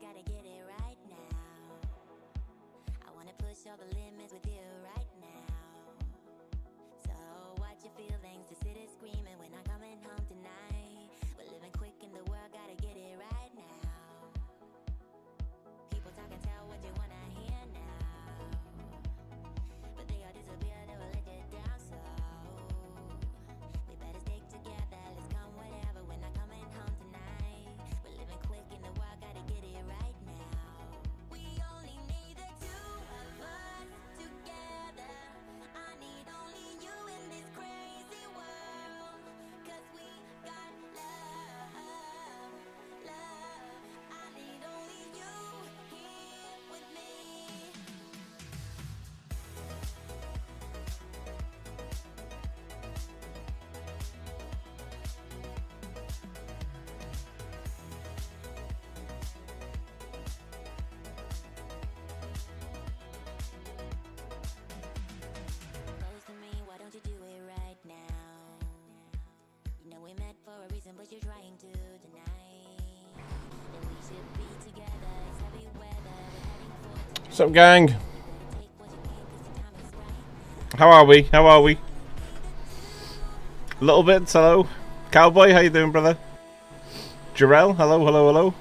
gotta get it right now. I wanna push all the limits with you right now. So watch your feelings, the city's screaming when I'm coming home tonight. We're living quick in the world, gotta get it right now. People talk and tell what you wanna hear now, but they all disappear, they will let you down. So we better stick together, let's come whatever when I'm coming home tonight. We're living quick in the world, gotta get it right now. We only need the two of us together. I need only you in this crazy world, 'cause we got love, love. I need only you here with me. Close to me, why don't you do it right now? You know we met for a reason, but you're trying to deny that we should be together. It's heavy weather, we're heading for tonight. What's up, gang? Take what you can, 'cause the time is right. How are we? How are we? Little bit. Hello, Cowboy. How you doing, brother? Jarrell. Hello, hello, hello.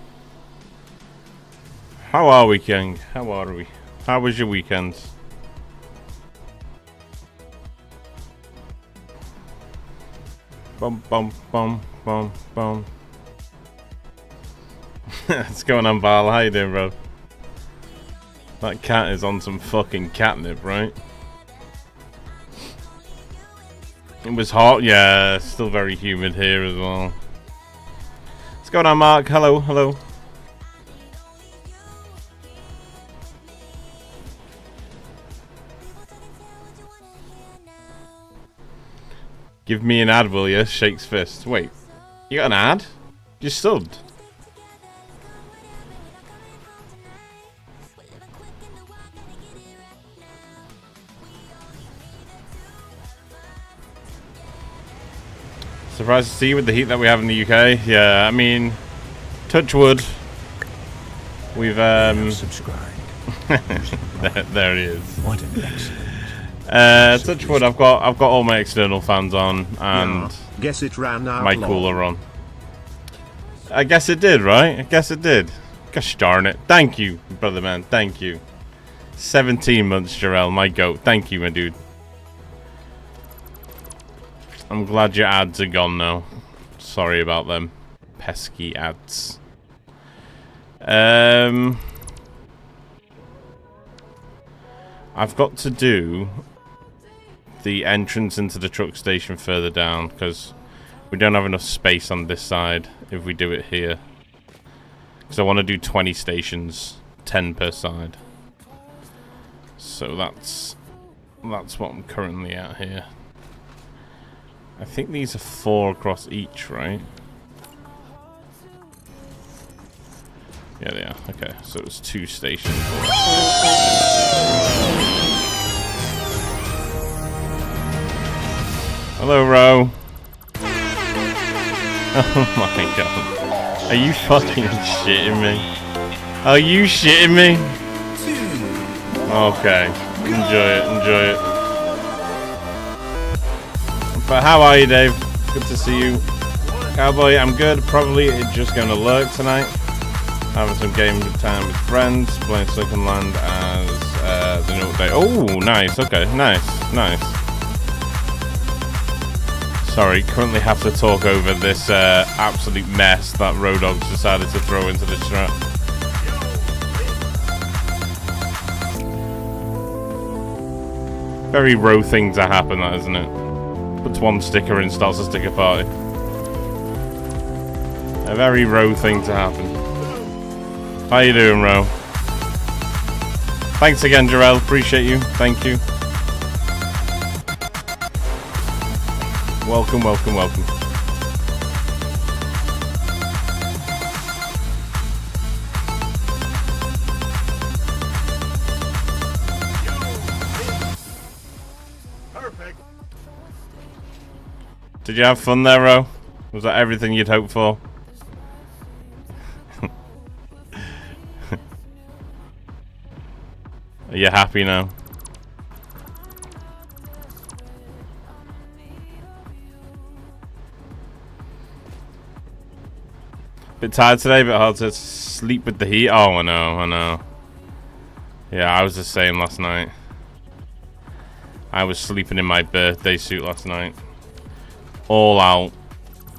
How are we, gang? How are we? How was your weekend? Bum bum bum bum bum. What's going on, Val? How you doing, bro? That cat is on some fucking catnip, right? It was hot, yeah. Still very humid here as well. What's going on, Mark? Hello, hello. Give me an ad, will ya? Shakes fist. Wait, you got an ad? You subbed. Surprised to see with the heat that we have in the UK. Yeah, I mean, touch wood. We've Subscribe. there he is. What an excellent. Touch wood. I've got all my external fans on and Yeah, guess it ran out my long. cooler on. I guess it did, right? I guess it did. Gosh darn it! Thank you, brother man. Thank you. 17 months, Jarrell, my goat. Thank you, my dude. I'm glad your ads are gone now. Sorry about them. Pesky ads. I've got to do the entrance into the truck station further down because we don't have enough space on this side if we do it here. Because I want to do 20 stations, 10 per side. So that's what I'm currently at here. I think these are 4 across each, right? Yeah, they are. Okay, so it's 2 stations. Hello, Ro. Oh my god. Are you fucking shitting me? Are you shitting me? Okay. Enjoy it, enjoy it. But how are you, Dave? Good to see you. Cowboy, I'm good. Probably just going to lurk tonight. Having some game time with friends. Playing Second Land as the new update. Oh, nice. Okay, nice, nice. Sorry, currently have to talk over this absolute mess that Rodogs decided to throw into the chat. Very Ro thing to happen, that, isn't it? Puts one sticker in, starts a sticker party. A very Ro thing to happen. How you doing, Ro? Thanks again, Jarrell. Appreciate you. Thank you. Welcome, welcome, welcome. Perfect. Did you have fun there, Ro? Was that everything you'd hoped for? Are you happy now? Bit tired today, but hard to sleep with the heat. Oh, I know. Yeah, I was the same last night. I was sleeping in my birthday suit last night. All out.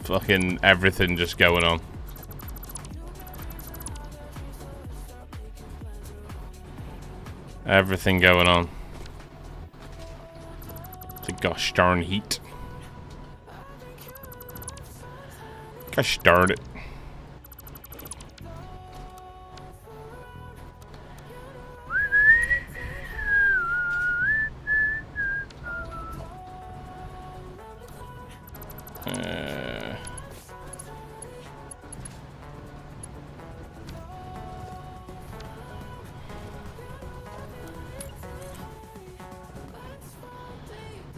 Fucking everything just going on. Everything going on. The gosh darn heat. Gosh darn it.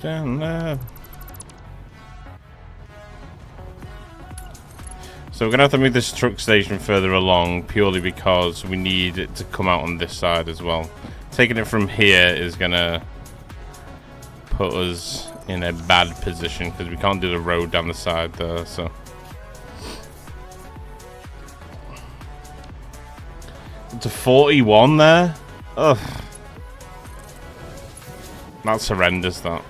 Down there. So we're gonna have to move this truck station further along purely because we need it to come out on this side as well. Taking it from here is gonna put us in a bad position because we can't do the road down the side there, so. To 41 there? Ugh. That's horrendous, that.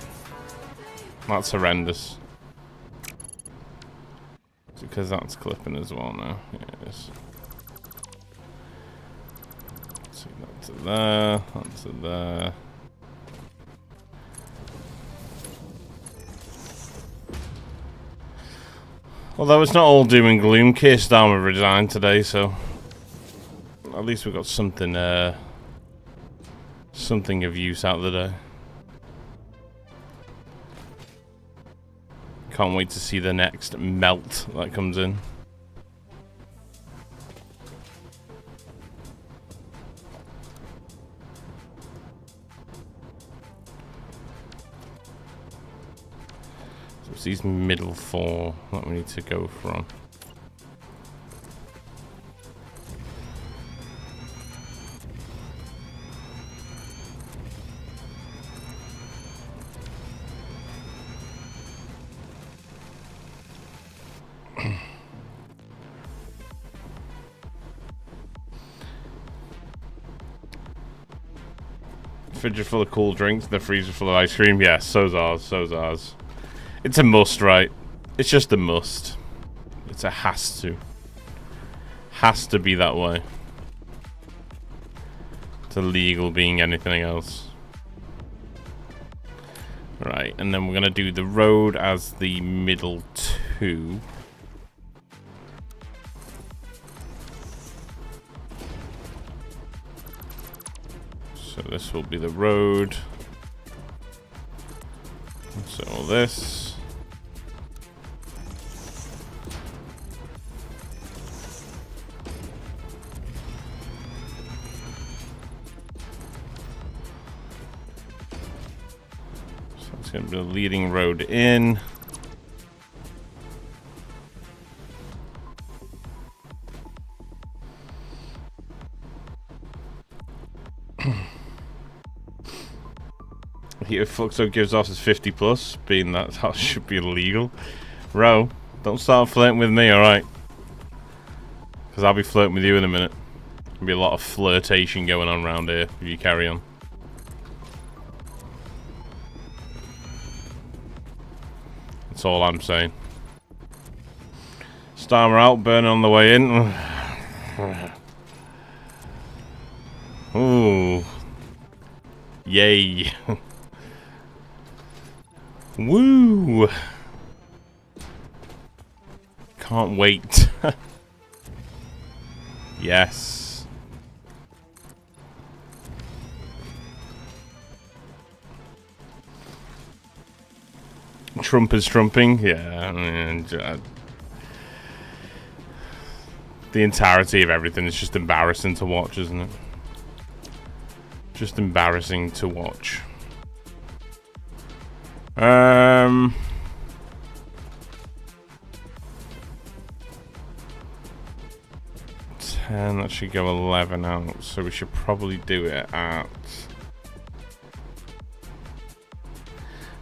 That's horrendous. Because that's clipping as well now. Yeah, it is. See that to there, that to there. Although it's not all doom and gloom, Keir Starmer resigned today, so at least we've got something, something of use out of the day. Can't wait to see the next melt that comes in. So it's these middle four that we need to go from. Fridge full of cool drinks, the freezer full of ice cream. Yeah, so's ours. It's a must, right? It's just a must. It's a has to. Has to be that way. It's illegal being anything else. Right, and then we're gonna do the road as the middle two. So this will be the road. So all this. So it's going to be the leading road in. If Fluxo gives off his 50 plus, being that should be illegal. Ro, don't start flirting with me, alright? Because I'll be flirting with you in a minute. There'll be a lot of flirtation going on around here if you carry on. That's all I'm saying. Starmer out, burning on the way in. Ooh. Yay. Woo! Can't wait. Yes. Trump is trumping. Yeah. And, the entirety of everything is just embarrassing to watch, isn't it? Just embarrassing to watch. 10, that should go 11 out, so we should probably do it at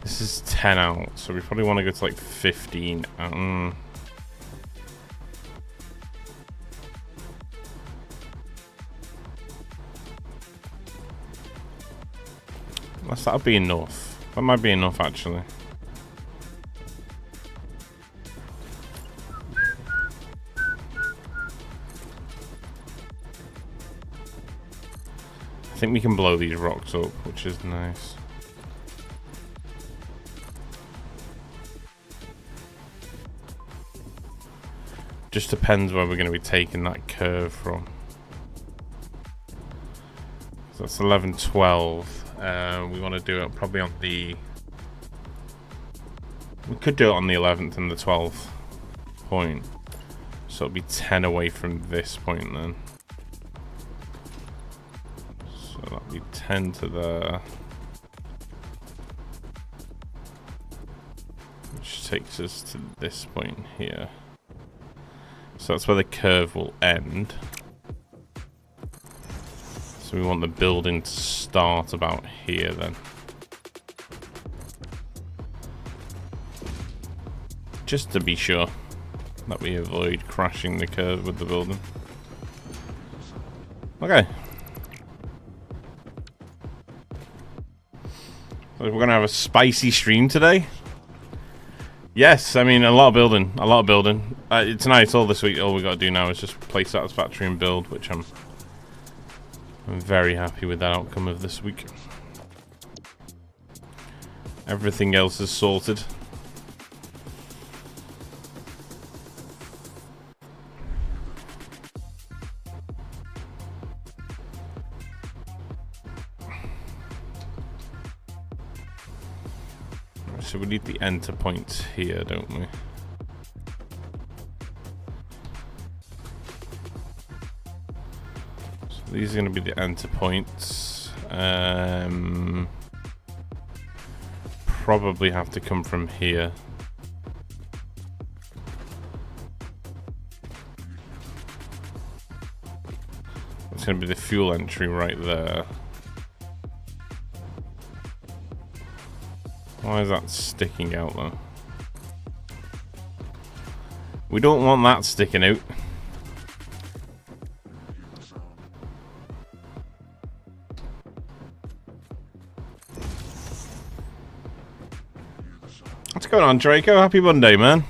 This is 10 out, so we probably want to go to like 15. Unless that'll be enough. That might be enough, actually. I think we can blow these rocks up, which is nice. Just depends where we're going to be taking that curve from. So that's 11, 12. We want to do it probably on the... We could do it on the 11th and the 12th point. So it'll be 10 away from this point then. So that'll be 10 to there. Which takes us to this point here. So that's where the curve will end. So we want the building to start about here then. Just to be sure that we avoid crashing the curve with the building. Okay. So we're going to have a spicy stream today. Yes, I mean, a lot of building. A lot of building. Tonight, all this week, all we got to do now is just play Satisfactory and build, which I'm very happy with that outcome of this week. Everything else is sorted. So we need the enter points here, don't we? So these are going to be the enter points. Probably have to come from here. It's going to be the fuel entry right there. Why is that sticking out though? We don't want that sticking out. What's going on, Draco? Happy Monday, man.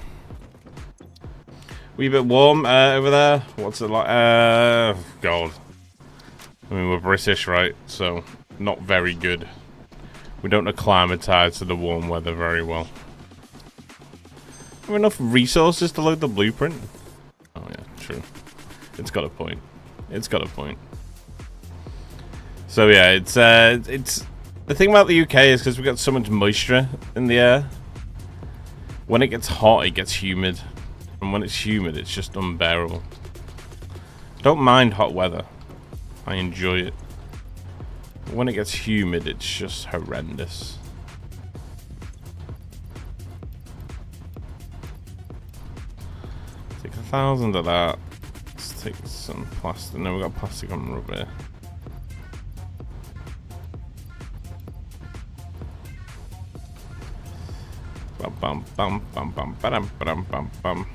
Wee bit warm over there. What's it like? God. I mean, we're British, right? So, not very good. We don't acclimatise to the warm weather very well. Have enough resources to load the blueprint? Oh yeah, true. It's got a point. It's got a point. So yeah, it's the thing about the UK is because we've got so much moisture in the air. When it gets hot, it gets humid, and when it's humid, it's just unbearable. I don't mind hot weather. I enjoy it. When it gets humid, it's just horrendous. Take 1,000 of that. Let's take some plastic. No, we've got plastic on rubber. Bum bum bum bum bum bum bum bum bum.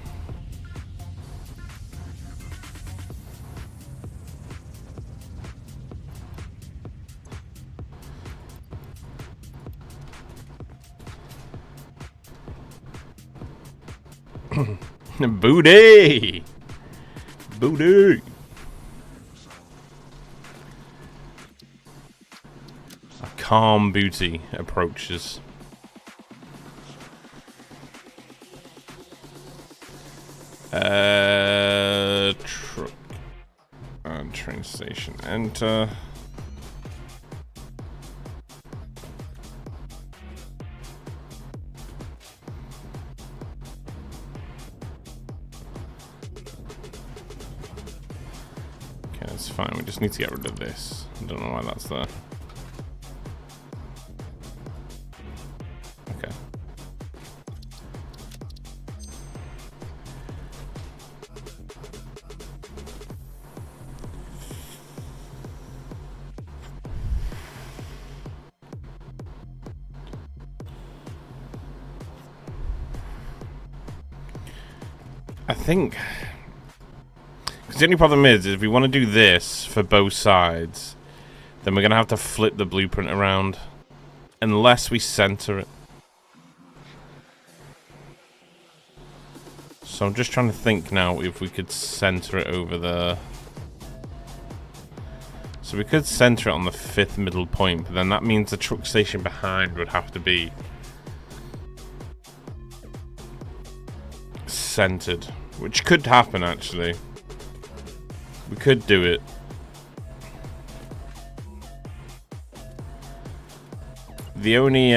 Booty! Booty! A calm booty approaches. Truck and train station. Enter. It's fine, we just need to get rid of this. I don't know why that's there. Okay. I think... Because the only problem is if we want to do this for both sides, then we're going to have to flip the blueprint around. Unless we center it. So I'm just trying to think now if we could center it over there. So we could center it on the 5th middle point, but then that means the truck station behind would have to be centered, which could happen actually. We could do it. The only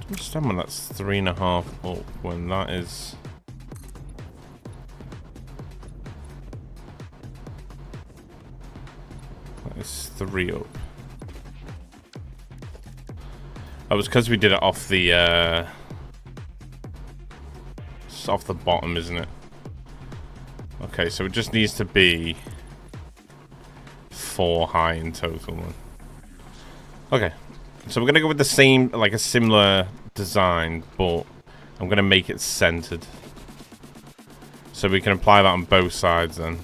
understand when that's 3.5 up when that is. That is 3 up. That was because we did it off the it's off the bottom, isn't it? Okay, so it just needs to be 4 high in total then. Okay. So we're gonna go with the same, like a similar design, but I'm gonna make it centered. So we can apply that on both sides then.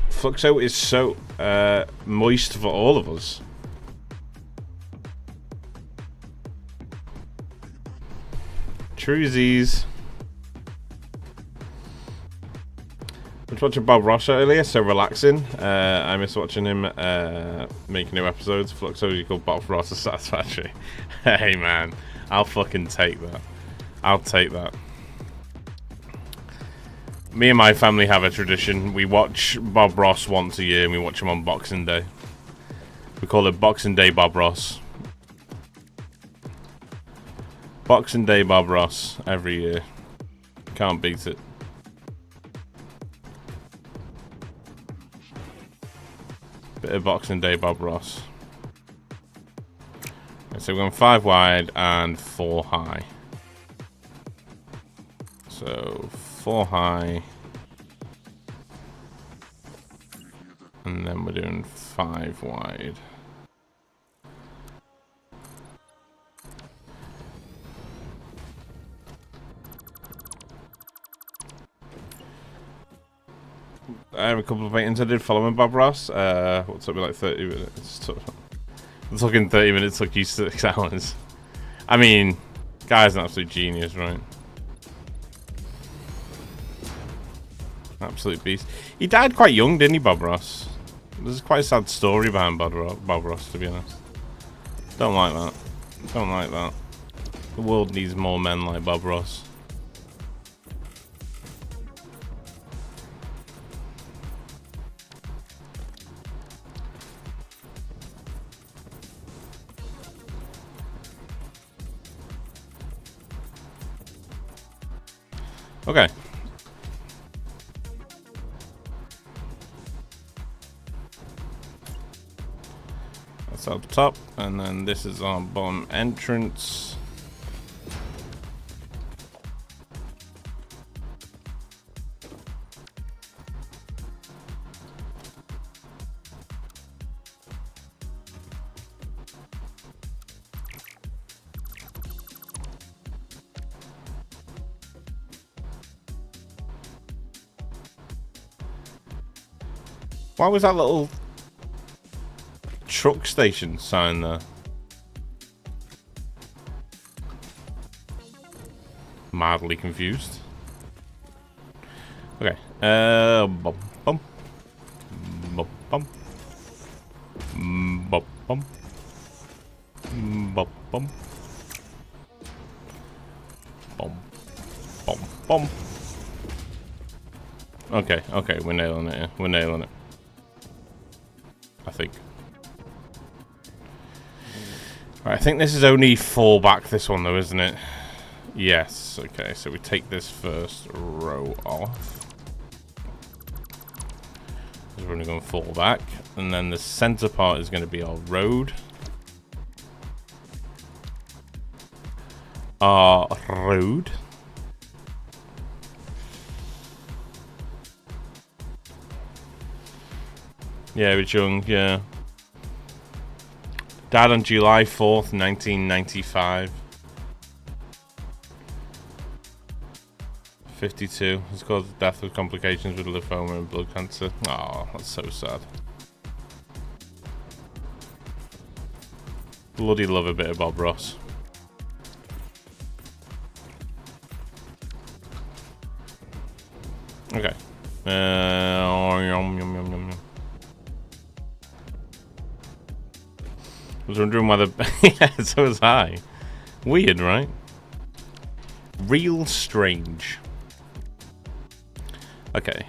Fluxo is so moist for all of us. Truesies. I was watching Bob Ross earlier, so relaxing. I miss watching him make new episodes. Fluxo, you called Bob Ross a Satisfactory. Hey man, I'll fucking take that. I'll take that. Me and my family have a tradition. We watch Bob Ross once a year and we watch him on Boxing Day. We call it Boxing Day Bob Ross. Boxing Day Bob Ross every year. Can't beat it. Bit of Boxing Day Bob Ross. Okay, so we're going 5 wide and 4 high. So 4 high. And then we're doing 5 wide. I have a couple of meetings I did following Bob Ross. What took me like 30 minutes. It took him 30 minutes, took you 6 hours. I mean, guy's an absolute genius, right? Absolute beast. He died quite young, didn't he, Bob Ross? There's quite a sad story behind Bob Ross, to be honest. Don't like that. Don't like that. The world needs more men like Bob Ross. Okay. That's up top, and then this is our bottom entrance. Why was that little truck station sign there? Mildly confused. Okay. Bum bum. Bum bum. Bum bum. Bum bum. Bum bum bum. Okay, okay, we're nailing it. We're nailing it. I think. Right, I think this is only 4 back, this one though, isn't it? Yes, okay, so we take this first row off. We're only going 4 back. And then the center part is going to be our road. Our road. Yeah, he was young, yeah. Died on July 4th, 1995. 52. His cause of death was complications with lymphoma and blood cancer. Oh, that's so sad. Bloody love a bit of Bob Ross. Okay. Yum, yum, yum, yum, yum. I was wondering whether... yeah, so was I. Weird, right? Real strange. Okay,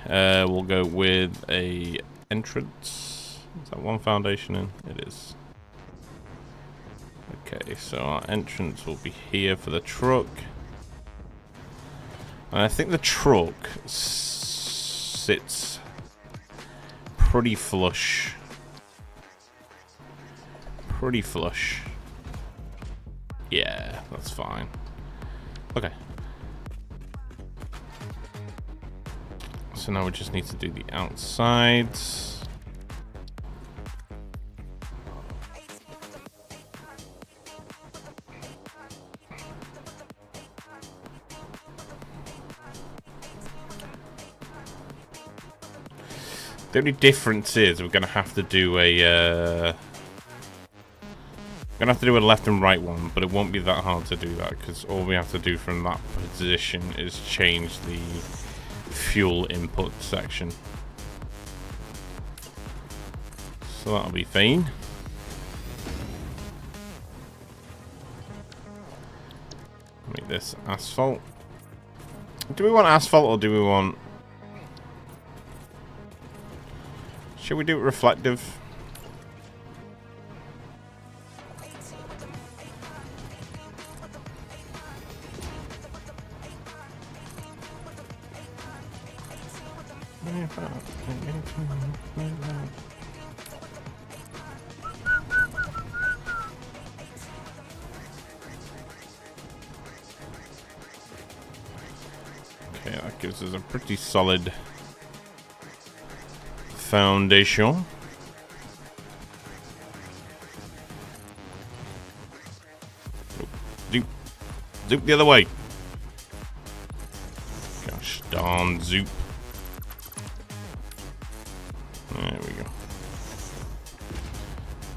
we'll go with a entrance. Is that one foundation in? It is. Okay, so our entrance will be here for the truck. And I think the truck sits pretty flush. Pretty flush. Yeah, that's fine. Okay. So now we just need to do the outsides. The only difference is we're going to have to do a left and right one, but it won't be that hard to do that because all we have to do from that position is change the fuel input section. So that'll be fine. Make this asphalt. Do we want asphalt or do we want... Should we do it reflective? Okay, that gives us a pretty solid foundation. Zoop. Zoop the other way. Gosh darn zoop. There we go.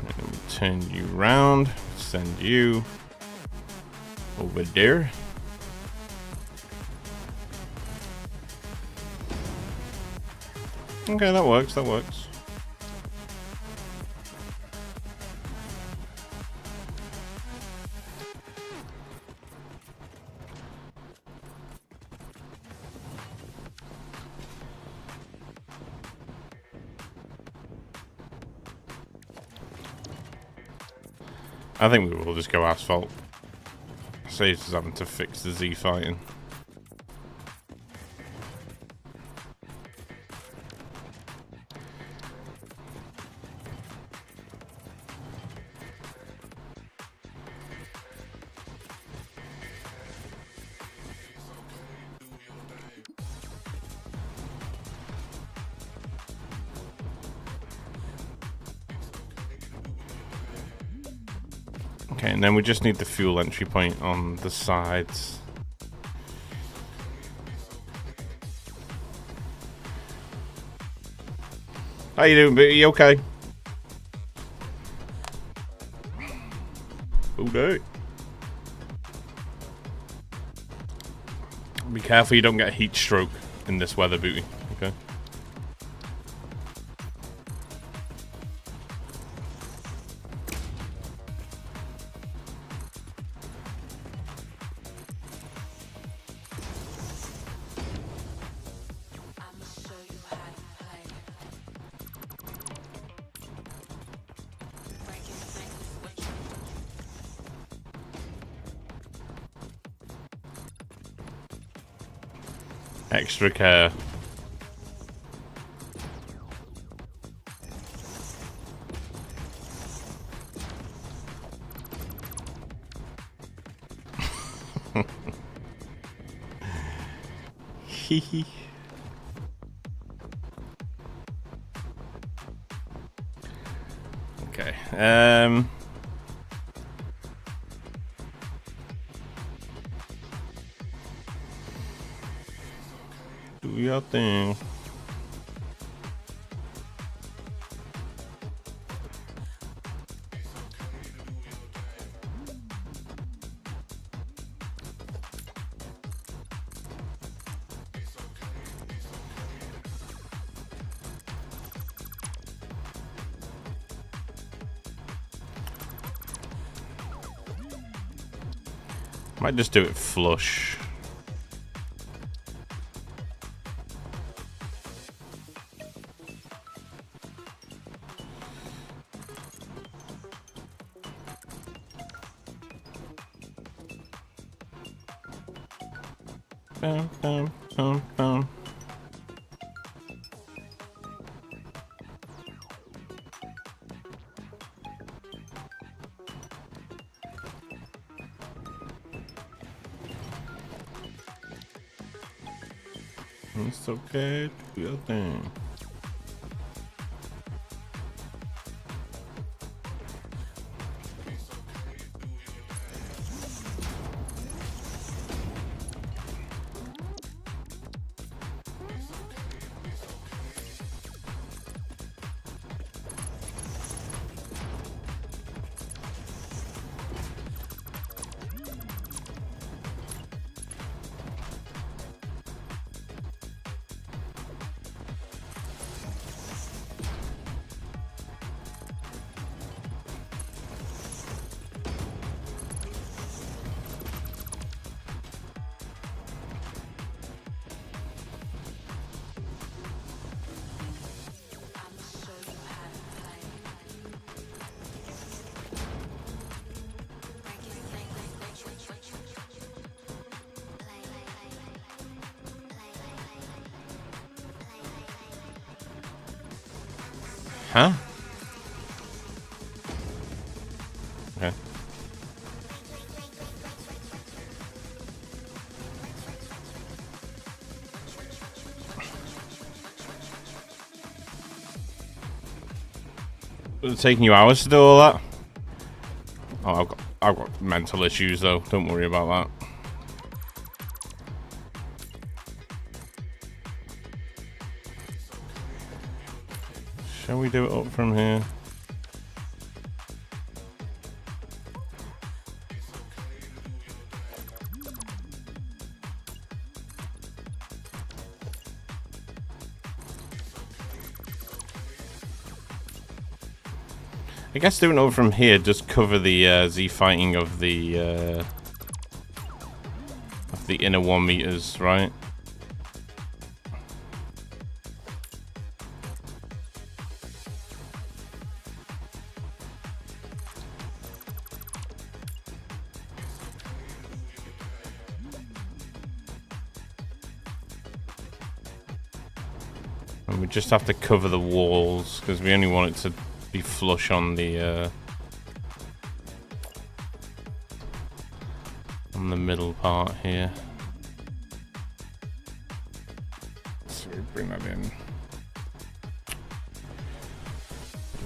Right, let me turn you round. Send you over there. Okay, that works, that works. I think we will just go asphalt. Saves us having to fix the Z fighting. Okay, and then we just need the fuel entry point on the sides. How you doing, Booty? You okay? Okay. Be careful you don't get a heat stroke in this weather, Booty. Okay. Extra care. Do your thing. Might just do it flush. Bum, bum, bum, bum. It's okay, do your thing. Huh? Okay. It's taking you hours to do all that? Oh, I've got mental issues though. Don't worry about that. Shall we do it up from here? I guess doing it over from here does cover the Z fighting of the inner 1 meters, right? And we just have to cover the walls because we only want it to be flush on the middle part here. So we bring that in. Is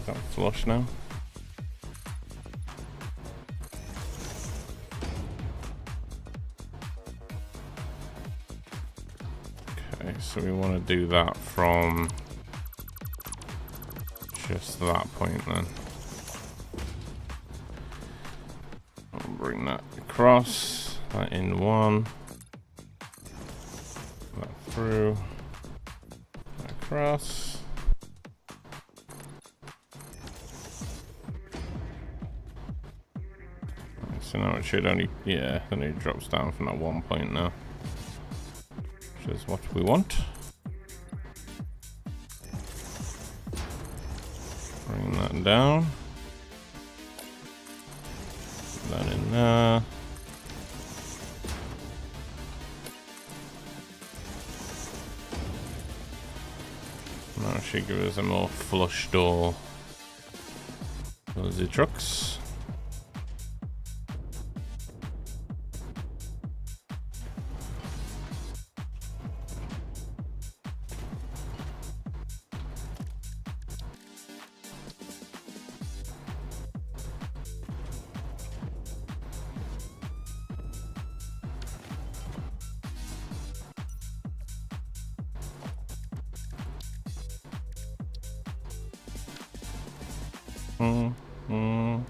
that flush now? Okay, so we want to do that from just that point then. I'll bring that across, that in one, that through, that across. So now it should only, yeah, then it drops down from that 1 point now, which is what we want. Bring that down. Put that in there. That should give us a more flush door for the trucks. Mm, mm,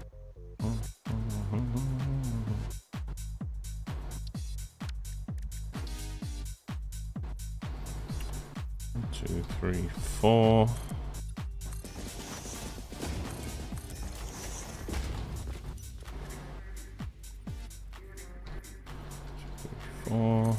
mm, mm. 2, 3, 4. 4.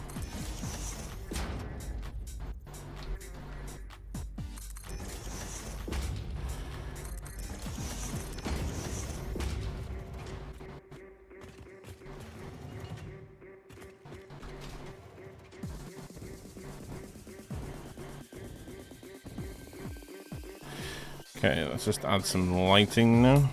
Okay, let's just add some lighting now.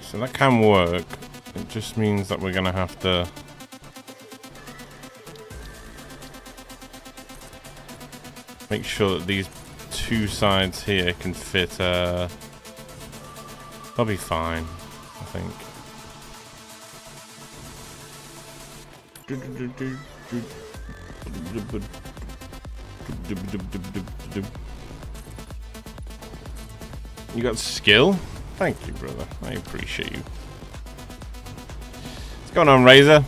So that can work. It just means that we're gonna have to make sure that these two sides here can fit. They'll be fine, I think. You got skill? Thank you, brother. I appreciate you. What's going on, Razor?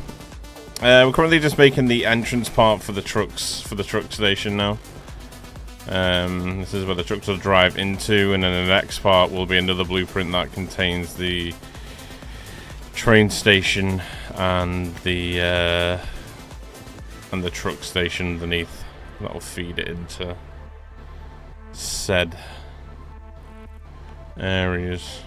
We're currently just making the entrance part for the trucks, for the truck station now. This is where the trucks will drive into, and then the next part will be another blueprint that contains the train station and the truck station underneath. That'll feed it into said areas.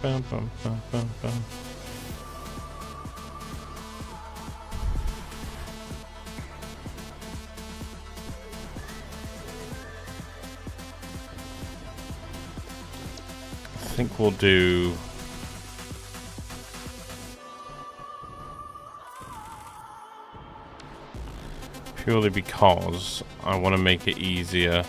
Bum, bum, bum, bum, bum. I think we'll do purely because I want to make it easier.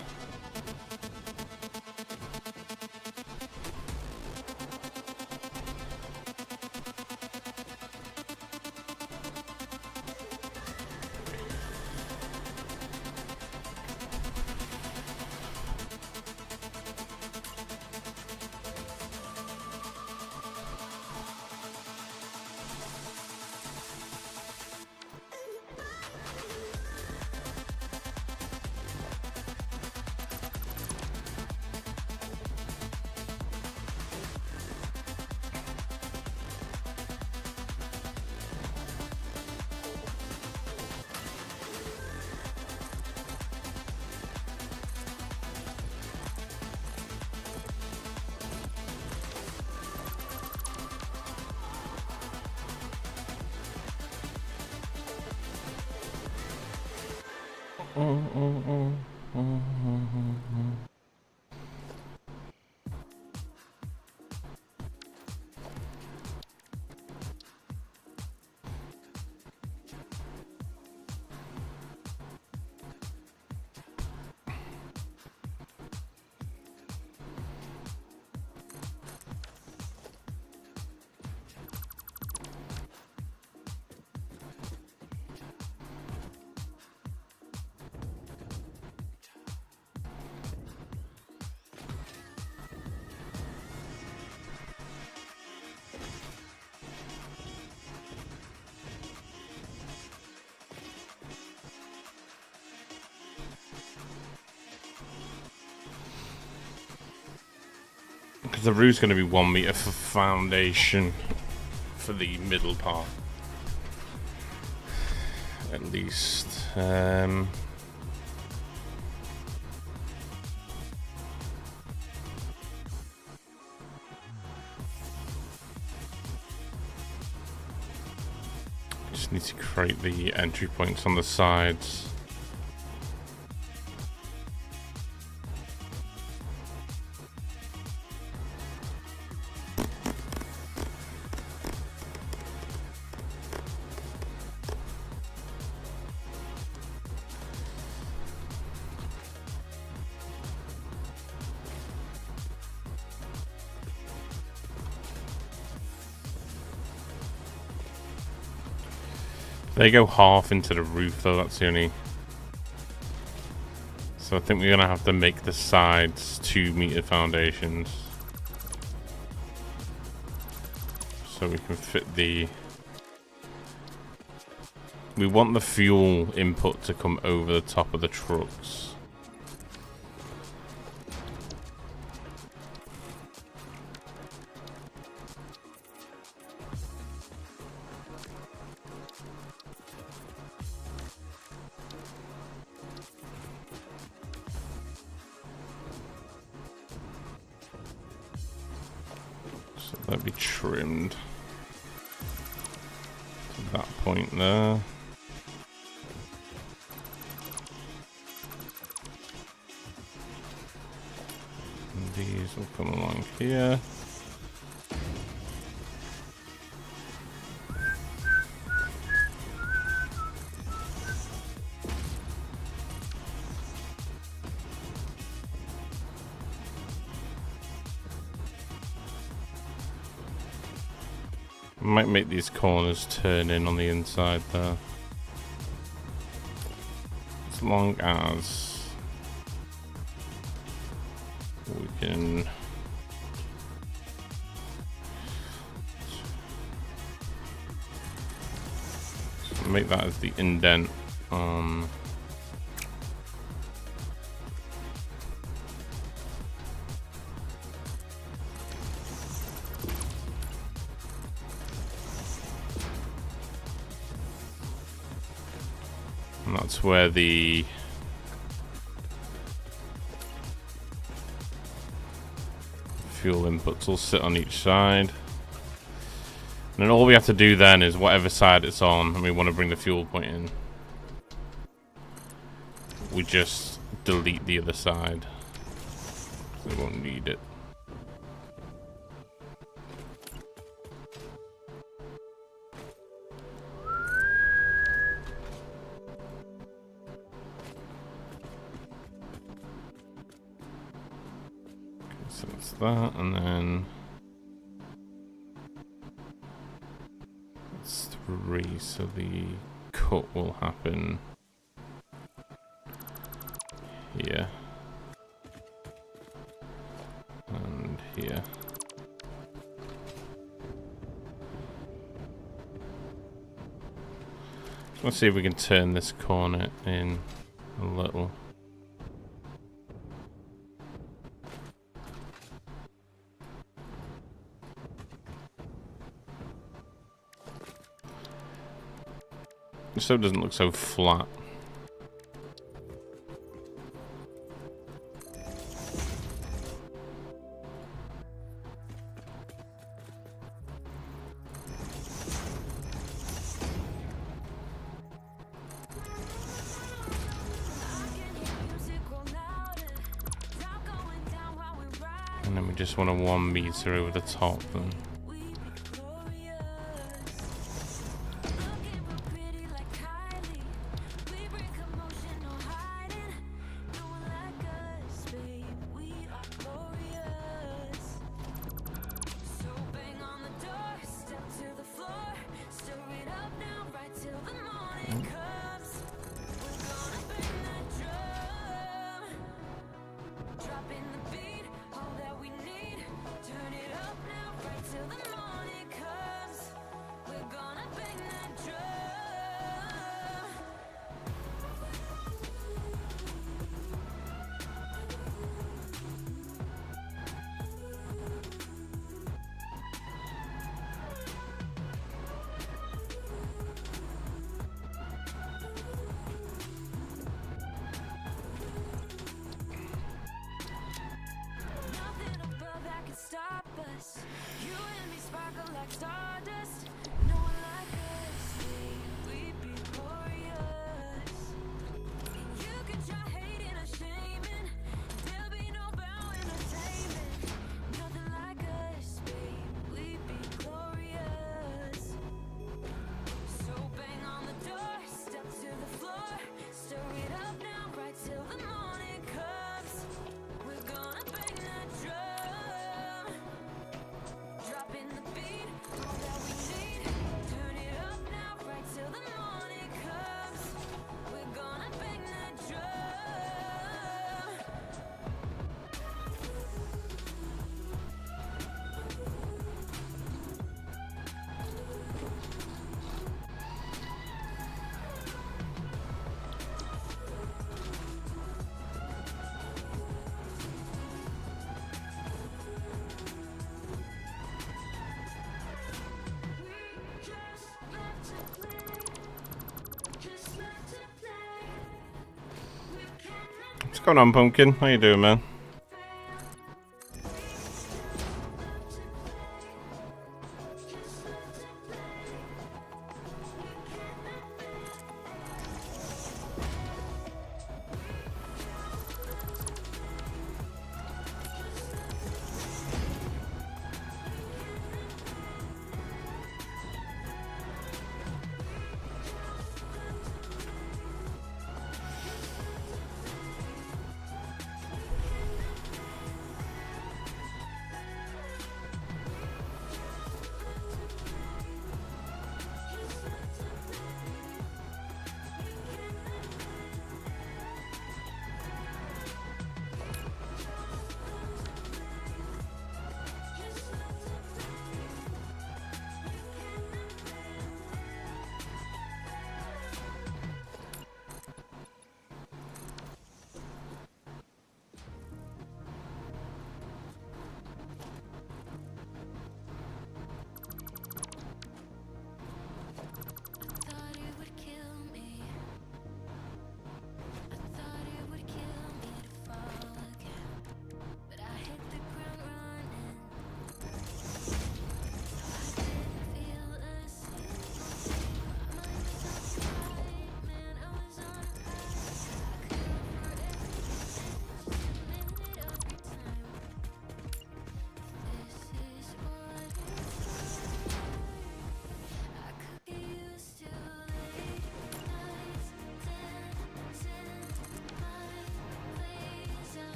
The roof's going to be 1 meter for foundation for the middle part, at least. Just need to create the entry points on the sides. They go half into the roof though, that's the only... So I think we're gonna have to make the sides 2 meter foundations. So we can fit the... We want the fuel input to come over the top of the trucks. That'd be trimmed to that point there. And these will come along here. Might make these corners turn in on the inside there. As long as we can make that as the indent on and that's where the fuel inputs will sit on each side. And then all we have to do then is whatever side it's on and we want to bring the fuel point in, we just delete the other side. We won't need it. Okay, so that's that, and then it's 3, so the cut will happen here and here. Let's see if we can turn this corner in a little. So it doesn't look so flat. And then we just want a 1 meter over the top then. going on, Pumpkin? How you doing, man?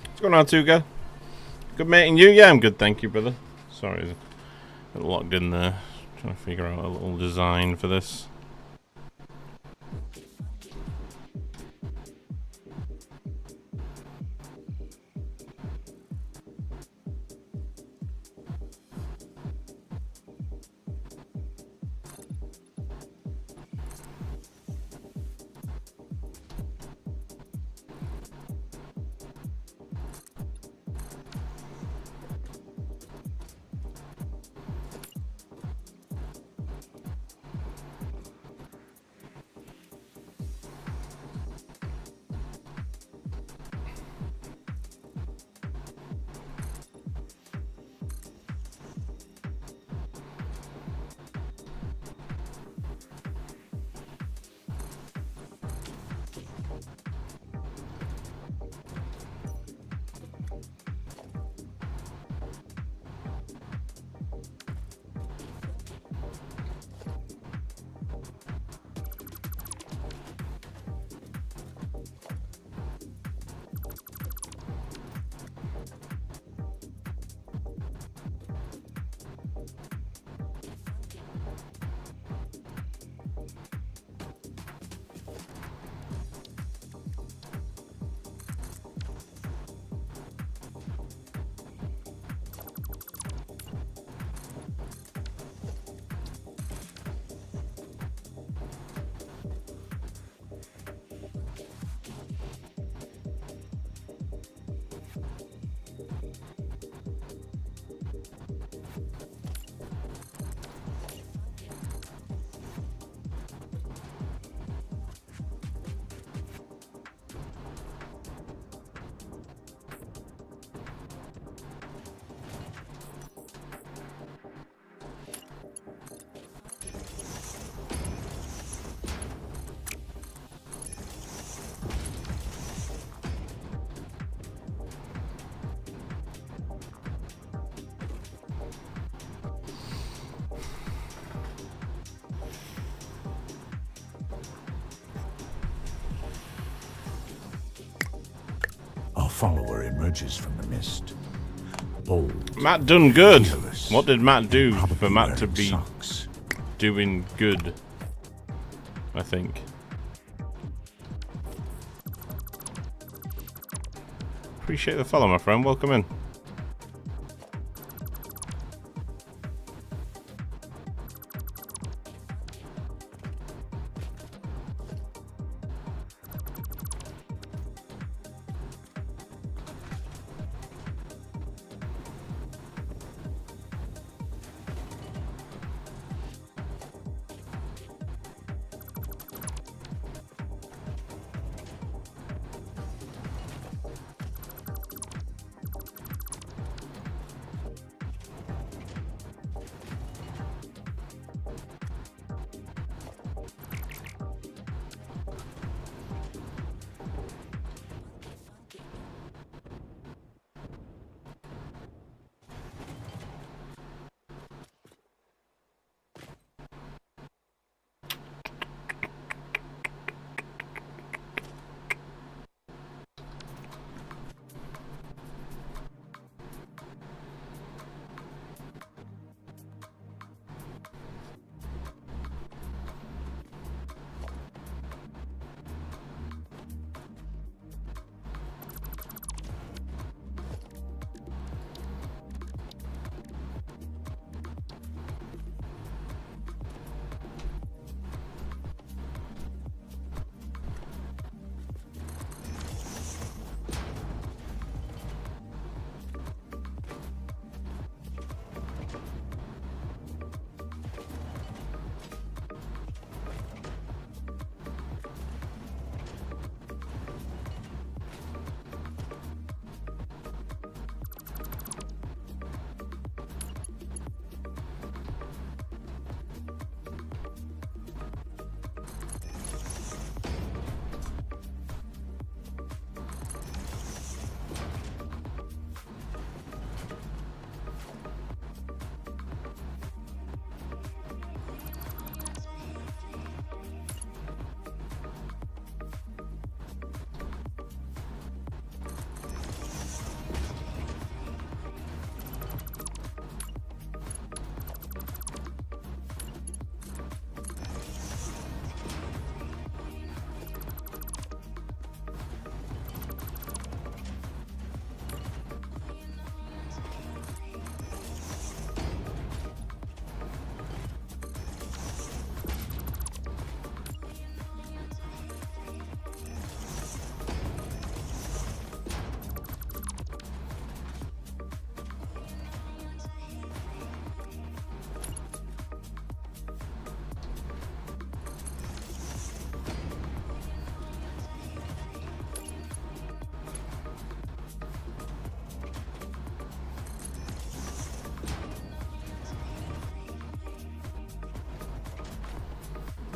What's going on, Tuga? Good meeting you? Yeah, I'm good, thank you, brother. Sorry, I got locked in there. Trying to figure out a little design for this. follower emerges from the mist. Bold, Matt done good. fearless, What did Matt do probably for Matt to wearing be socks. doing good? I think. Appreciate the follow, my friend. Welcome in.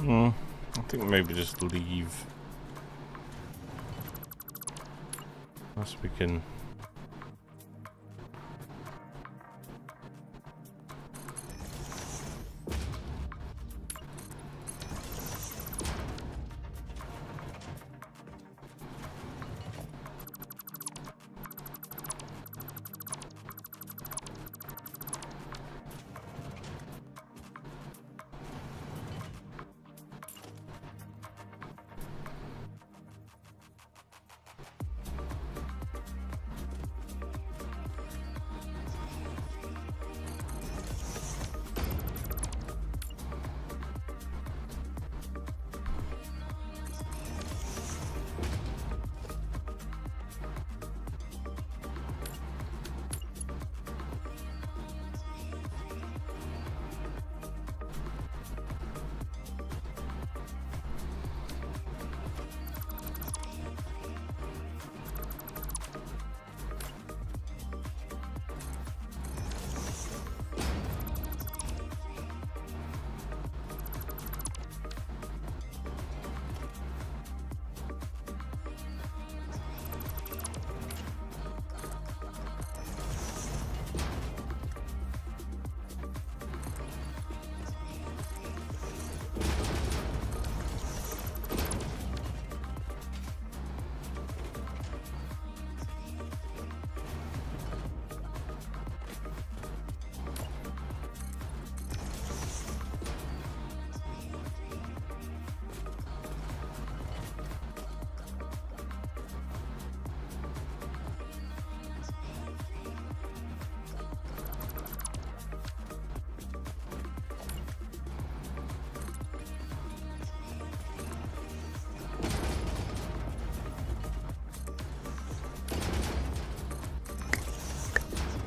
I think maybe just leave. Unless we can.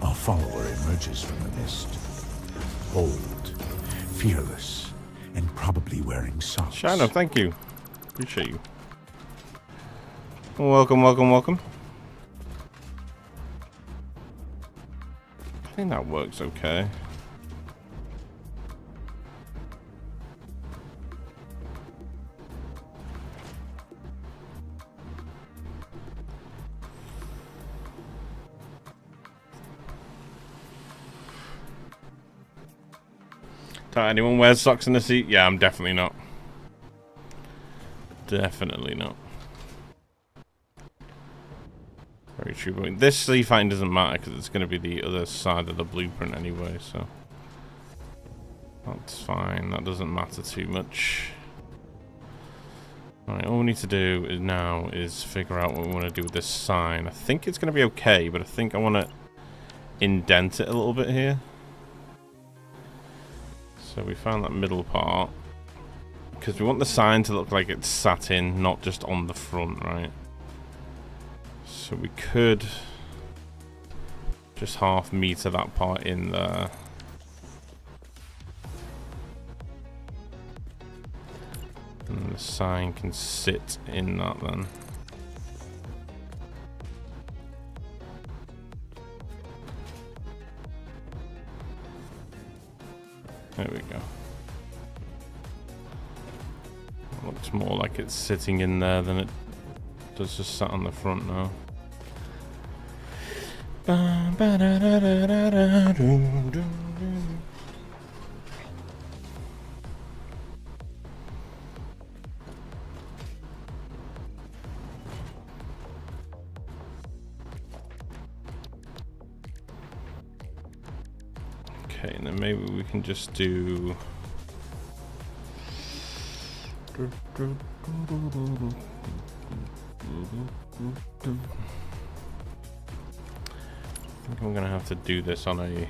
A follower emerges from the mist. Bold, fearless, and probably wearing socks. Shadow, thank you. Appreciate you. Welcome, welcome, welcome. I think that works okay. Anyone wears socks in the seat? Yeah, I'm definitely not. Definitely not. Very true. But this sea fighting doesn't matter because it's going to be the other side of the blueprint anyway, so that's fine. That doesn't matter too much. Alright, all we need to do is now is figure out what we want to do with this sign. I think it's going to be okay, but I think I want to indent it a little bit here. So we found that middle part because we want the sign to look like it's sat in, not just on the front, right? So we could just half meter that part in there. And the sign can sit in that then. There we go. Looks more like it's sitting in there than it does just sat on the front now. Okay, and then maybe we can just do... I think I'm gonna have to do this on a...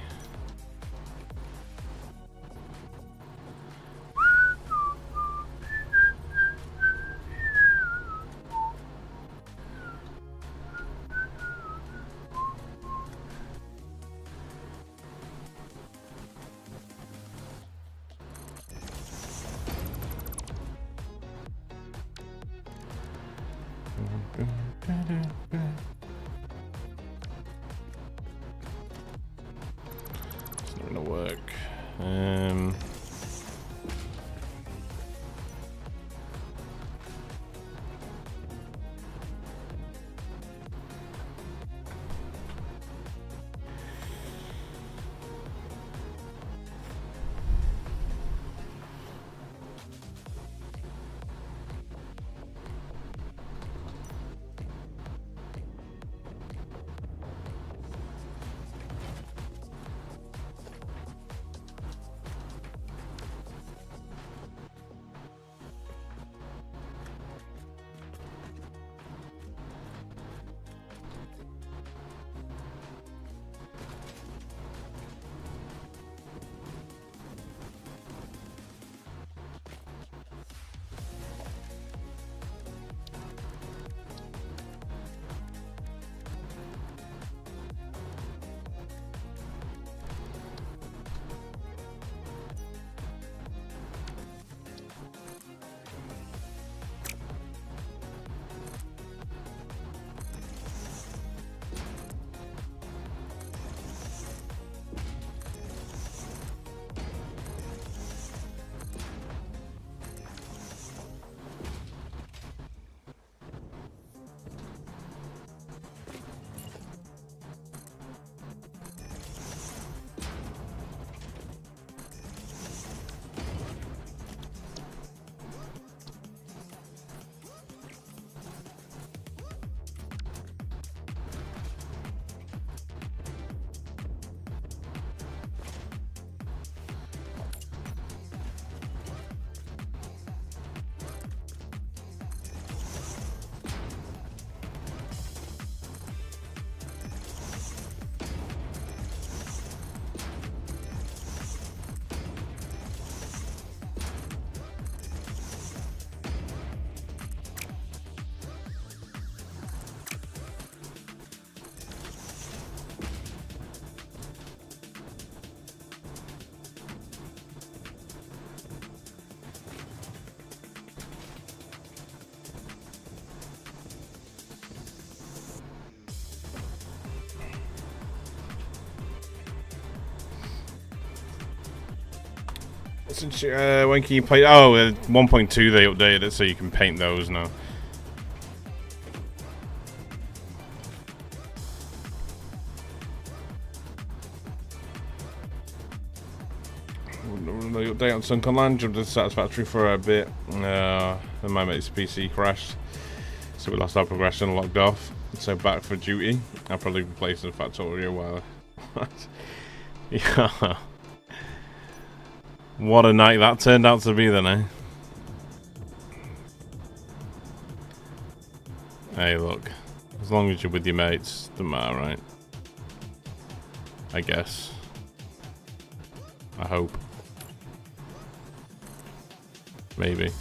It's not gonna work. Since when can you play? Oh, 1.2 they updated it so you can paint those now. The update on Sunken Land, jumped into Satisfactory for a bit. Then my mate's PC crashed, so we lost our progression and logged off. So back for duty. I'll probably be playing some Factory a while. Yeah. What a night that turned out to be then, eh? Hey, look. As long as you're with your mates, doesn't matter, right? I guess. I hope. Maybe.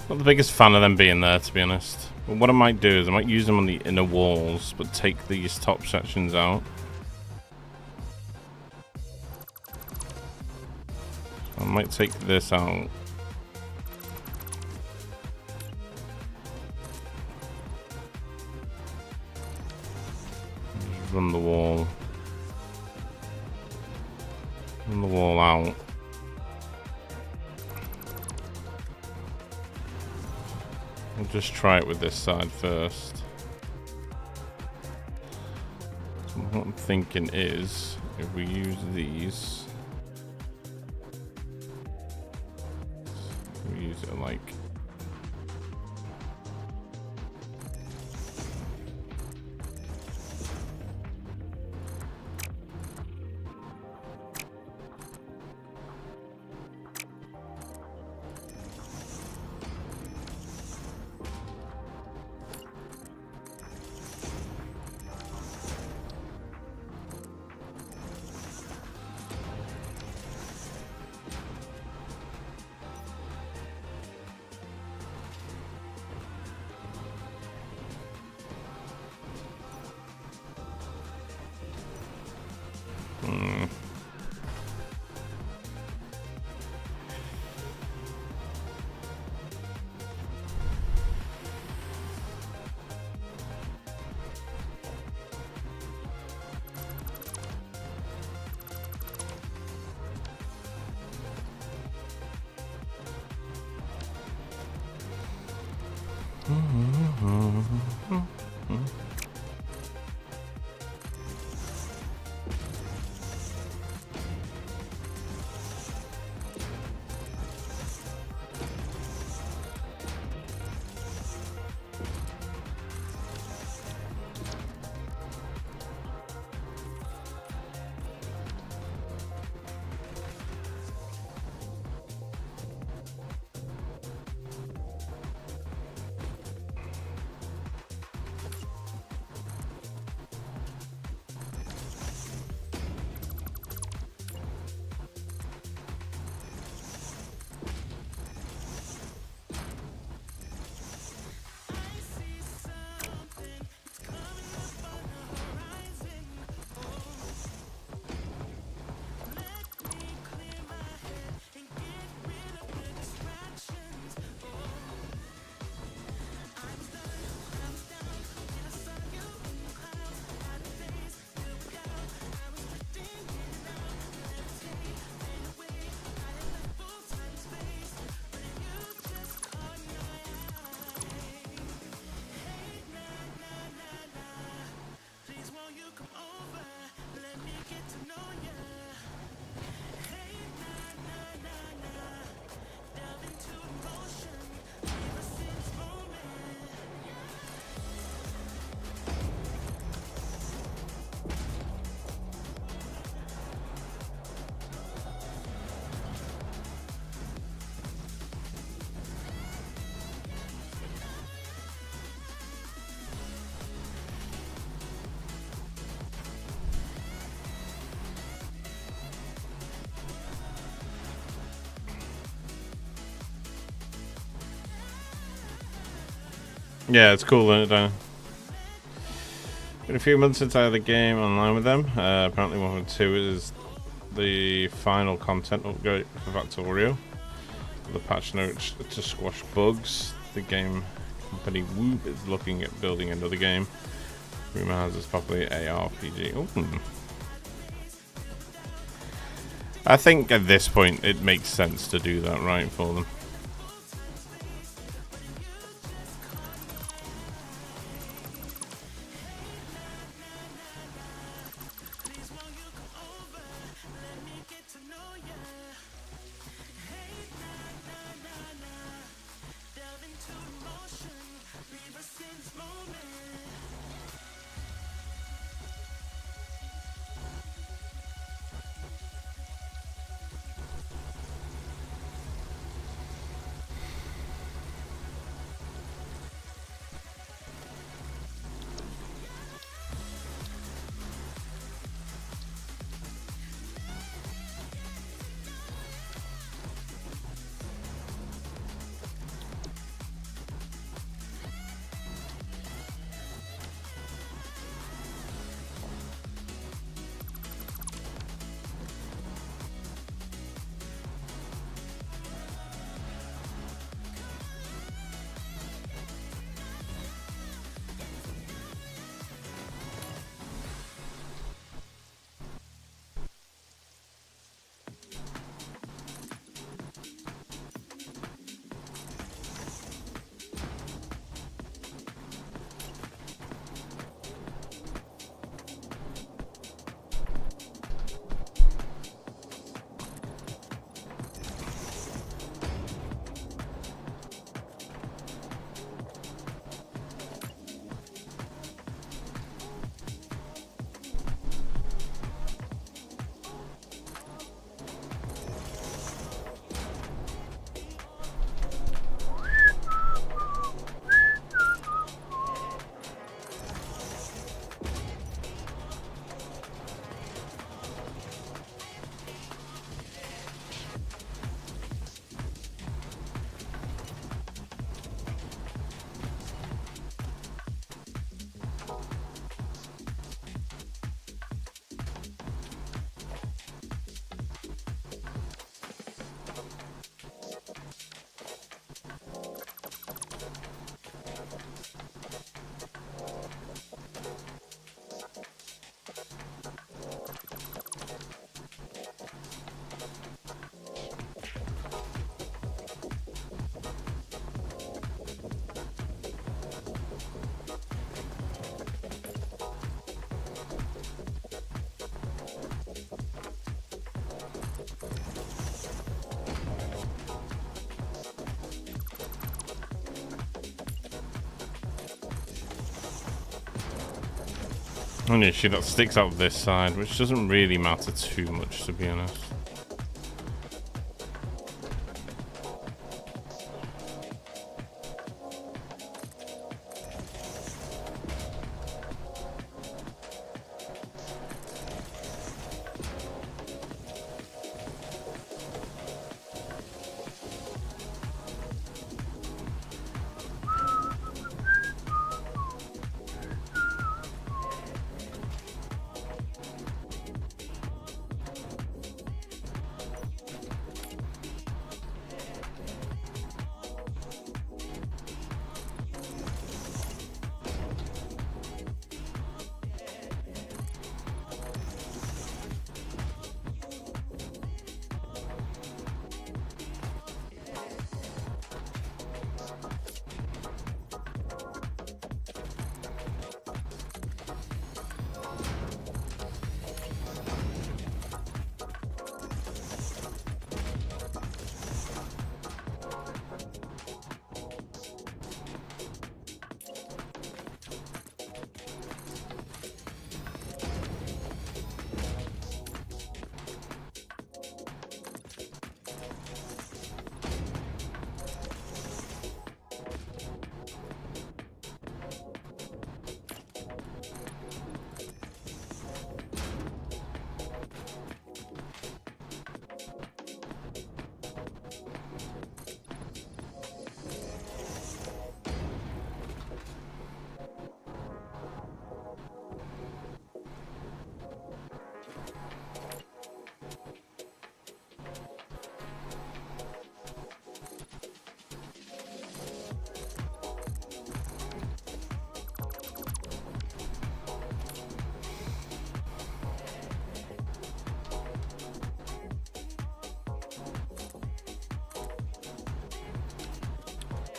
Not the biggest fan of them being there, to be honest. But what I might do is I might use them on the inner walls, but take these top sections out. I might take this out. Just run the wall. Run the wall out. We'll just try it with this side first. So what I'm thinking is, if we use these, we use it like Yeah, it's cool, isn't it? Been a few months since I had the game online with them. Apparently 1.2 is the final content upgrade for Factorio. The patch notes to squash bugs. The game company Whoop is looking at building another game. Rumor has it's probably ARPG. Ooh. I think at this point it makes sense to do that, right, for them. An issue that sticks out this side, which doesn't really matter too much, to be honest.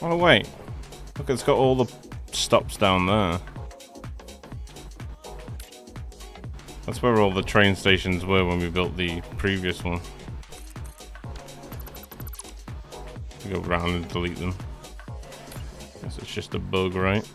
Oh wait, look, it's got all the stops down there. That's where all the train stations were when we built the previous one. We go around and delete them. Guess it's just a bug, right?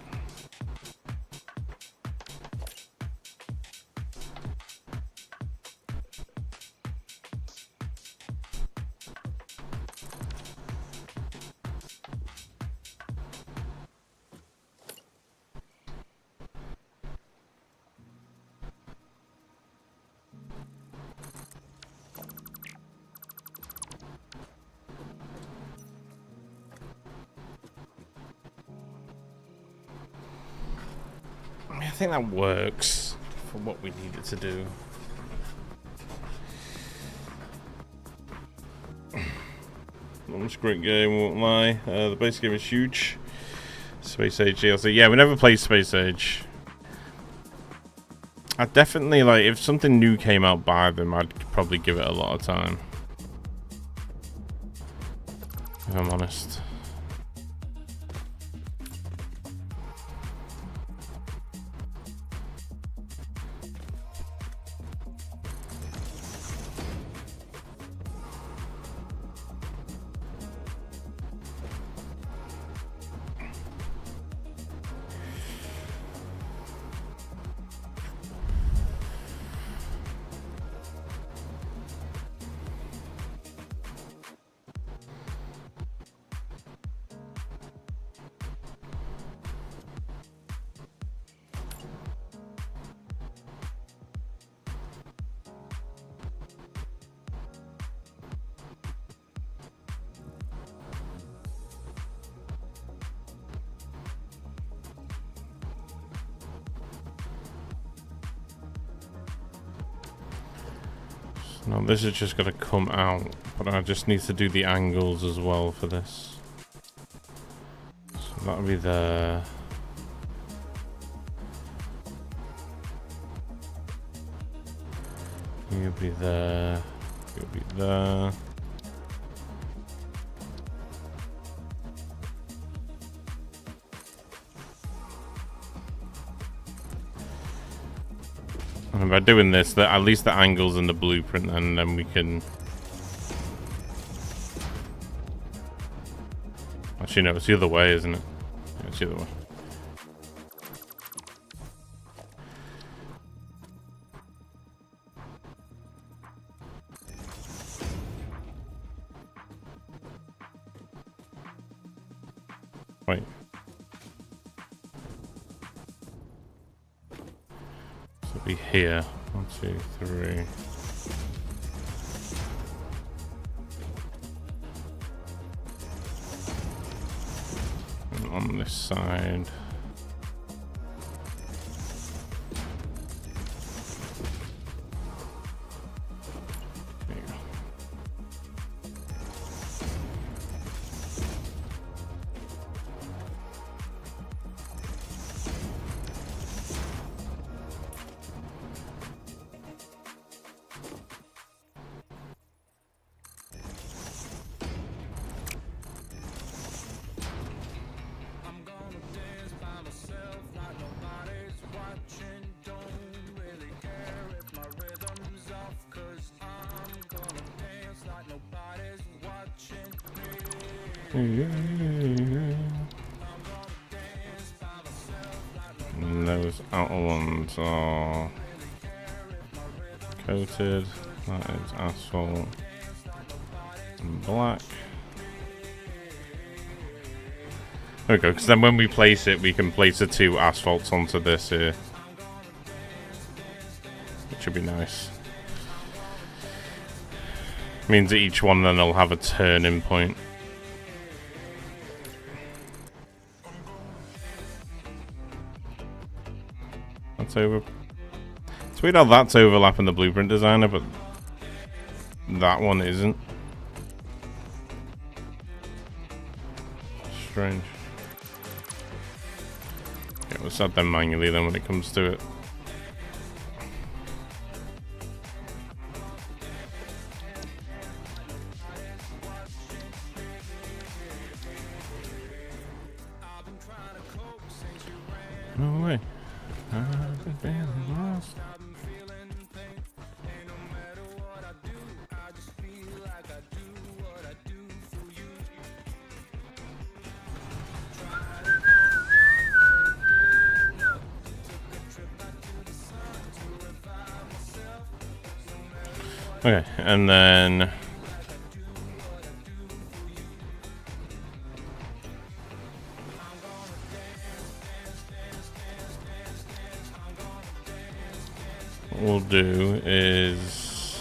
I think that works for what we need it to do. It's a great game, won't lie. The base game is huge. Space Age DLC. Yeah, we never played Space Age. I'd definitely, like, if something new came out by them, I'd probably give it a lot of time. If I'm honest. No, this is just going to come out, but I just need to do the angles as well for this. So that'll be there. You'll be there. You'll be there. And by doing this, at least the angle's in the blueprint, and then we can... Actually, no, it's the other way, isn't it? Yeah, it's the other way. Wait. Be here. 1, 2, 3. And on this side. There you go. And those outer ones are coated. That is asphalt and black. There we go, because then when we place it, we can place the 2 asphalts onto this here. Which would be nice. Means that each one then will have a turning point. That's over. It's weird how that's overlapping the blueprint designer, but that one isn't. Strange. Okay, we'll set them manually then when it comes to it. No way. I've been feeling lost. Okay, and then what we'll do is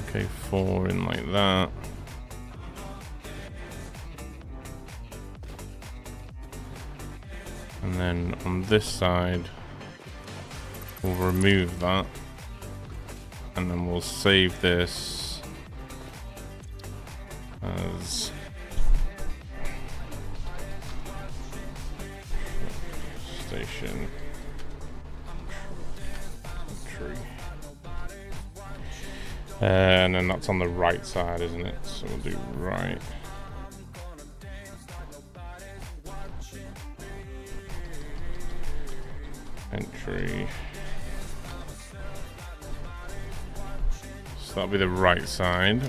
okay, 4 in like that. And then on this side, we'll remove that. And then we'll save this as station tree. And then that's on the right side, isn't it? So we'll do right. Entry. So that'll be the right side.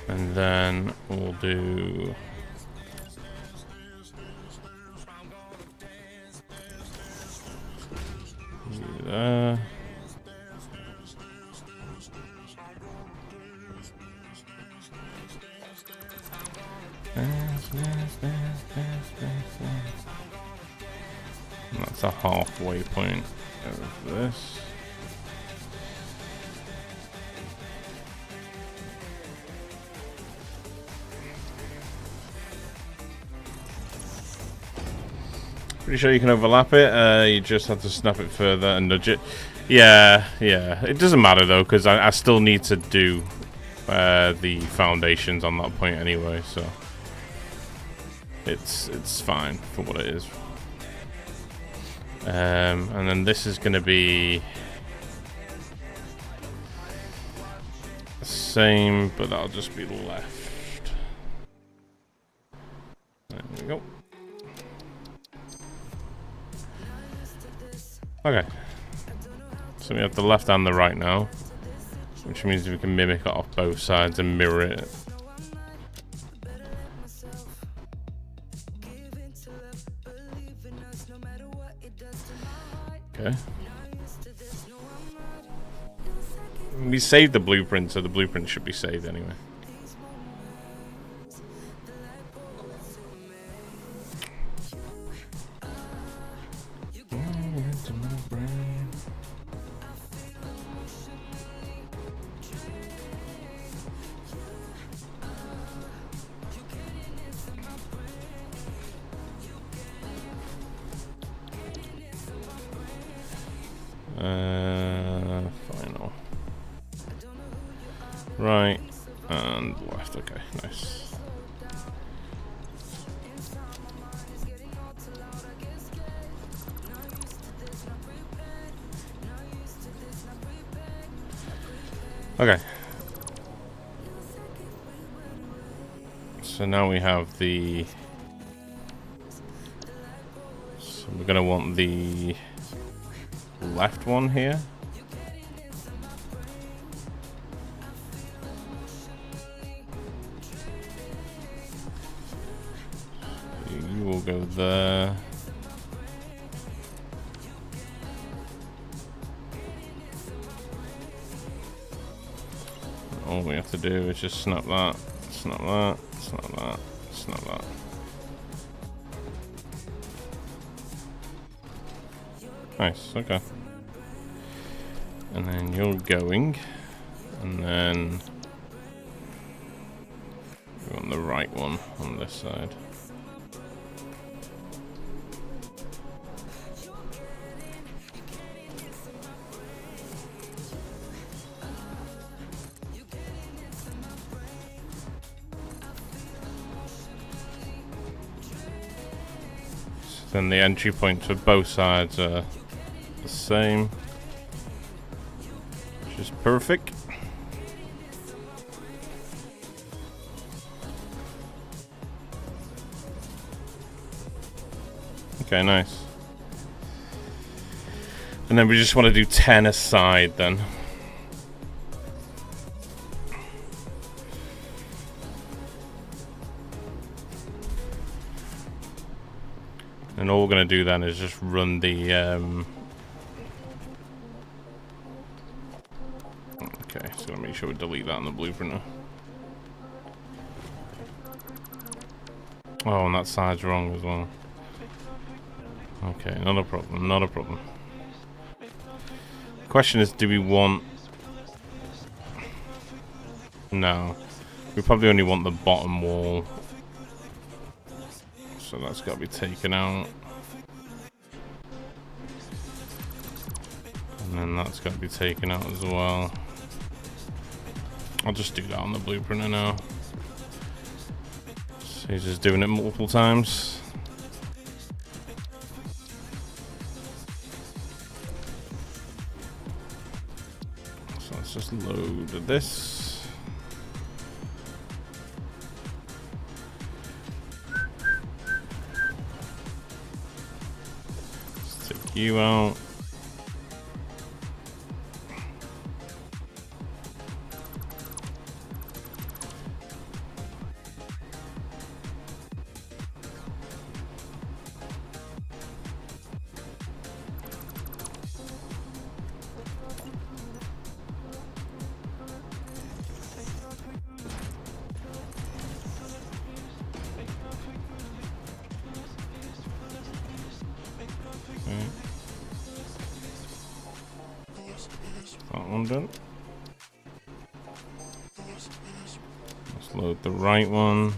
And then we'll do there. And that's a halfway point of this. Pretty sure you can overlap it. You just have to snap it further and nudge it. Yeah. It doesn't matter though, because I still need to do the foundations on that point anyway, so it's fine for what it is. And then this is going to be the same, but that'll just be left. There we go. Okay. So we have the left and the right now, which means we can mimic it off both sides and mirror it. Okay. We saved the blueprint, so the blueprint should be saved anyway. Final. Right and left. Okay, nice. Okay. So now we have the. So we're gonna want the left one here. You will go there. All we have to do is just snap that, snap that, snap that, snap that. Nice, okay. And then you're going, and then you want the right one on this side. Then the entry points for both sides are the same, which is perfect. Okay, nice. And then we just want to do 10 aside then. And all we're going to do then is just run the... Okay, so make sure we delete that in the blueprint now. Oh, and that side's wrong as well. Okay, not a problem, not a problem. The question is, do we want... No. We probably only want the bottom wall. So that's got to be taken out. And then that's got to be taken out as well. I'll just do that on the blueprint now. So he's just doing it multiple times. So let's just load this. Let's take you out. That one done. Let's load the right one.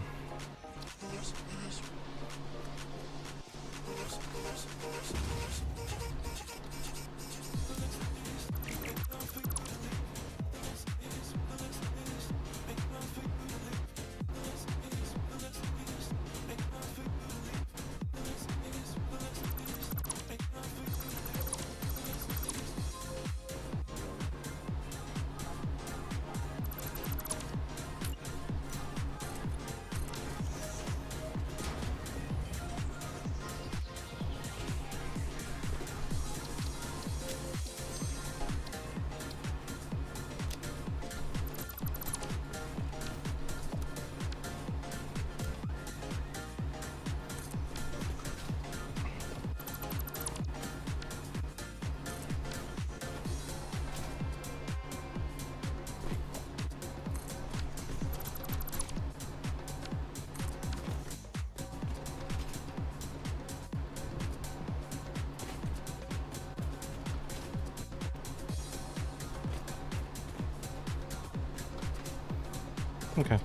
Okay.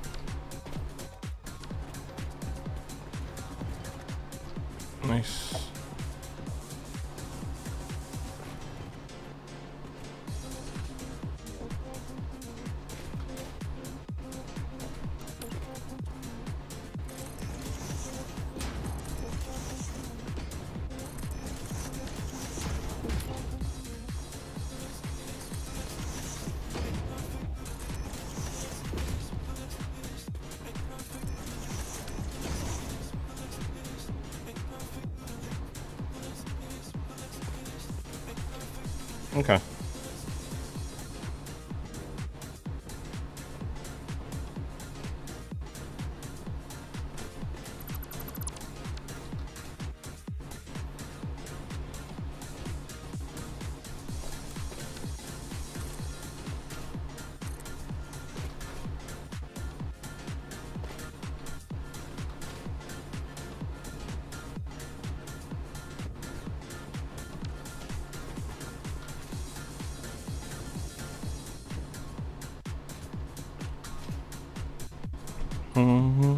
Nice. Okay. Mm-hmm.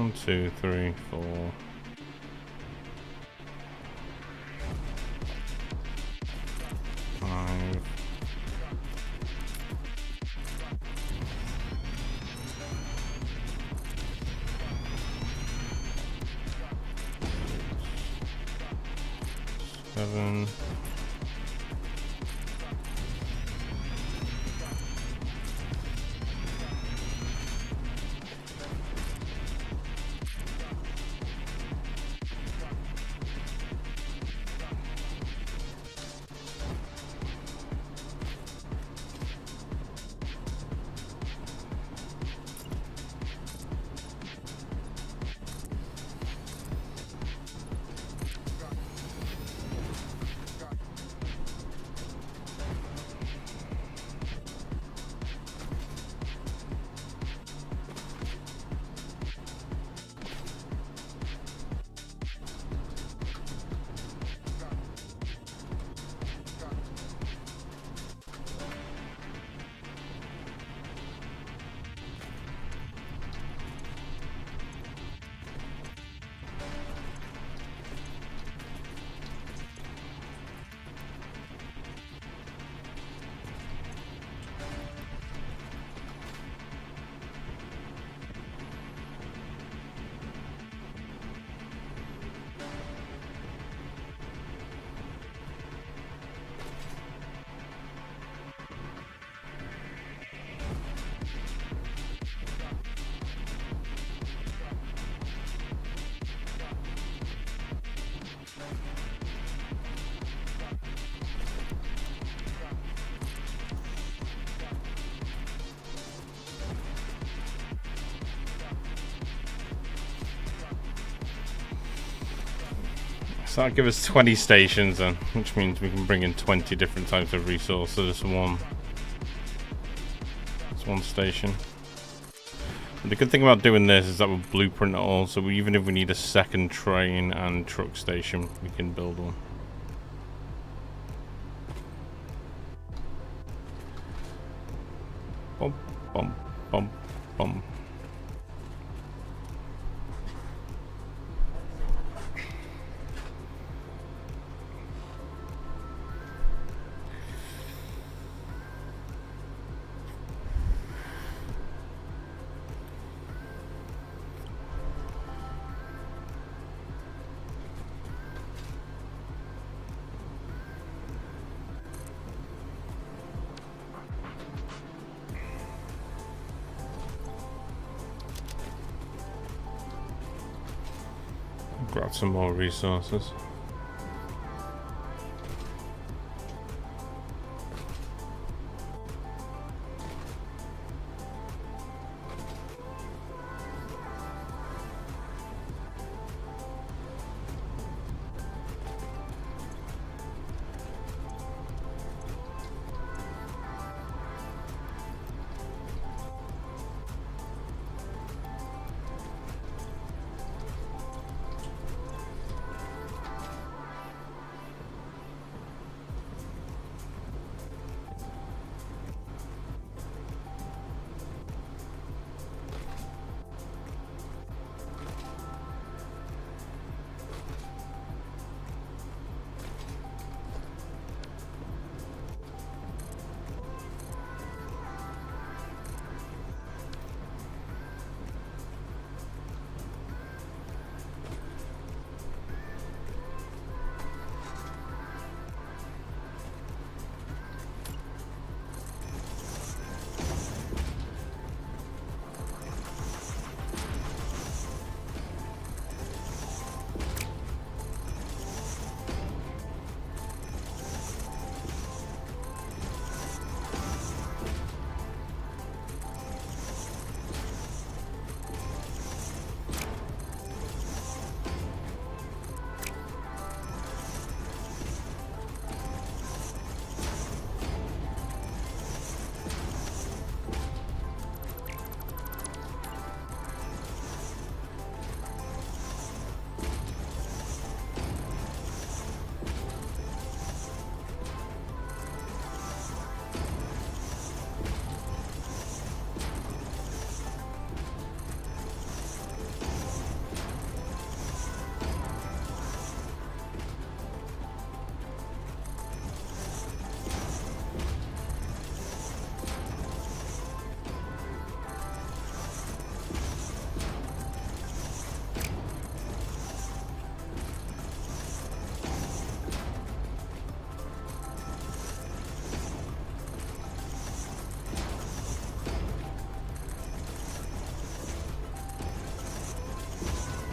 1, 2, 3, 4. Five. Seven. So that'll give us 20 stations then, which means we can bring in 20 different types of resources. It's one station. But the good thing about doing this is that we'll blueprint it all, so even if we need a second train and truck station, we can build one. Bum, bum, bum, bum. Grab some more resources.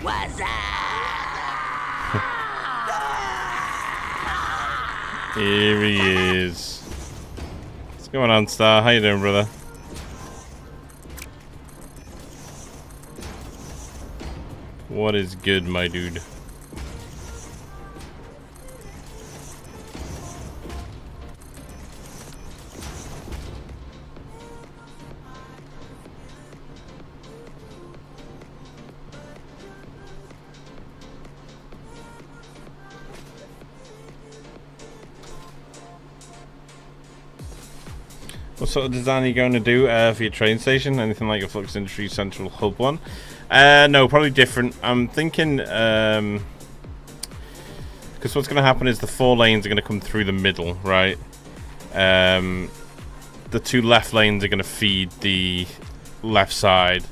What's up? Here he is. What's going on, Star? How you doing, brother? What is good, my dude? What sort of design are you going to do for your train station? Anything like your Flux Industries Central Hub one? No, probably different. I'm thinking, because what's going to happen is the 4 lanes are going to come through the middle, right? The 2 left lanes are going to feed the left side.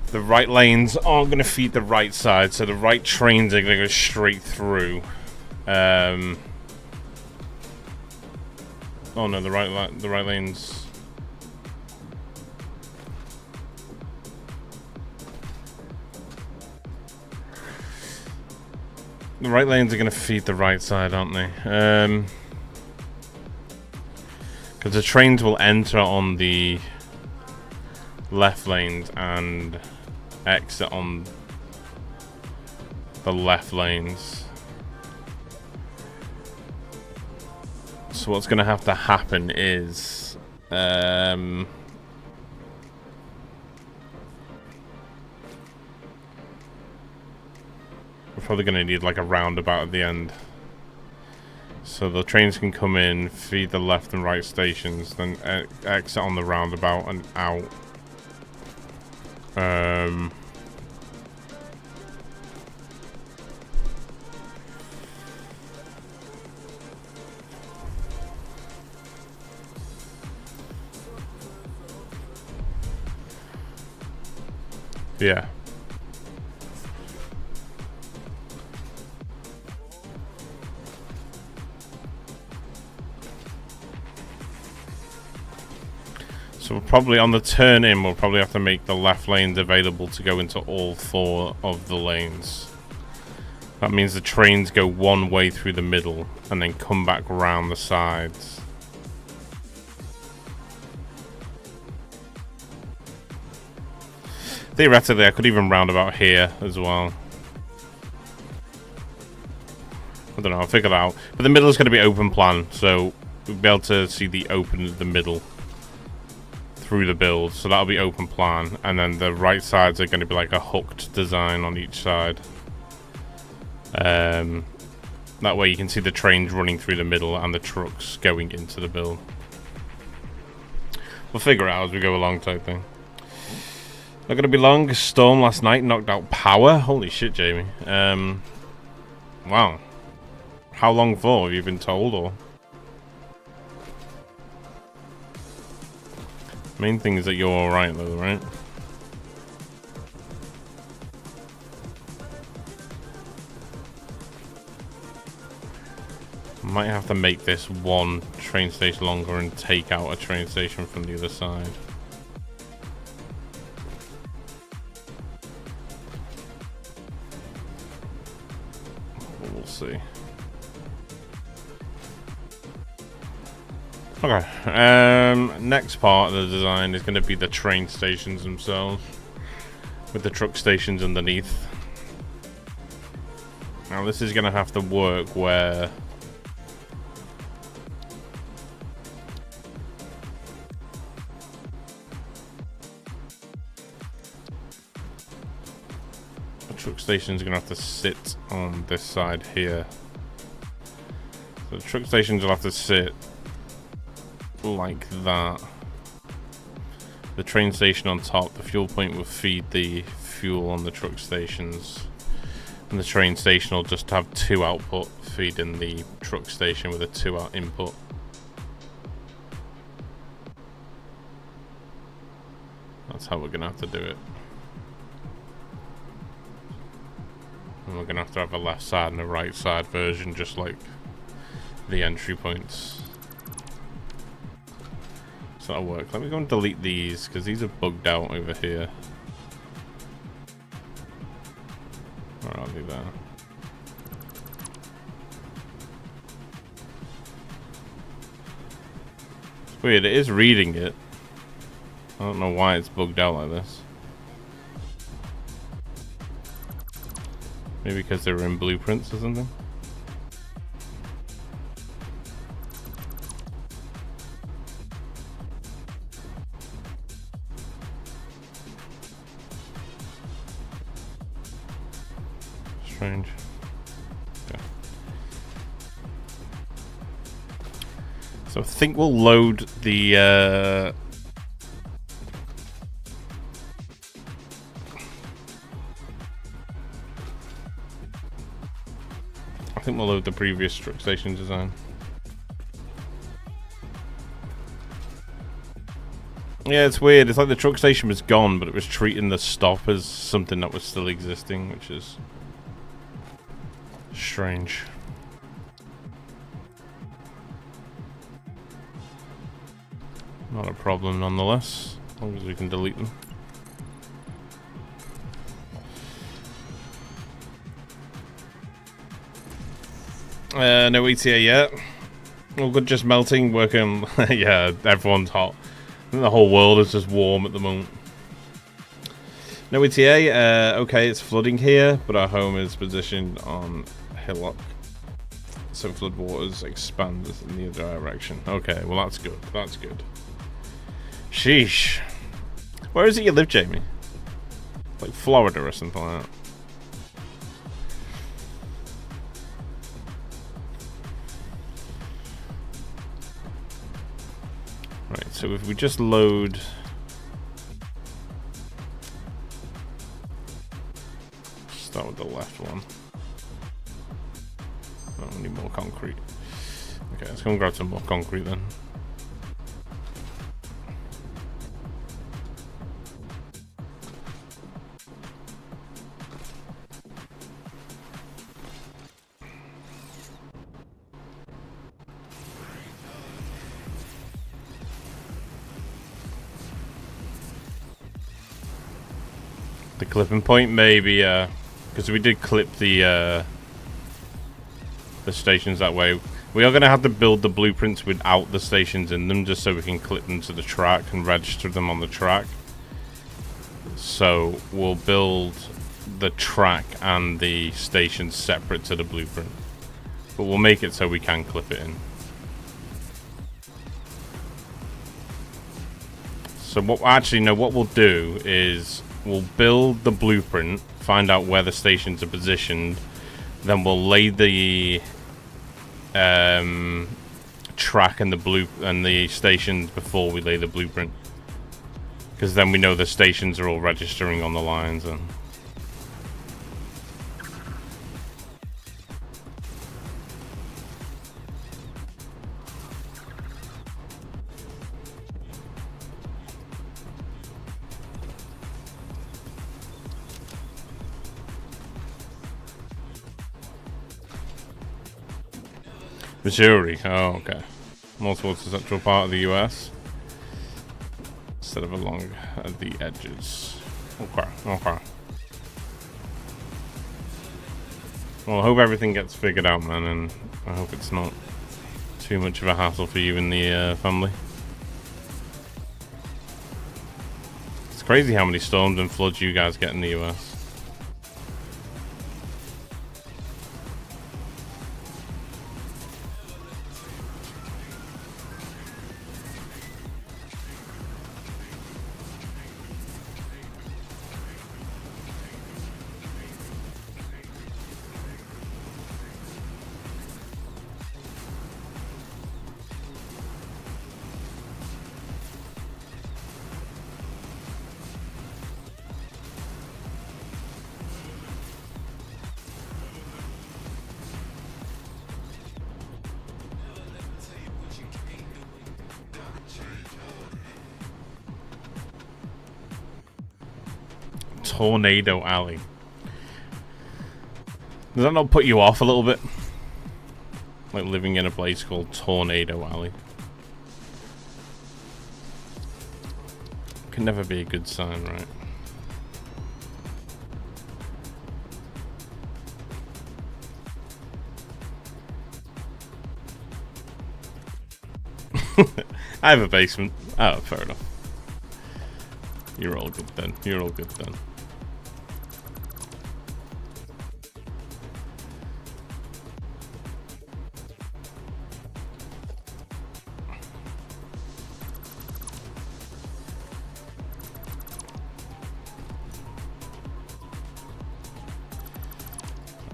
The right lanes aren't going to feed the right side, so the right trains are going to go straight through. Oh no, the right lanes. The right lanes are going to feed the right side, aren't they? Because the trains will enter on the left lanes and exit on the left lanes. So what's going to have to happen is we're probably going to need like a roundabout at the end, so the trains can come in, feed the left and right stations, then exit on the roundabout and out. Yeah. So we're probably on the turn in, we'll probably have to make the left lanes available to go into all 4 of the lanes. That means the trains go one way through the middle and then come back around the sides. Theoretically, I could even round about here as well. I don't know, I'll figure that out. But the middle is going to be open plan, so we'll be able to see the open at the middle through the build. So that'll be open plan, and then the right sides are going to be like a hooked design on each side. That way you can see the trains running through the middle and the trucks going into the build. We'll figure it out as we go along, type thing. Not gonna be long. A storm last night knocked out power. Holy shit, Jamie. Wow. How long for? Have you been told, or? Main thing is that you're alright though, right? Might have to make this one train station longer and take out a train station from the other side. We'll see. Okay, next part of the design is going to be the train stations themselves, with the truck stations underneath. Now this is going to have to work where the truck station is going to have to sit on this side here. So the truck stations will have to sit like that. The train station on top, the fuel point will feed the fuel on the truck stations, and the train station will just have 2 output feeding the truck station with a 2 out input. That's how we're gonna have to do it. And we're gonna have to have a left side and a right side version, just like the entry points. So that'll work. Let me go and delete these, because these are bugged out over here. definitely there. It's weird, it is reading it. I don't know why it's bugged out like this. Maybe because they were in blueprints or something. Strange. Okay. So I think we'll load the we'll load the previous truck station design. Yeah, it's weird. It's like the truck station was gone, but it was treating the stop as something that was still existing, which is strange. Not a problem nonetheless, as long as we can delete them. No ETA yet. All good, just melting, working. Yeah, everyone's hot. I think the whole world is just warm at the moment. No ETA. Okay, it's flooding here, but our home is positioned on a hillock, so flood waters expand in the other direction. Okay, well that's good. That's good. Sheesh. Where is it you live, Jamie? Like Florida or something like that. Right, so if we just load... Start with the left one. Oh, we need more concrete. Okay, let's go and grab some more concrete then. The clipping point, maybe, because we did clip the stations that way. We are going to have to build the blueprints without the stations in them, just so we can clip them to the track and register them on the track. So we'll build the track and the stations separate to the blueprint, but we'll make it so we can clip it in. So what we'll do is we'll build the blueprint, find out where the stations are positioned, then we'll lay the track and the stations before we lay the blueprint, because then we know the stations are all registering on the lines. And Missouri. Oh, okay. More towards the central part of the US instead of along the edges. Okay, okay. Well, I hope everything gets figured out, man, and I hope it's not too much of a hassle for you and the family. It's crazy how many storms and floods you guys get in the US. Tornado Alley. Does that not put you off a little bit? Like living in a place called Tornado Alley. Can never be a good sign, right? I have a basement. Oh, fair enough. You're all good then. You're all good then.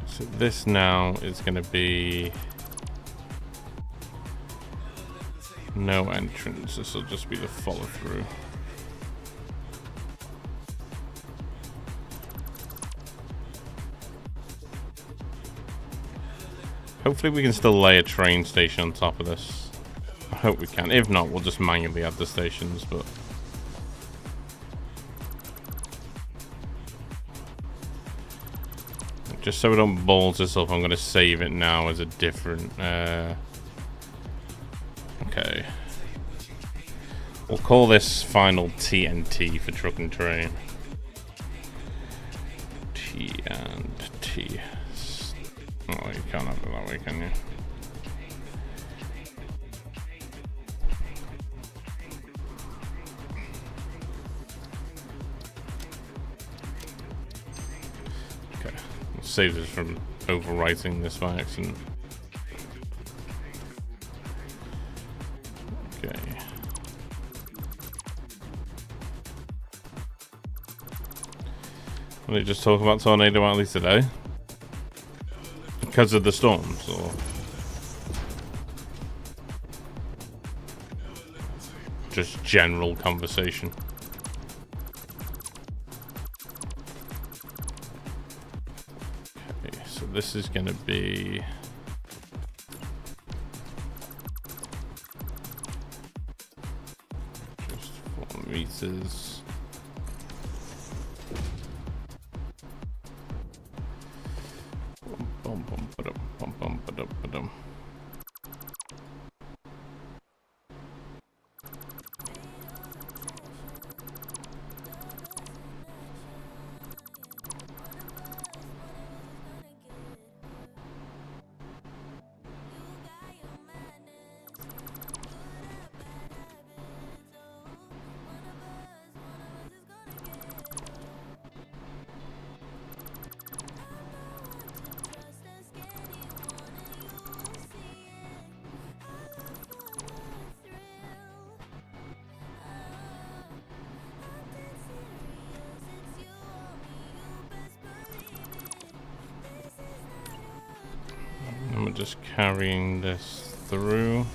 So this now is going to be no entrance. This will just be the follow through. Hopefully we can still lay a train station on top of this. I hope we can. If not, we'll just manually add the stations, but... just so we don't balls this up, I'm going to save it now as a different... okay. We'll call this final TNT for truck and train. T and T. Oh, you can't have it that way, can you? Okay, we'll save this from overwriting this by accident. Okay. Will it just talk about Tornado Alley today? Because of the storms, or just general conversation? Okay, so this is going to be just 4 meters. I'm just carrying this through.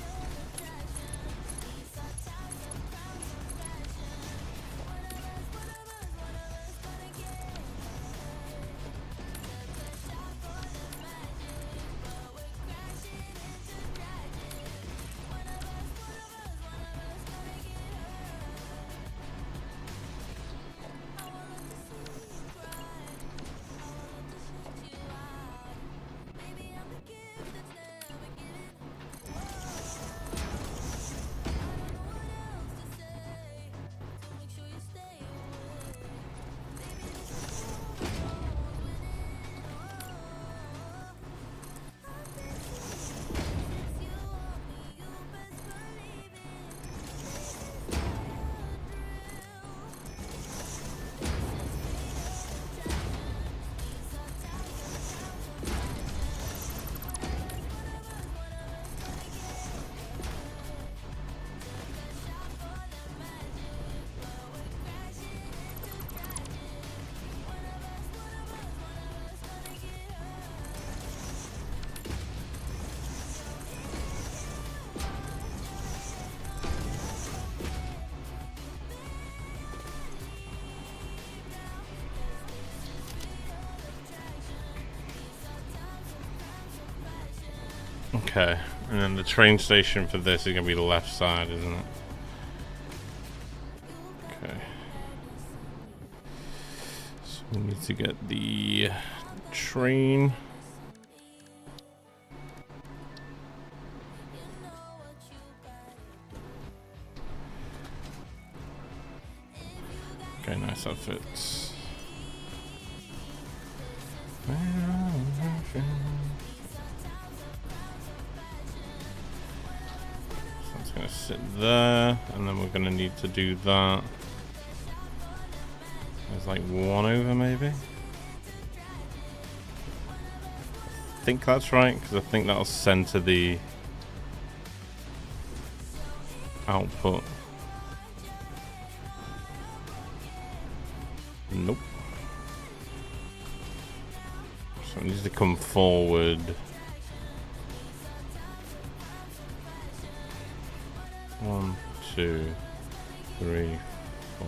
Okay, and then the train station for this is going to be the left side, isn't it? Okay. So we need to get the train. Okay, nice, that fits. Gonna Place it there, and then we're going to need to do that. There's like one over, maybe? I think that's right, because I think that'll center the output. Nope. So it needs to come forward. 1, 2, 3, 4.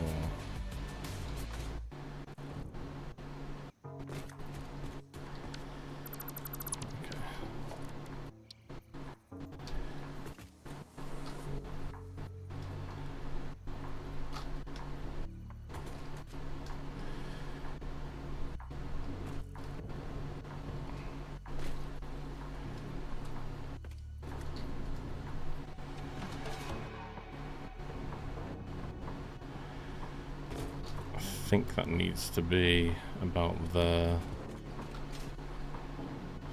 I think that needs to be about there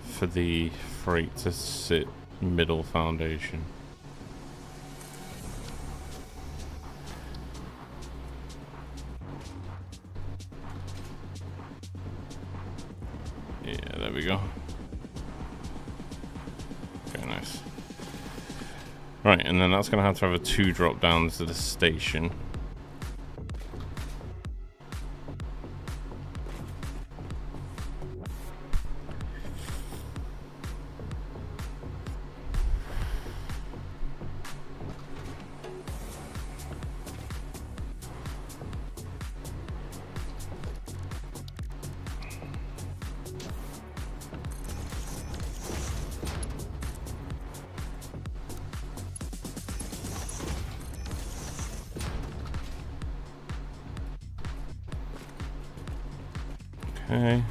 for the freight to sit middle foundation. Yeah, there we go. Okay, nice. Right, and then that's going to have a 2 drop downs to the station. Okay.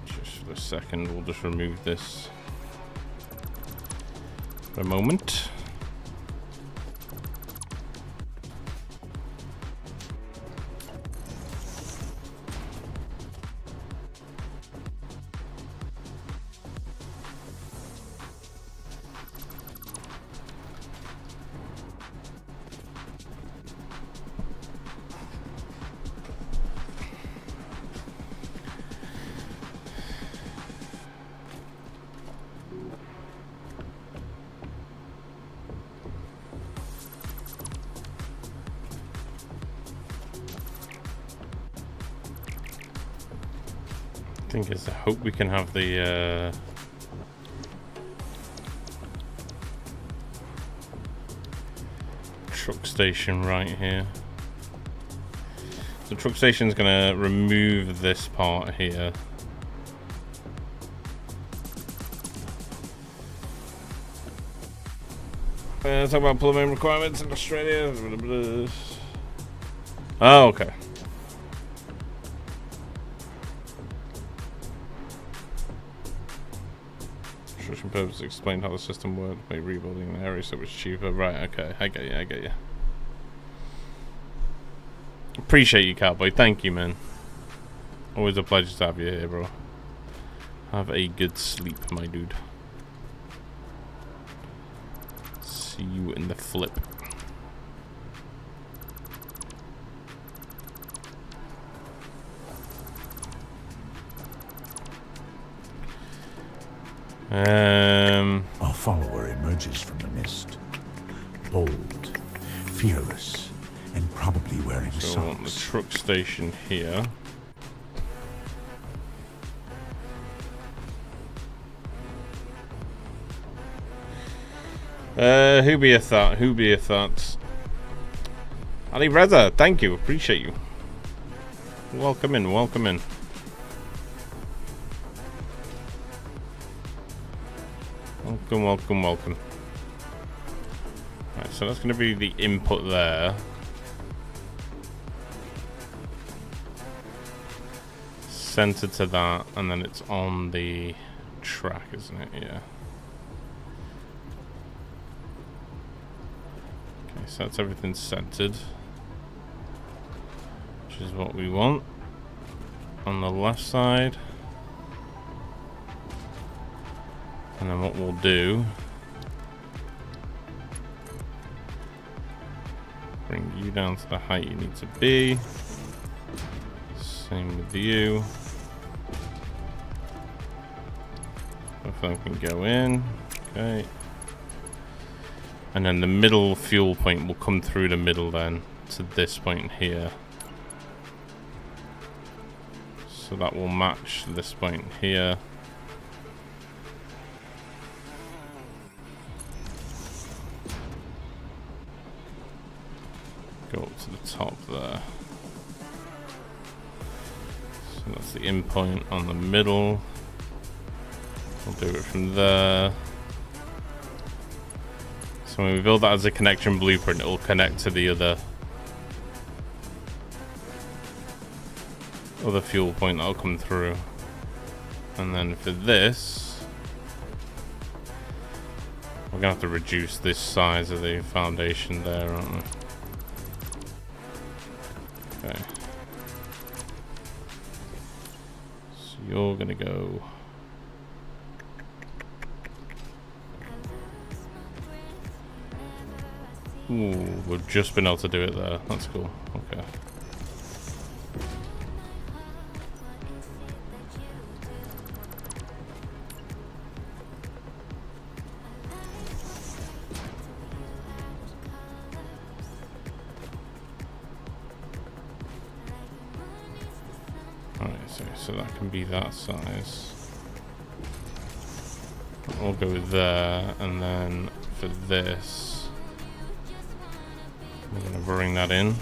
Just for a second, we'll just remove this for a moment. Thing is, I hope we can have the truck station right here. The truck station is going to remove this part here. Talk about plumbing requirements in Australia. Oh, okay. Purpose explain how the system worked by rebuilding the area so it was cheaper. Right, okay, I get you. Appreciate you, Cowboy. Thank you, man. Always a pleasure to have you here, bro. Have a good sleep, my dude. See you in the flip. Our follower emerges from the mist, bold, fearless, and probably wearing so socks. I want the truck station here. Who be a thought? Ali Reza, thank you, appreciate you. Welcome in. Welcome. Right, so that's going to be the input there. Centered to that, and then it's on the track, isn't it? Yeah. Okay, so that's everything centered, which is what we want. On the left side. And then what we'll do, bring you down to the height you need to be. Same with you. Both of them can go in. Okay. And then the middle fuel point will come through the middle then to this point here. So that will match this point here. Go up to the top there. So that's the in point on the middle. We'll do it from there. So when we build that as a connection blueprint, it will connect to the other fuel point that'll come through. And then for this, we're gonna have to reduce this size of the foundation there, aren't we? Okay. So you're gonna go. Ooh, we've just been able to do it there. That's cool. Okay. Alright, so that can be that size. We'll go there, and then for this, we're going to bring that in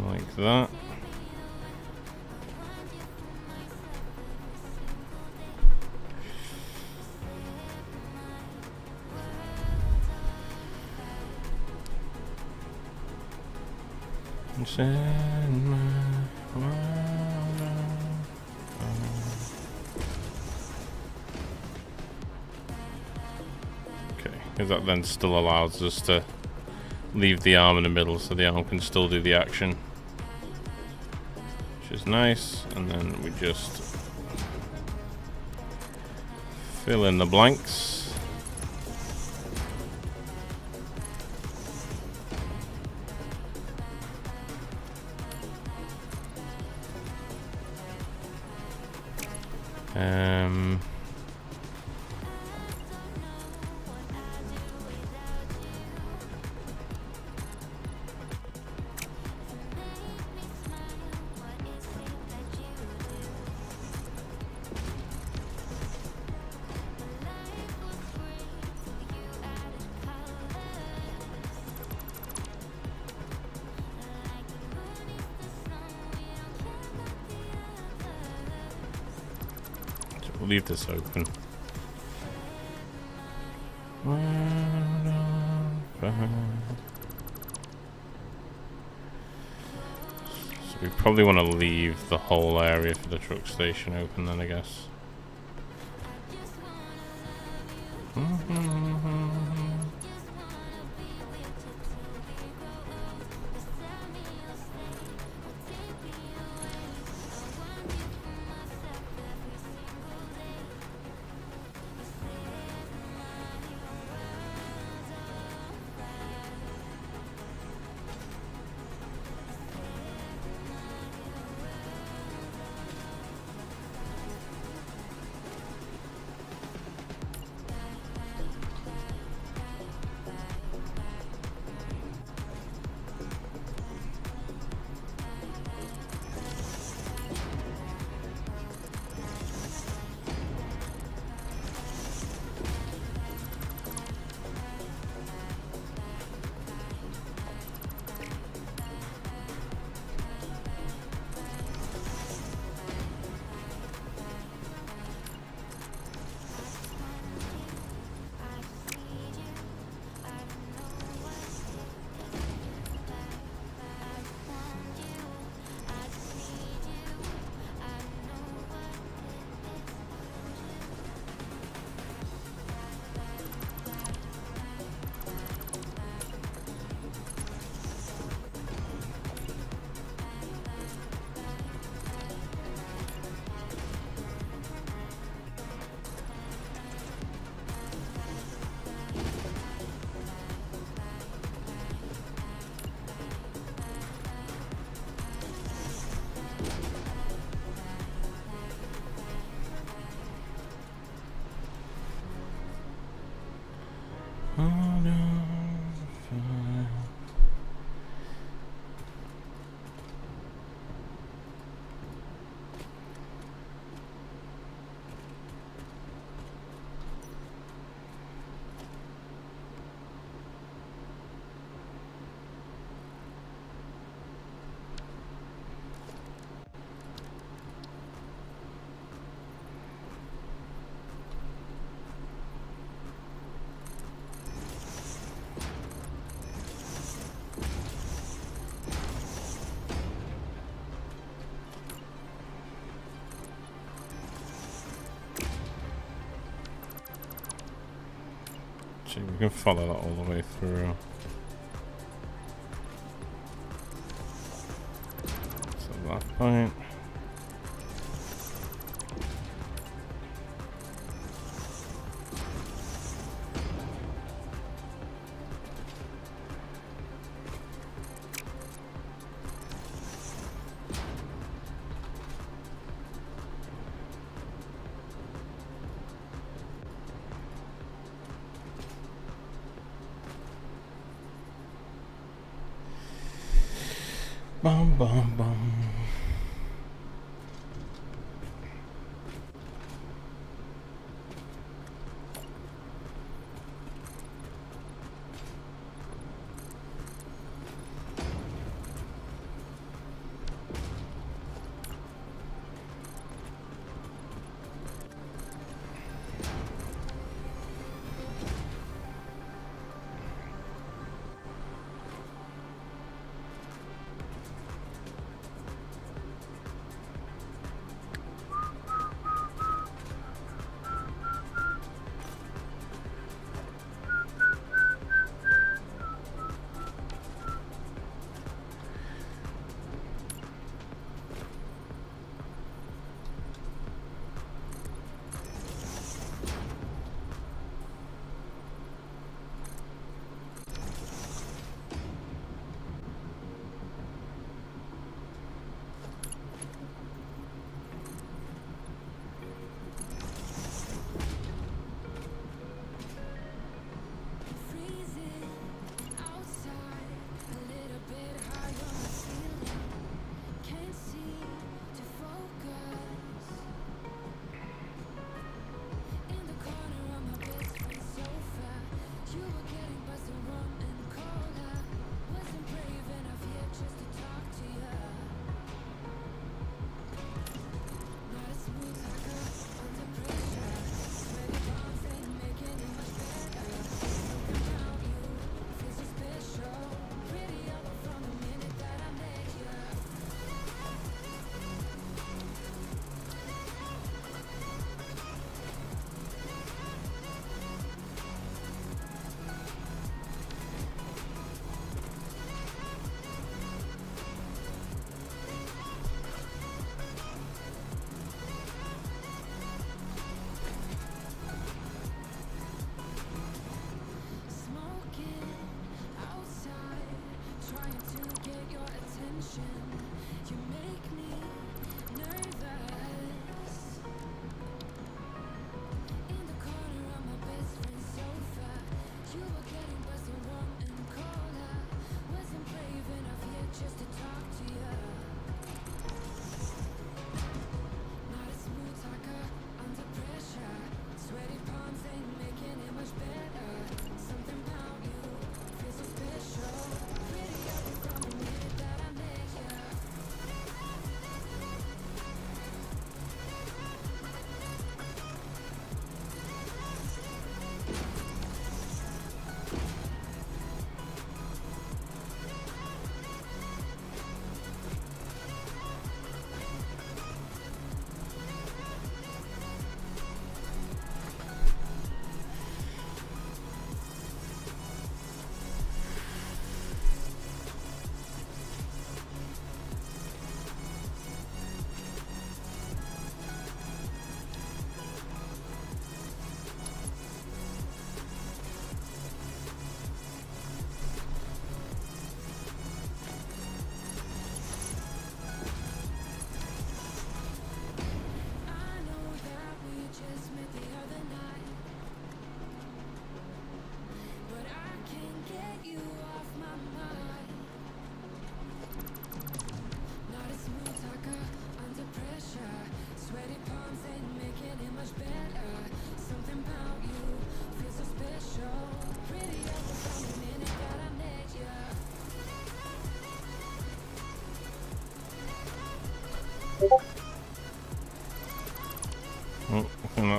like that. Because that then still allows us to leave the arm in the middle so the arm can still do the action, which is nice. And then we just fill in the blanks. We'll leave this open. So we probably want to leave the whole area for the truck station open then, I guess. We can follow that all the way through. So that point. Bum bum bum.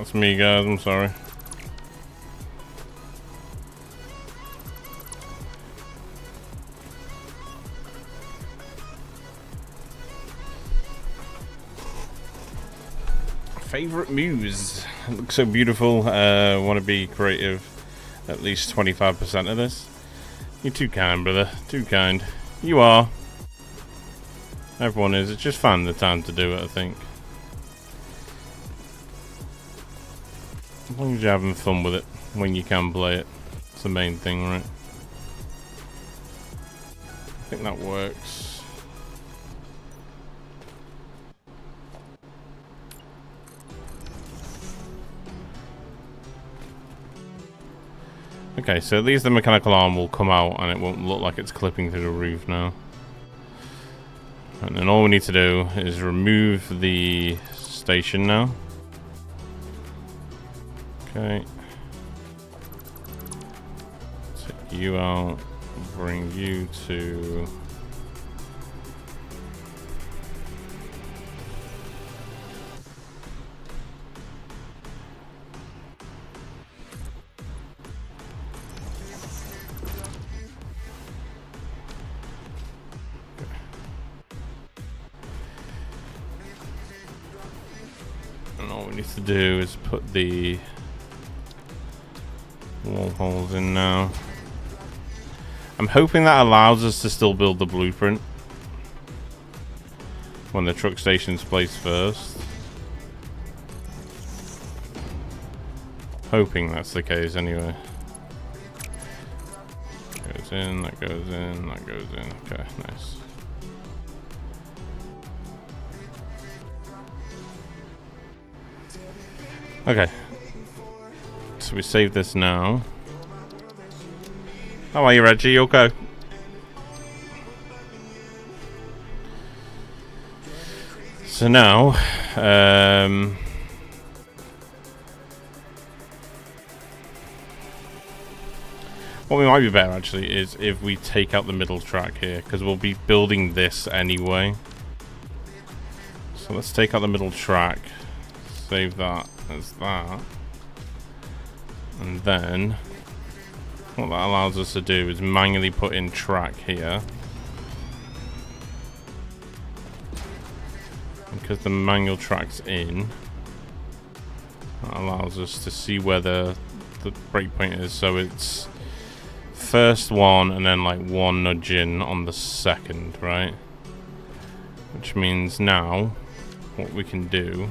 That's me, guys. I'm sorry. Favorite muse. It looks so beautiful. Want to be creative. At least 25% of this. You're too kind, brother. Too kind. You are. Everyone is. It's just finding the time to do it, I think. As long as you're having fun with it when you can play it. It's the main thing, right? I think that works. Okay, so at least the mechanical arm will come out and it won't look like it's clipping through the roof now. And then all we need to do is remove the station now. Okay. Take you out, bring you to... And all we need to do is put the wall holes in now. I'm hoping that allows us to still build the blueprint when the truck station's placed first. Hoping that's the case anyway. Goes in, that goes in, that goes in. Okay, nice. Okay. So we save this now. How are you, Reggie? Okay. So now, what we might be better actually is if we take out the middle track here, because we'll be building this anyway. So let's take out the middle track, save that as that, and then what that allows us to do is manually put in track here. Because the manual track's in, that allows us to see where the breakpoint is. So it's first one and then like one nudge in on the second, right? Which means now what we can do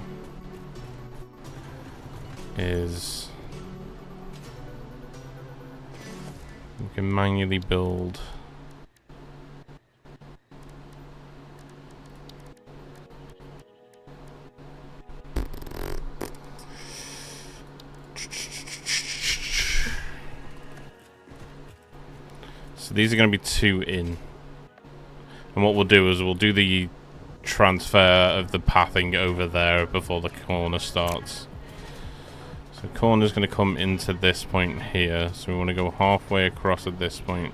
is we can manually build so these are going to be 2 in, and what we'll do is we'll do the transfer of the pathing over there before the corner starts. So the corner is going to come into this point here, so we want to go halfway across at this point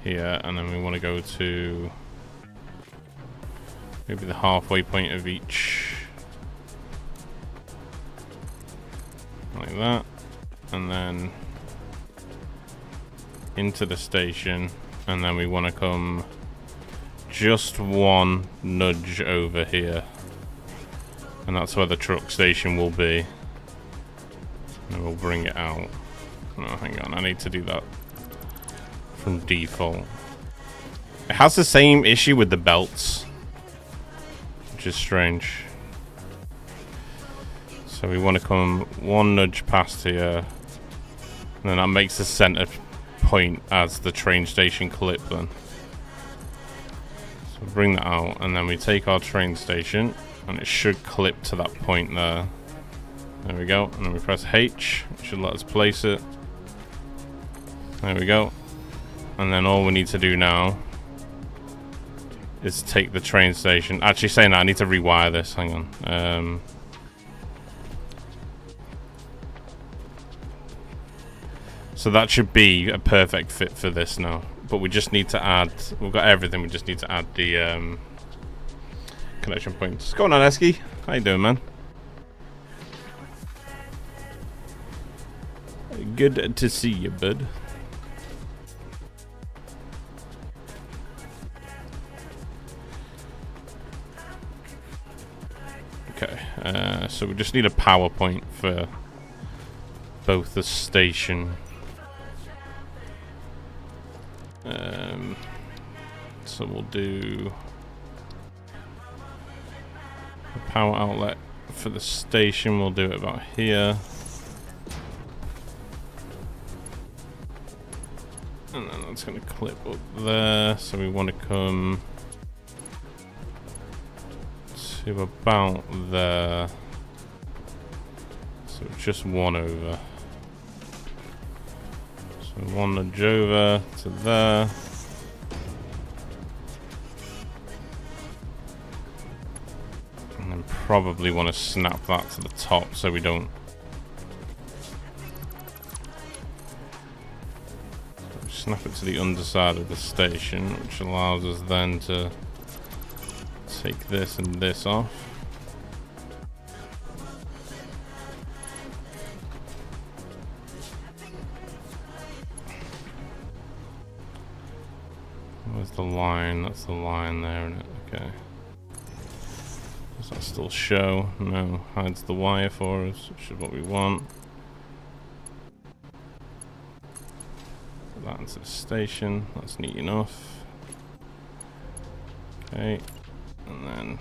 here, and then we want to go to maybe the halfway point of each, like that, and then into the station, and then we want to come just one nudge over here, and that's where the truck station will be, and we'll bring it out. No, hang on, I need to do that from default. It has the same issue with the belts, which is strange. So we want to come one nudge past here, and then that makes the center point as the train station clip then. So bring that out, and then we take our train station, and it should clip to that point there. There we go, and then we press H, it should let us place it. There we go. And then all we need to do now is take the train station. Actually, saying that, I need to rewire this, hang on. So that should be a perfect fit for this now. But we just need to add, we've got everything, we just need to add the connection points. Go on, Eski. How you doing, man? Good to see you, bud. Okay, so we just need a power point for both the station. So we'll do a power outlet for the station. We'll do it about here. And then that's going to clip up there. So we want to come to about there. So just one over. So one nudge over to there. And then probably want to snap that to the top so we don't. Snap it to the underside of the station, which allows us then to take this and this off. Where's the line? That's the line there, isn't it? Okay. Does that still show? No. Hides the wire for us, which is what we want. That into the station. That's neat enough. Okay. And then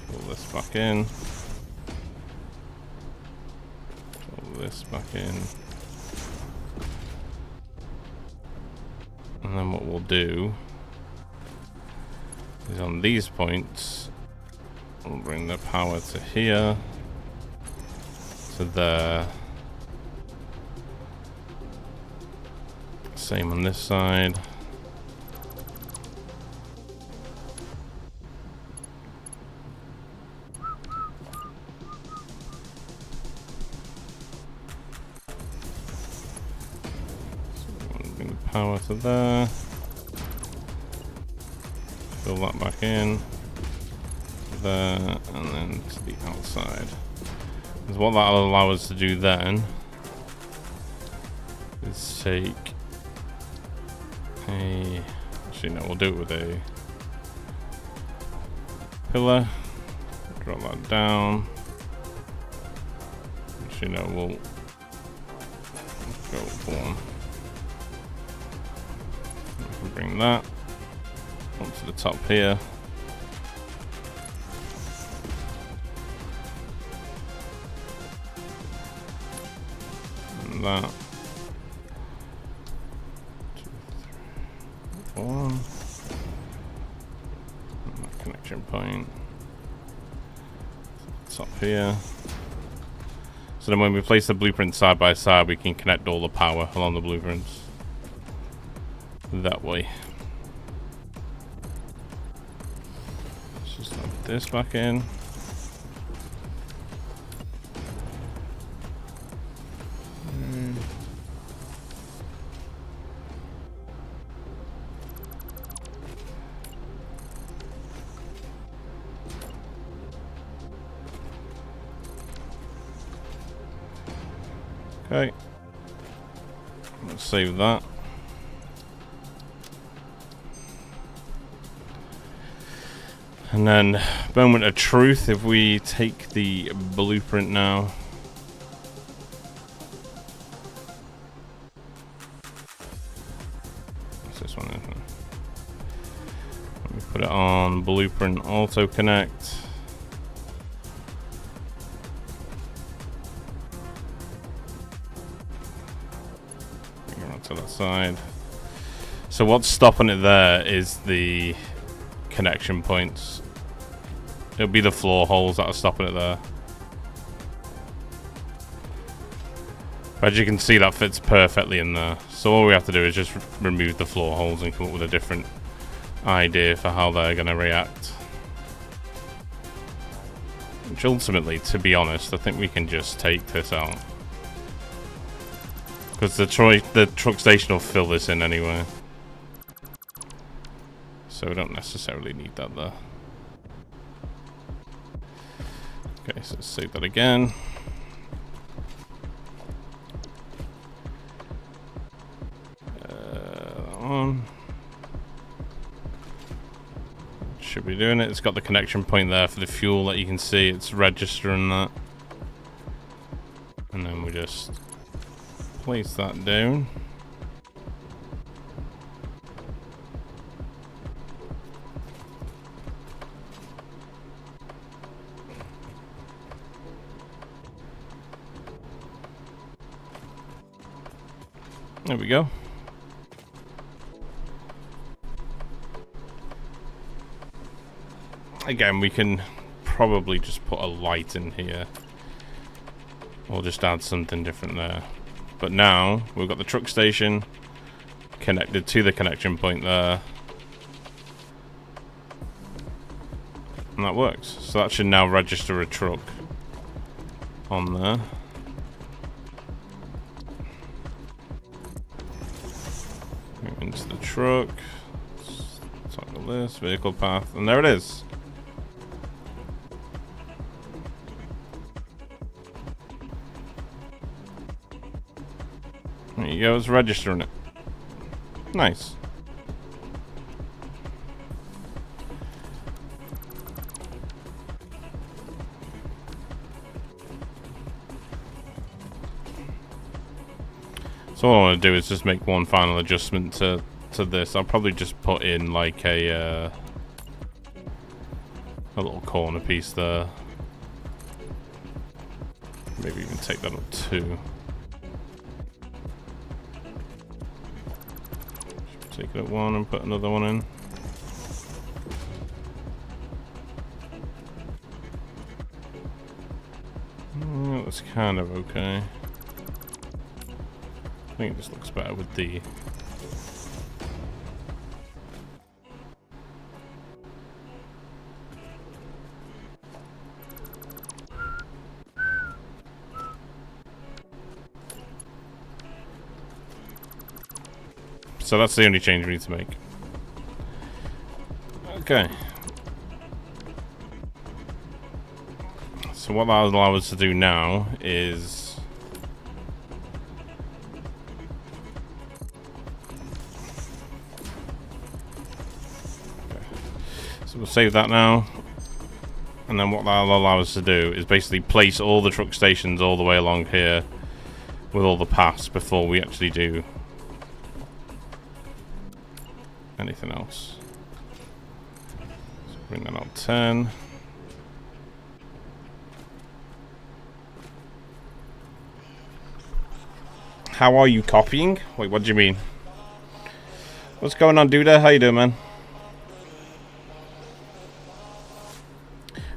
pull this back in. Pull this back in. And then what we'll do is on these points, we'll bring the power to here, to there. Same on this side. Bring the power to there. Fill that back in. There, and then to the outside. Because what that'll allow us to do then is take a. Actually, no, we'll do it with a pillar. Drop that down. Actually, no, we'll go with one. We can bring that onto the top here. And that. 2, 3, 4. And that connection point. Top here. So then when we place the blueprints side by side, we can connect all the power along the blueprints. That way. Let's just put this back in. Okay. Let's save that. And then, moment of truth, if we take the blueprint now. What's this one? Let me put it on blueprint auto connect. Bring it around to that side. So what's stopping it there is the connection points. It'll be the floor holes that are stopping it there. As you can see, that fits perfectly in there. So all we have to do is just remove the floor holes and come up with a different idea for how they're going to react. Which ultimately, to be honest, I think we can just take this out. Because the truck station will fill this in anyway. So we don't necessarily need that there. Okay, so let's save that again. That one. Should be doing it. It's got the connection point there for the fuel that you can see. It's registering that. And then we just place that down. There we go. Again, we can probably just put a light in here. Or just add something different there. But now, we've got the truck station connected to the connection point there. And that works. So that should now register a truck on there. Move into the truck. Toggle this, vehicle path, and there it is. There you go, it's registering it. Nice. So all I want to do is just make one final adjustment to this. I'll probably just put in like a little corner piece there. Maybe even take that up too. Take it at one and put another one in. That's kind of okay. I think this looks better with the... So that's the only change we need to make. Okay. So what that will allow us to do now is... Okay. So we'll save that now. And then what that'll allow us to do is basically place all the truck stations all the way along here with all the paths before we actually do anything else. So bring that up 10. How are you copying? Wait, what do you mean? What's going on, dude? How you doing, man?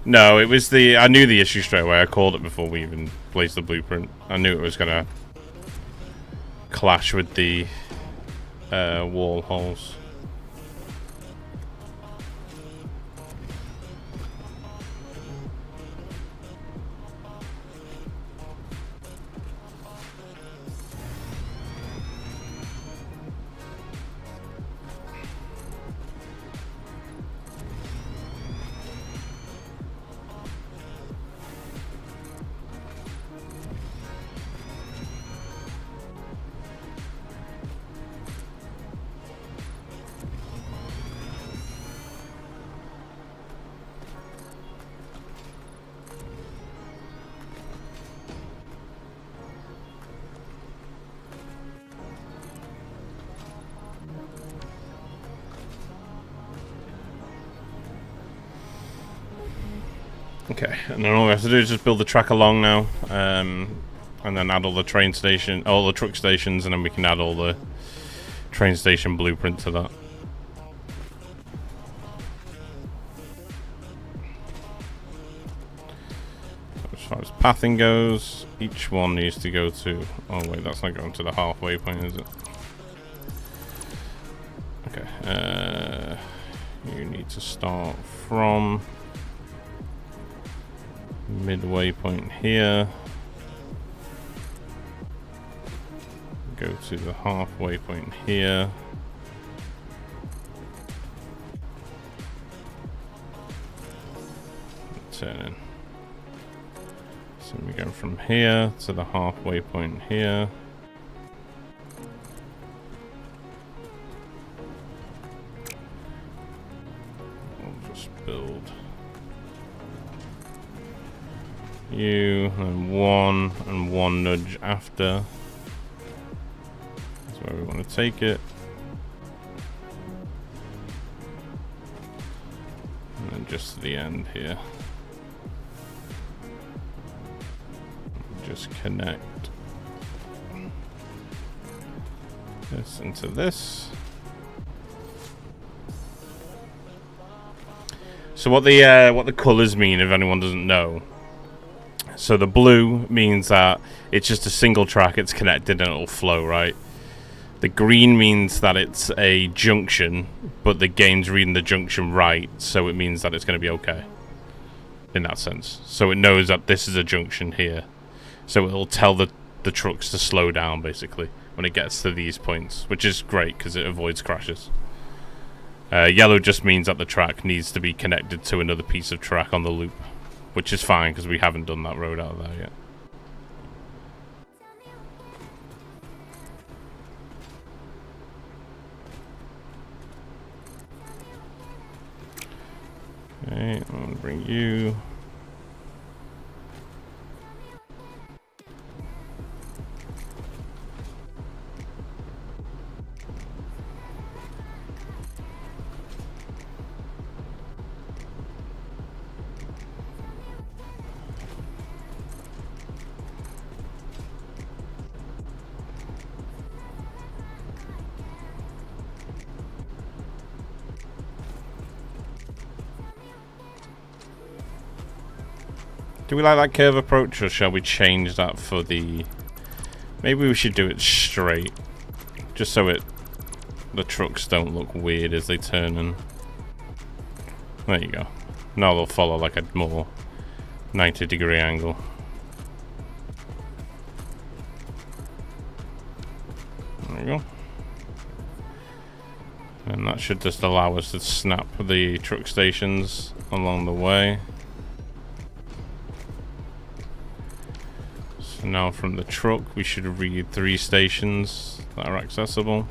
No, it was the... I knew the issue straight away. I called it before we even placed the blueprint. I knew it was gonna clash with the wall holes. Okay, and then all we have to do is just build the track along now, and then add all the train station, all the truck stations, and then we can add all the train station blueprint to that. As far as pathing goes, each one needs to go to... Oh wait, that's not going to the halfway point, is it? Okay, you need to start from midway point here, go to the halfway point here, turn in. So we go from here to the halfway point here. We'll just build you and one nudge after. That's where we want to take it. And then just to the end here. Just connect this into this. So what the colors mean, if anyone doesn't know. So the blue means that it's just a single track, it's connected and it'll flow, right? The green means that it's a junction, but the game's reading the junction right, so it means that it's going to be okay. In that sense. So it knows that this is a junction here. So it'll tell the trucks to slow down, basically, when it gets to these points, which is great because it avoids crashes. Yellow just means that the track needs to be connected to another piece of track on the loop, which is fine because we haven't done that road out there yet. Okay, I'm going to bring you... Do we like that curve approach, or shall we change that for the... Maybe we should do it straight. Just so the trucks don't look weird as they turn in. There you go. Now they'll follow like a more 90-degree angle. There we go. And that should just allow us to snap the truck stations along the way. So now from the truck we should read 3 stations that are accessible.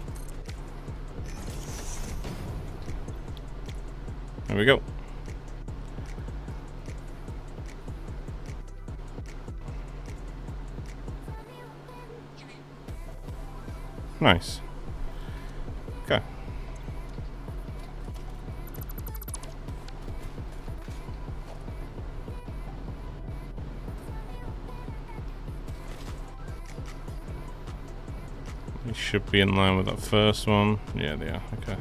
There we go. Nice. Okay. They should be in line with that first one. Yeah, they are. Okay.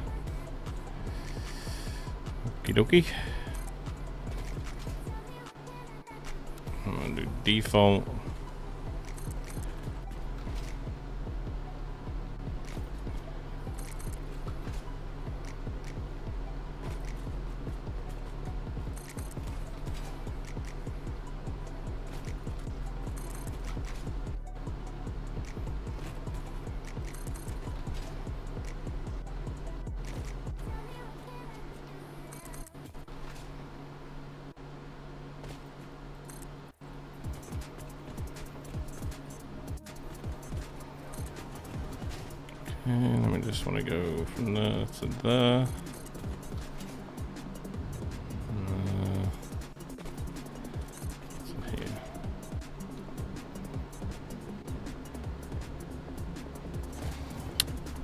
Okie dokie. I'm gonna do default. And then we just want to go from there to there. To here.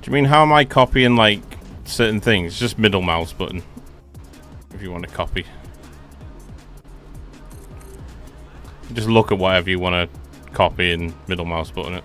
Do you mean how am I copying like certain things? Just middle mouse button. If you want to copy. Just look at whatever you want to copy and middle mouse button it.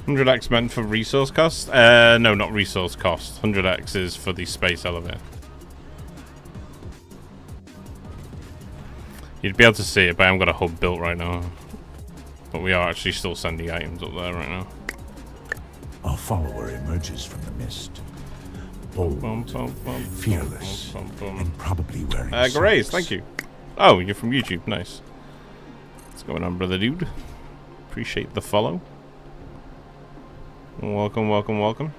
100x meant for resource cost? No, not resource cost. 100x is for the space elevator. You'd be able to see it, but I haven't got a hub built right now. But we are actually still sending items up there right now. Our follower emerges from the mist. Bold, fearless, and probably wearing Grace, socks. thank you. Oh, you're from YouTube. Nice. What's going on, brother dude? Appreciate the follow. Welcome, welcome, welcome.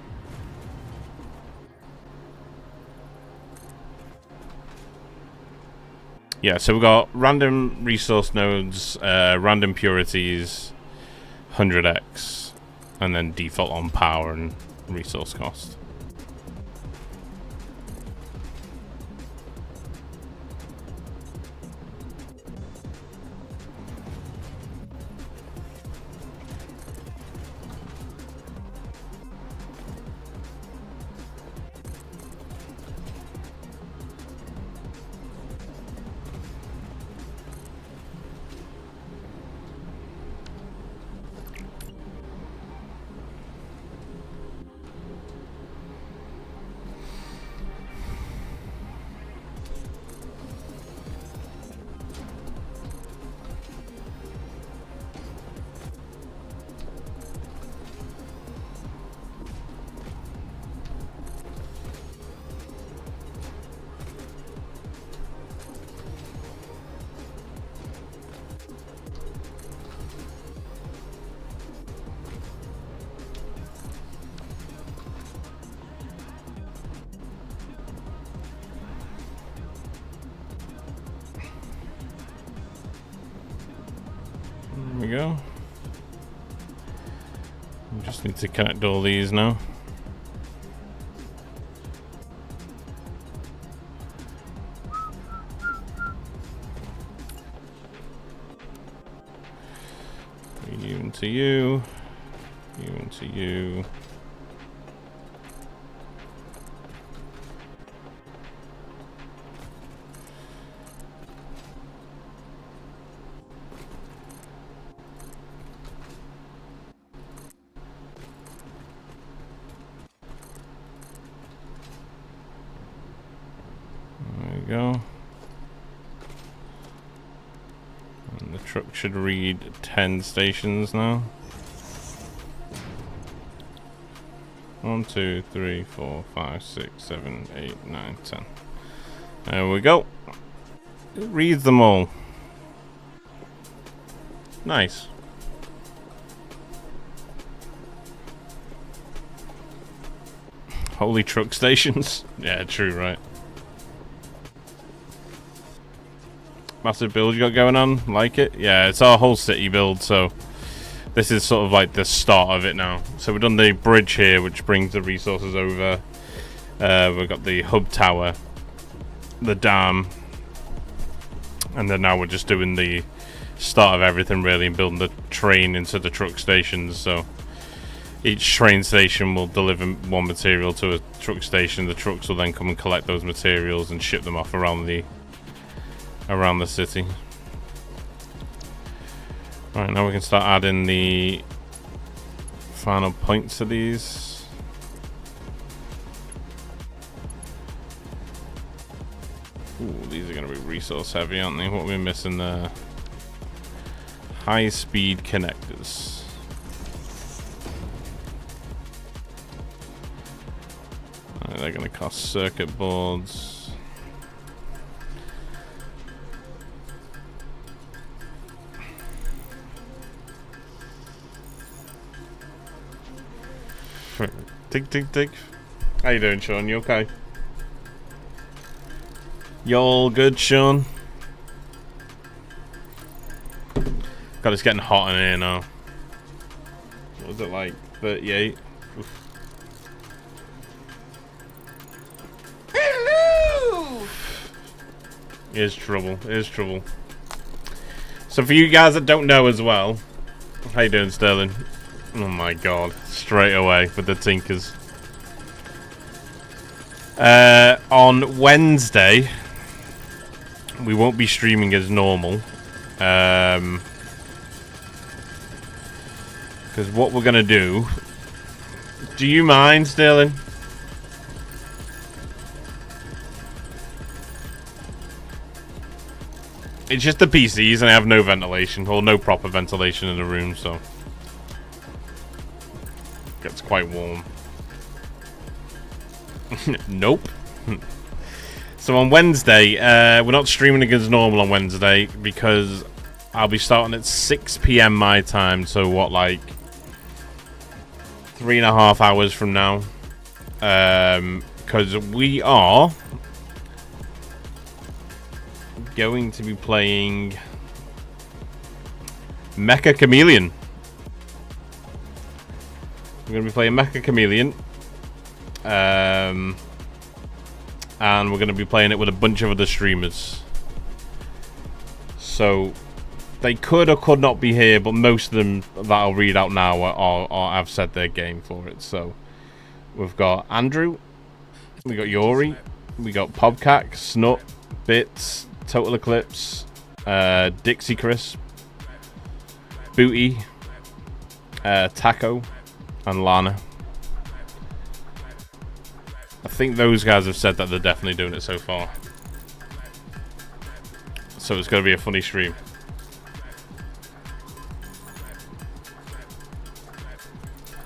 Yeah, so we've got random resource nodes, random purities, 100x, and then default on power and resource cost. There we go. We just need to connect all these now. You into you. You into you. Go. And the truck should read 10 stations now. 1, 2, 3, 4, 5, 6, 7, 8, 9, 10. There we go. It reads them all. Nice. Holy truck stations. Yeah, true, right? Massive build you got going on, like it? Yeah, it's our whole city build, so this is sort of like the start of it now. So we've done the bridge here, which brings the resources over. We've got the hub tower, the dam, and then now we're just doing the start of everything really, and building the train into the truck stations. So each train station will deliver one material to a truck station. The trucks will then come and collect those materials and ship them off around the city. Alright, now we can start adding the final points to these. Ooh, these are going to be resource heavy, aren't they? What are we missing there? High speed connectors. They're going to cost circuit boards. Tick, tick, tick. How you doing, Sean? You okay? You all good, Sean? God, it's getting hot in here now. What was it like? 38? Oof. Hello! Here's trouble. Here's trouble. So for you guys that don't know as well, how you doing, Sterling? Oh my god, straight away with the Tinkers. On Wednesday, we won't be streaming as normal. Because what we're going to do... Do you mind, Sterling? It's just the PCs and I have no ventilation, or no proper ventilation in the room, so... It gets quite warm. Nope. So on Wednesday, we're not streaming as normal on Wednesday because I'll be starting at 6 PM my time, so what, like 3.5 hours from now, because we are going to be playing Mecha Chameleon. We're going to be playing Mecha Chameleon, and we're going to be playing it with a bunch of other streamers. So they could or could not be here, but most of them that I'll read out now are have said their game for it. So we've got Andrew, we got Yori, we got Pobcac, Snut, Bits, Total Eclipse, Dixie Crisp, Booty, Taco, and Lana. I think those guys have said that they're definitely doing it so far. So it's going to be a funny stream.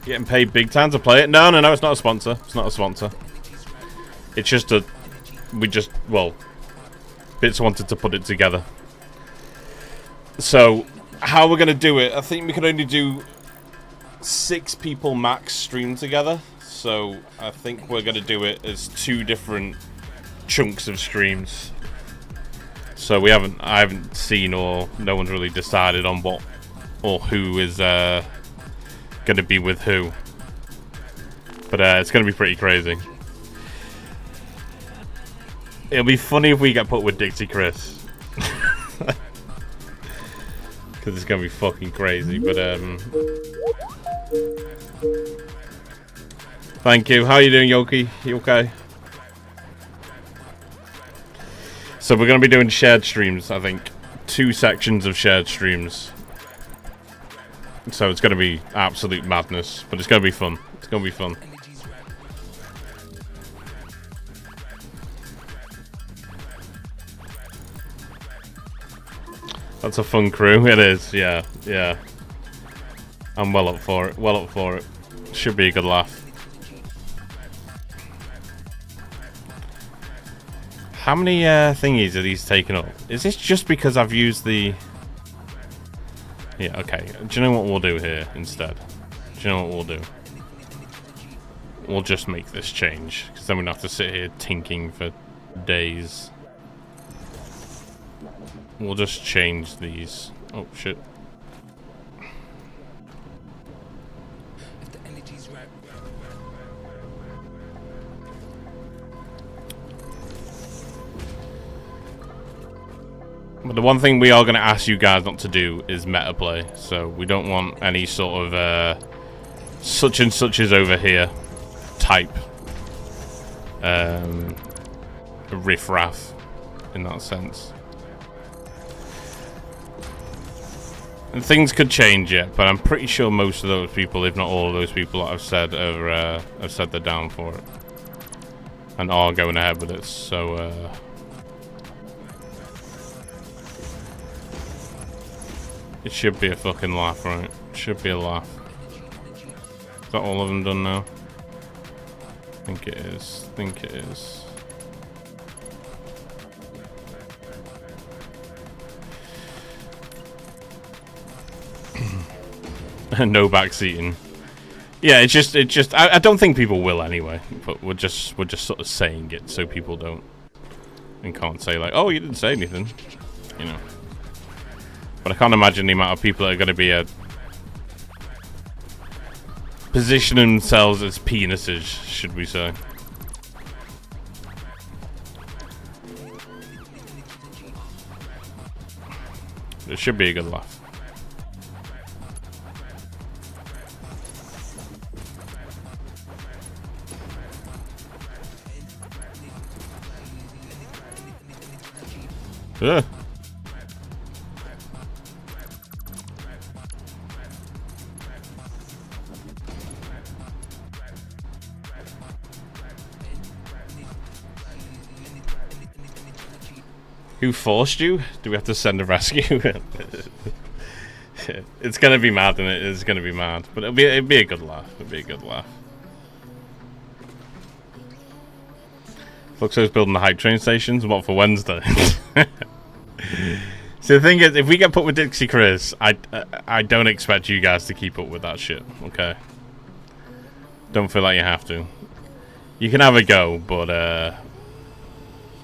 Getting paid big time to play it? No, it's not a sponsor. It's not a sponsor. It's just a... Well, Bits wanted to put it together. So, how we're going to do it, I think we can only do 6 people max stream together. So, I think we're going to do it as 2 different chunks of streams. So, I haven't seen, or no one's really decided on what or who is going to be with who. But it's going to be pretty crazy. It'll be funny if we get put with Dixie Chris. Because it's going to be fucking crazy. But, thank you. How are you doing, Yoki? You okay? So we're going to be doing shared streams, I think. 2 sections of shared streams. So it's going to be absolute madness. But it's going to be fun. It's going to be fun. That's a fun crew. It is, yeah. I'm well up for it. Should be a good laugh. How many thingies are these taking up? Is this just because I've used the... Yeah, okay. Do you know what we'll do here instead? Do you know what we'll do? We'll just make this change, because then we don't have to sit here tinking for days. We'll just change these. Oh, shit. But the one thing we are going to ask you guys not to do is meta play. So we don't want any sort of such and such is over here type riff-raff in that sense. And things could change yet, but I'm pretty sure most of those people, if not all of those people that I've said, have said they're down for it and are going ahead with it. So it should be a fucking laugh, right? It should be a laugh. Is that all of them done now? I think it is. No backseating. Yeah, it's just. I don't think people will anyway. But we're just sort of saying it so people don't and can't say like, "Oh, you didn't say anything," you know. But I can't imagine the amount of people that are going to be positioning themselves as penises, should we say? It should be a good laugh. Yeah. Who forced you? Do we have to send a rescue? It's gonna be mad, and it's gonna be mad, but it'll be a good laugh. It'll be a good laugh. Looks like it's building the hype train stations. What for Wednesday? So the thing is, if we get put with Dixie Chris, I don't expect you guys to keep up with that shit. Okay. Don't feel like you have to. You can have a go, but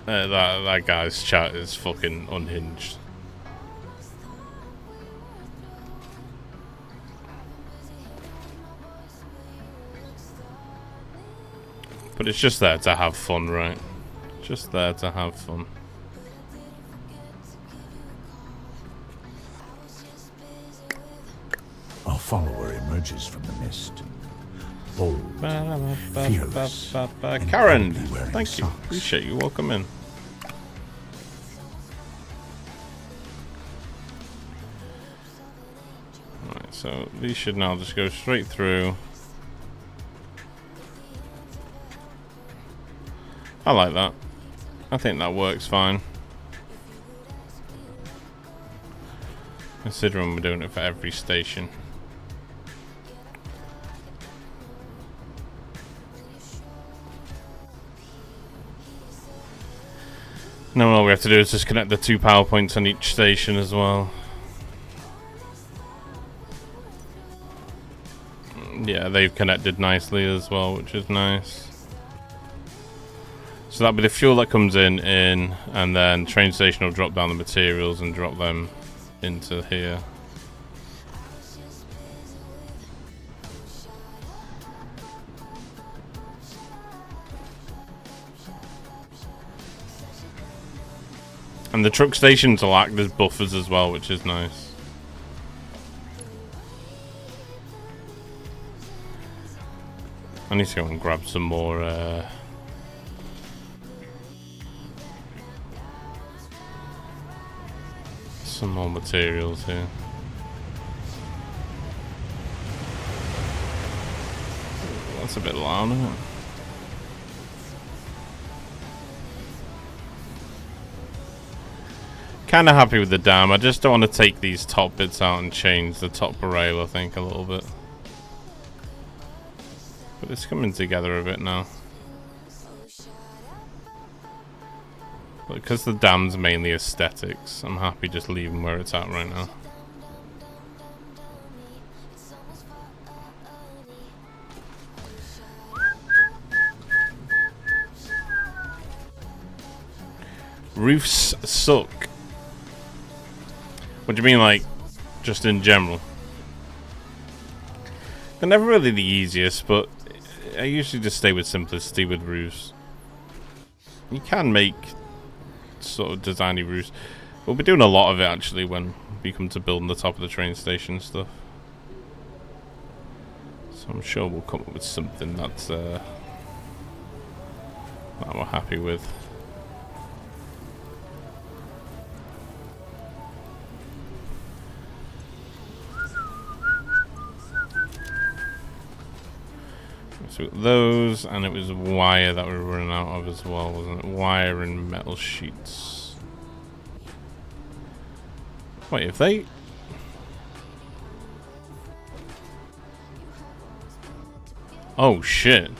that guy's chat is fucking unhinged. But it's just there to have fun, right? Just there to have fun. Our follower emerges from the mist. Bold, fearless, and Karen, proudly wearing thank you. socks. Appreciate you. Welcome in. Alright, so these should now just go straight through. I like that. I think that works fine. Considering we're doing it for every station. Now all we have to do is just connect the 2 power points on each station as well. Yeah, they've connected nicely as well, which is nice. So that'll be the fuel that comes in, and then train station will drop down the materials and drop them into here. And the truck stations will act as buffers as well, which is nice. I need to go and grab some more materials here. That's a bit loud, isn't it? Kind of happy with the dam. I just don't want to take these top bits out and change the top rail, I think, a little bit. But it's coming together a bit now. But because the dam's mainly aesthetics, I'm happy just leaving where it's at right now. Roofs suck. What do you mean, like, just in general? They're never really the easiest, but I usually just stay with simplicity with roofs. You can make sort of designy roofs. We'll be doing a lot of it actually when we come to building the top of the train station stuff. So I'm sure we'll come up with something that's that we're happy with. So those, and it was wire that we were running out of as well, wasn't it? Wire and metal sheets. Wait, if they... Oh shit.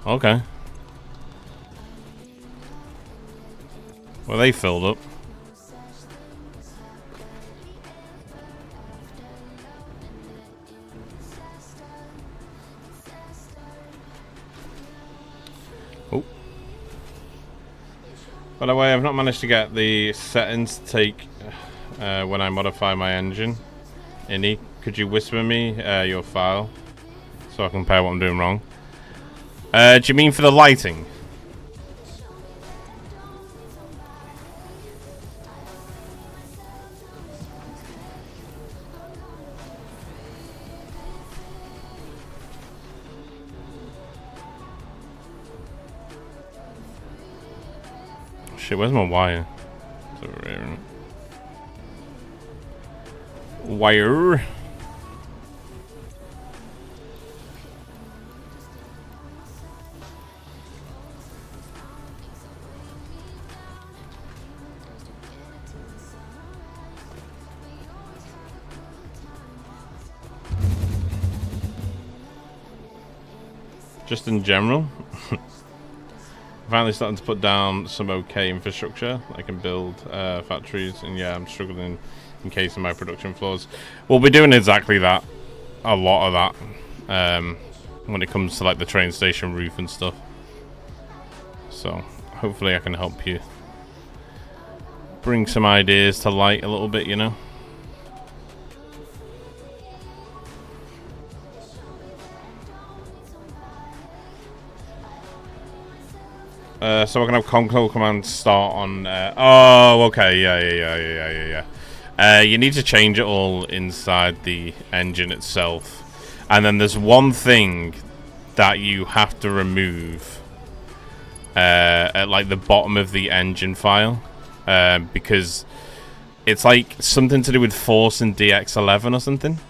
Okay. Well, they filled up. By the way, I've not managed to get the settings to take when I modify my engine. Innie, could you whisper me your file so I can compare what I'm doing wrong? Do you mean for the lighting? Shit, where's my wire? It's over here, isn't it? Wire. just in general. Finally starting to put down some okay infrastructure. I can build factories, and yeah, I'm struggling in case of my production floors. We'll be doing exactly that, a lot of that, when it comes to like the train station roof and stuff. So hopefully I can help you bring some ideas to light a little bit, you know. So we're gonna have console command start on. Oh, okay, yeah. You need to change it all inside the engine itself, and then there's one thing that you have to remove at like the bottom of the engine file, because it's like something to do with forcing DX11 or something.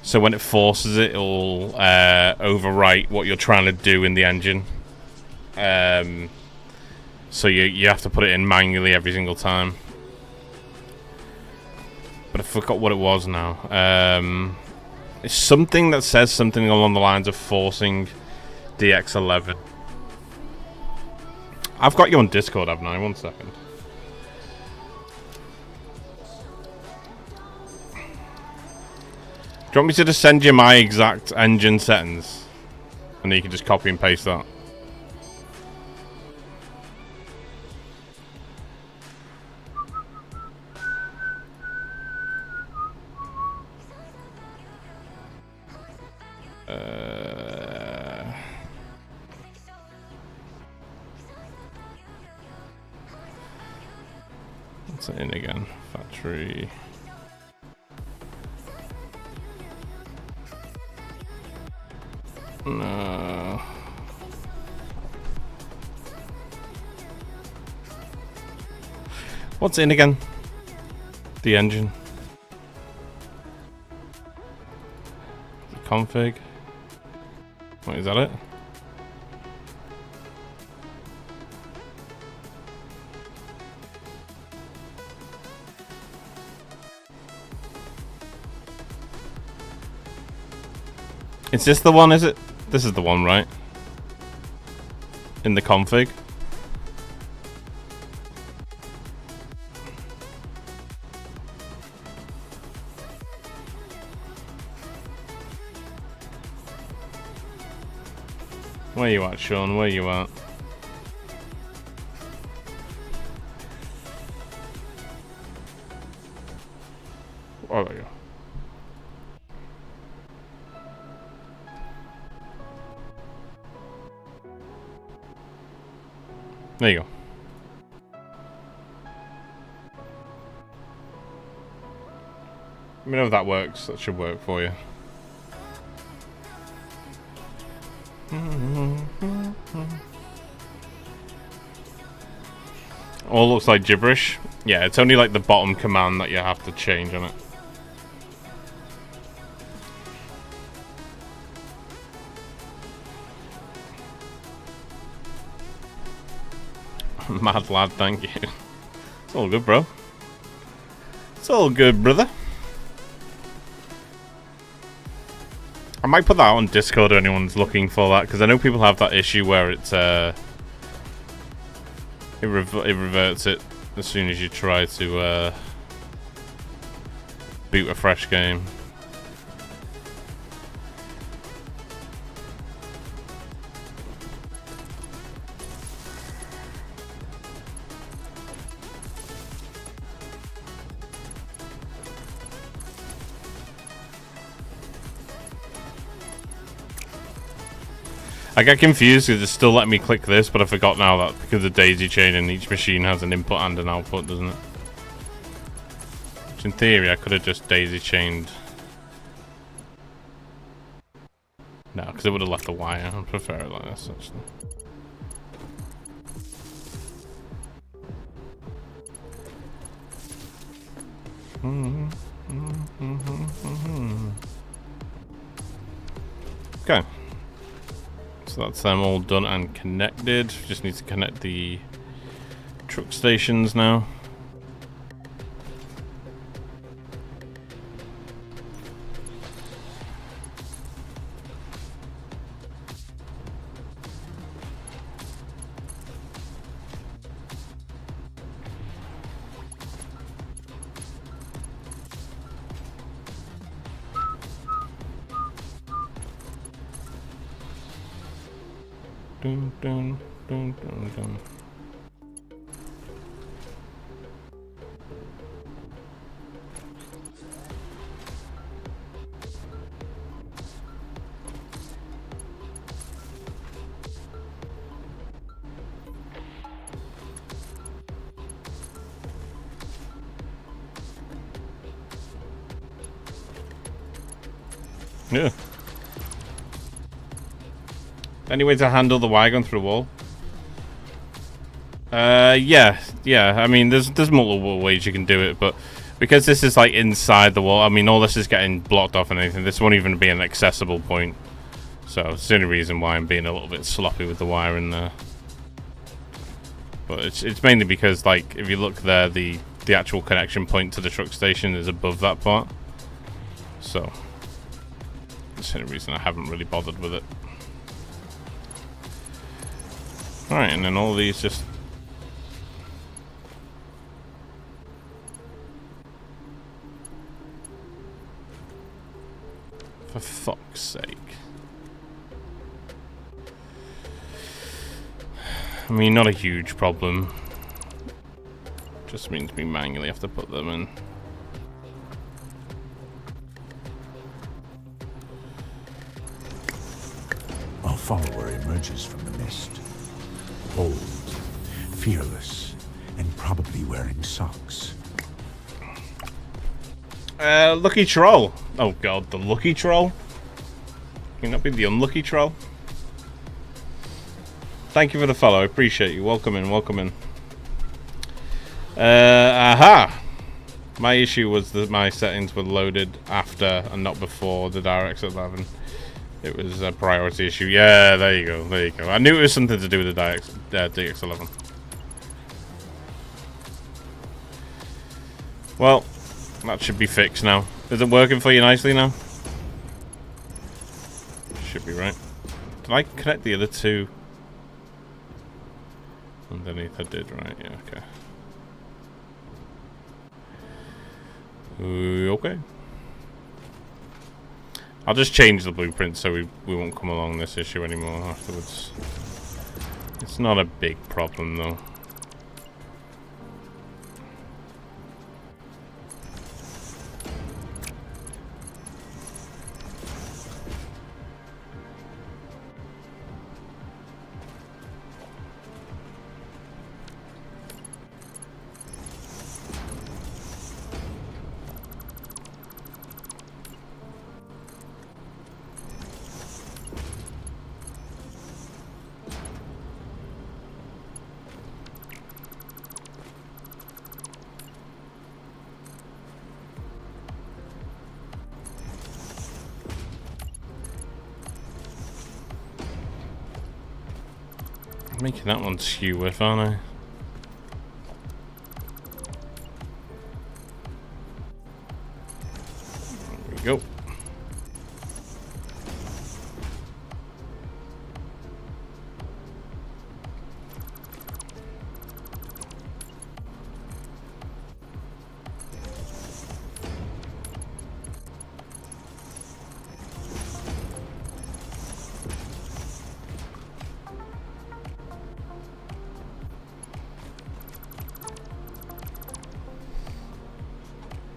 So when it forces it, it'll overwrite what you're trying to do in the engine. So you have to put it in manually every single time. But I forgot what it was now. It's something that says something along the lines of forcing DX11. I've got you on Discord, haven't I? 1 second. Do you want me to just send you my exact engine settings? And then you can just copy and paste that. What's it in again? Factory. No. What's in again? The engine. The config. Wait, is that it? Is this the one, is it? This is the one, right? In the config. Where you at, Sean? Where you at? Oh, there you go. There you go. Let me know if that works. That should work for you. All looks like gibberish. Yeah, it's only like the bottom command that you have to change on it. Mad lad, thank you. It's all good, bro. It's all good, brother. I might put that on Discord if anyone's looking for that, because I know people have that issue where it's it reverts it as soon as you try to boot a fresh game. I get confused because it's still letting me click this, but I forgot now that because of daisy chaining, each machine has an input and an output, doesn't it? Which in theory, I could have just daisy chained. No, because it would have left a wire. I prefer it like this, actually. Okay. So that's them all done and connected. Just need to connect the truck stations now. dun, dun, dun, dun, dun. Yeah. Any way to handle the wagon through the wall? Yeah. I mean, there's multiple ways you can do it, but because this is like inside the wall, I mean, all this is getting blocked off and anything. This won't even be an accessible point. So it's the only reason why I'm being a little bit sloppy with the wiring there. But it's mainly because, like, if you look there, the actual connection point to the truck station is above that part. So that's the only reason I haven't really bothered with it. Alright, and then all these just... For fuck's sake. I mean, not a huge problem. Just means we manually have to put them in. Our follower emerges from the mist. Bold, fearless, and probably wearing socks. Lucky troll. Oh god, the lucky troll? Can that be the unlucky troll? Thank you for the follow, I appreciate you. Welcome in, welcome in. Aha! My issue was that my settings were loaded after and not before the DirectX 11. It was a priority issue. Yeah, there you go, there you go. I knew it was something to do with the DX11. Well, that should be fixed now. Is it working for you nicely now? Should be right. Did I connect the other two? Underneath I did, right? Yeah, okay. Okay. I'll just change the blueprint so we won't come along this issue anymore afterwards. It's not a big problem though. Making that one skew with, aren't I? There we go.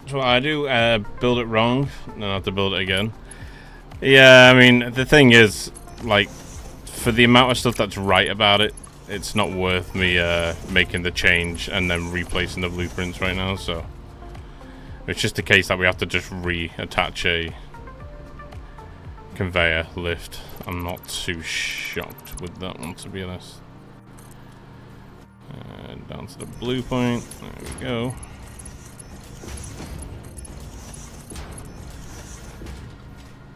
That's what I do, build it wrong, then I have to build it again. Yeah, I mean, the thing is, like, for the amount of stuff that's right about it, it's not worth me making the change and then replacing the blueprints right now, so... It's just a case that we have to just reattach a conveyor lift. I'm not too shocked with that one, to be honest. Down to the blue point, there we go.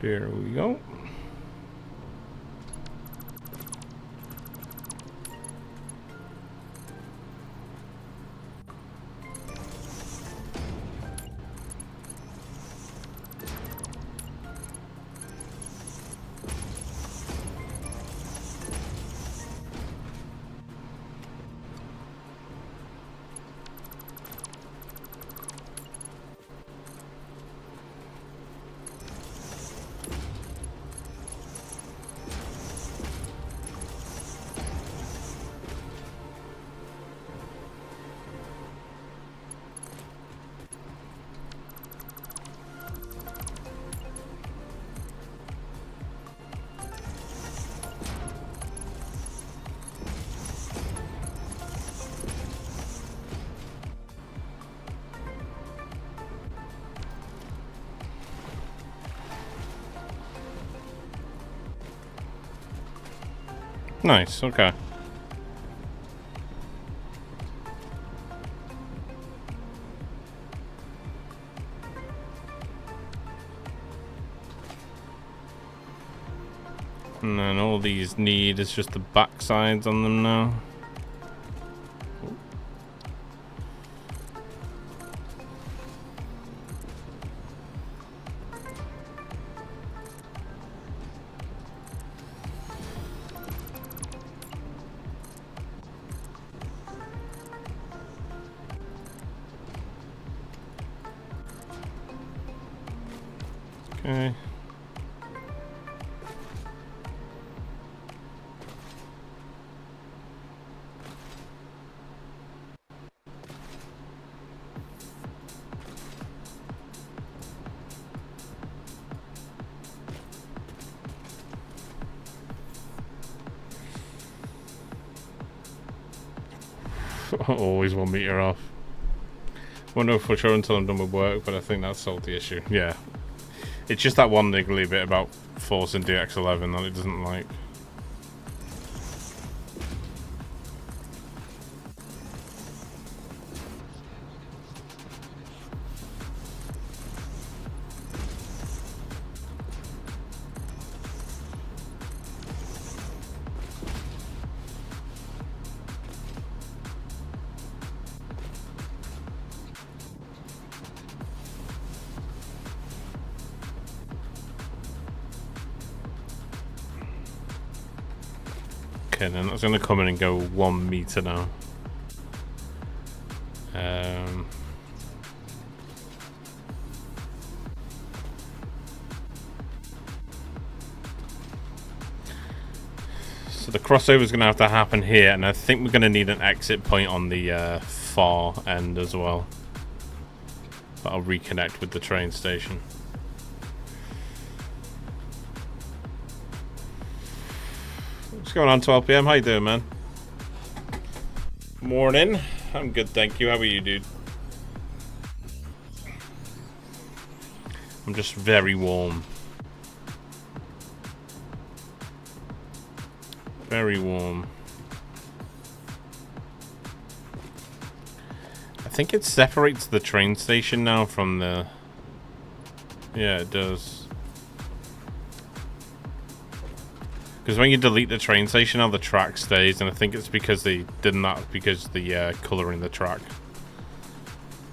There we go. Nice, okay. And then all these need is just the backsides on them now. Okay. Always 1 meter off. Won't know for sure until I'm done with work, but I think that's solved the issue. Yeah. It's just that one niggly bit about forcing DX11 that it doesn't like. Okay, then that's going to come in and go 1 meter now. So the crossover is going to have to happen here, and I think we're going to need an exit point on the far end as well. But I'll reconnect with the train station. What's going on, 12 PM? How you doing, man? Morning. I'm good, thank you. How are you, dude? I'm just very warm. Very warm. I think it separates the train station now from the... Yeah, it does. Because when you delete the train station, now the track stays, and I think it's because they did that because the colour in the track.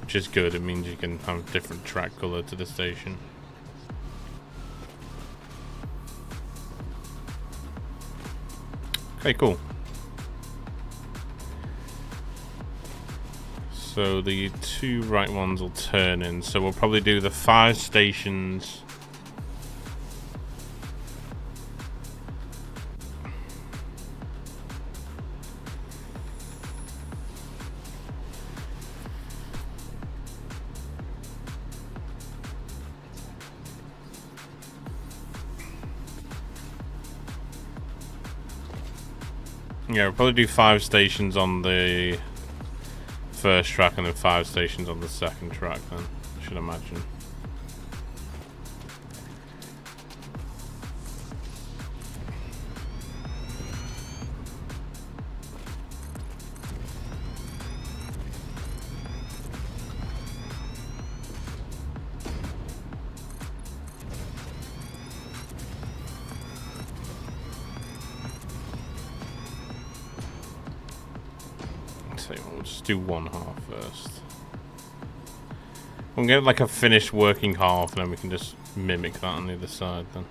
Which is good, it means you can have different track colour to the station. Okay, cool. So the 2 right ones will turn in, so we'll probably do the 5 stations. Yeah, we'll probably do 5 stations on the first track and then 5 stations on the second track then, I should imagine. We'll just do 1 half first. We'll get like a finished working half, and then we can just mimic that on the other side then.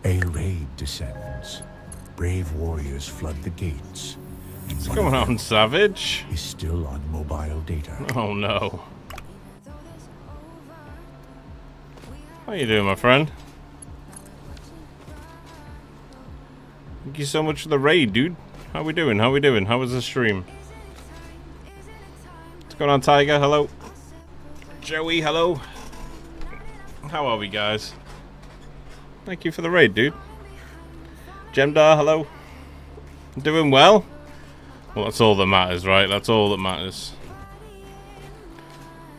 A raid descends. Brave warriors flood the gates. And What's one going of them on, Savage? is still on mobile data. Oh no. How you doing, my friend? Thank you so much for the raid, dude. How we doing? How we doing? How was the stream? What's going on, Tiger? Hello. Joey, hello. How are we, guys? Thank you for the raid, dude. Jemdar, hello. Doing well? Well, that's all that matters, right? That's all that matters.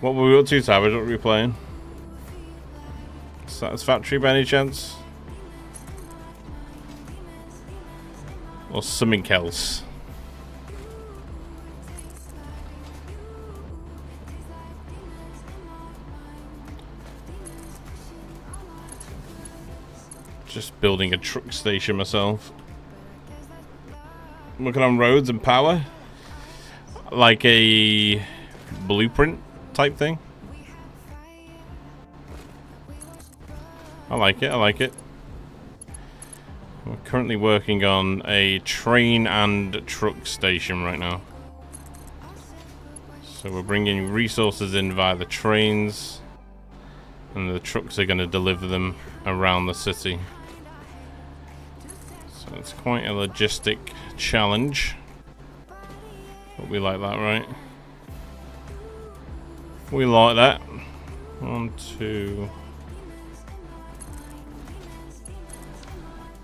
What were we up to, Savage? What were we playing? Satisfactory by any chance? Or something else? Just building a truck station myself. Looking on roads and power. Like a blueprint type thing. I like it, I like it. We're currently working on a train and truck station right now. So we're bringing resources in via the trains, and the trucks are going to deliver them around the city. So it's quite a logistic challenge. But we like that, right? We like that. 1, 2...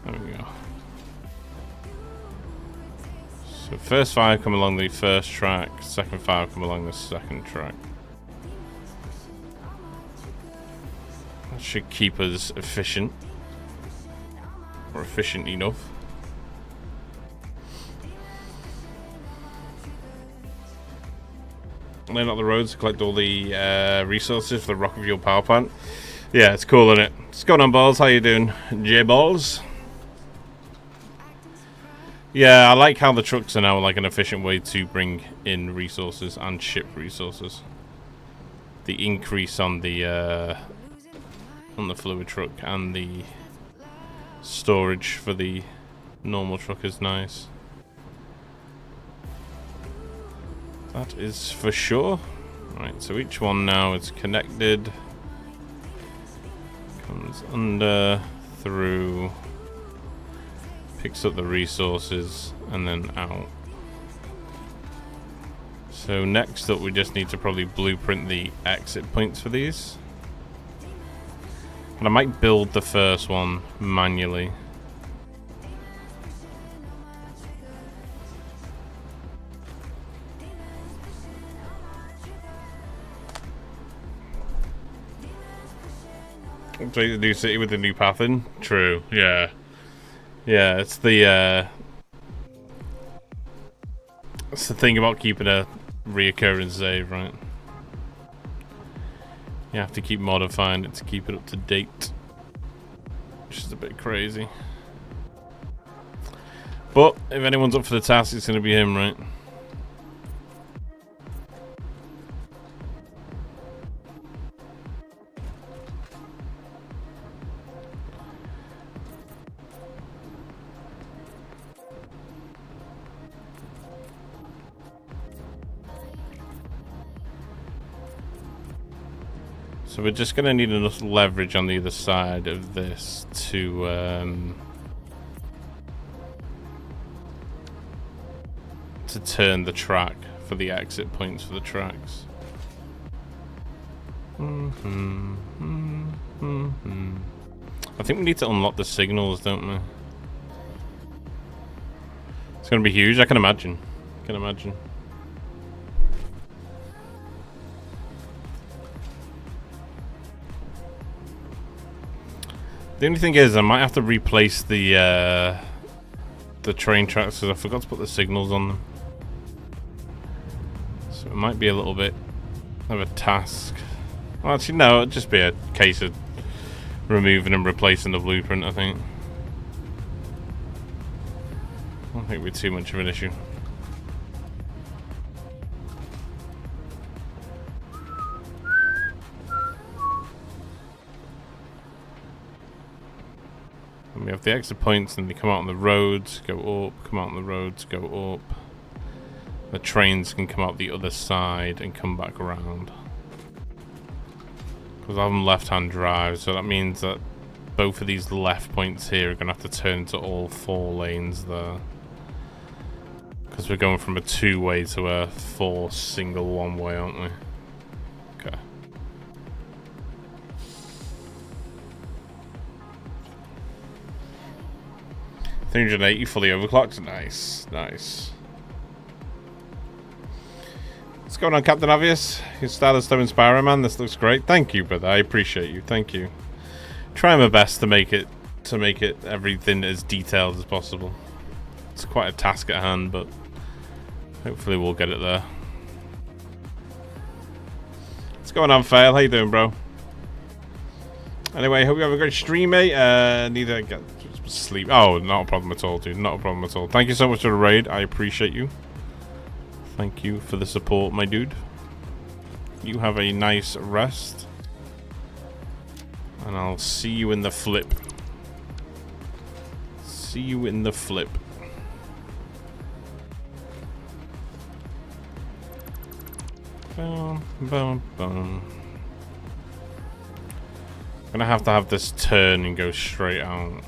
There we go. So first 5 come along the first track, second 5 come along the second track. That should keep us efficient. Or efficient enough. Laying out the roads to collect all the resources for the rocket fuel power plant. Yeah, it's cool, isn't it? What's going on, Balls? How you doing? J-Balls? Yeah, I like how the trucks are now like an efficient way to bring in resources and ship resources. The increase on the fluid truck and the storage for the normal truck is nice. That is for sure. Right, so each one now is connected. Comes under, through, picks up the resources, and then out. So next up we just need to probably blueprint the exit points for these. And I might build the first one manually. Update the new city with the new path in? True, yeah. Yeah, it's the thing about keeping a reoccurring save, right? You have to keep modifying it to keep it up to date. Which is a bit crazy. But if anyone's up for the task, it's going to be him, right? So we're just going to need enough leverage on the other side of this to turn the track for the exit points for the tracks. I think we need to unlock the signals, don't we? It's going to be huge, I can imagine. The only thing is, I might have to replace the train tracks because I forgot to put the signals on them. So it might be a little bit of a task. Well, actually, no, it'd just be a case of removing and replacing the blueprint, I think. I don't think it'd be too much of an issue. And we have the exit points, and they come out on the roads, go up, come out on the roads, go up. The trains can come out the other side and come back around. Because I have them left-hand drive, so that means that both of these left points here are going to have to turn into all 4 lanes there. Because we're going from a 2-way to a 4 single 1-way, aren't we? Okay. $380 fully overclocked. Nice, nice. What's going on, Captain Obvious? Your style is so inspiring, man. This looks great. Thank you, brother. I appreciate you. Thank you. Try my best to make it everything as detailed as possible. It's quite a task at hand, but hopefully we'll get it there. What's going on, Fail? How you doing, bro? Anyway, hope you have a great stream, mate. Need to get sleep. Oh, not a problem at all, dude. Not a problem at all. Thank you so much for the raid. I appreciate you. Thank you for the support, my dude. You have a nice rest. And I'll see you in the flip. See you in the flip. Boom, boom, boom. I'm gonna have to have this turn and go straight out.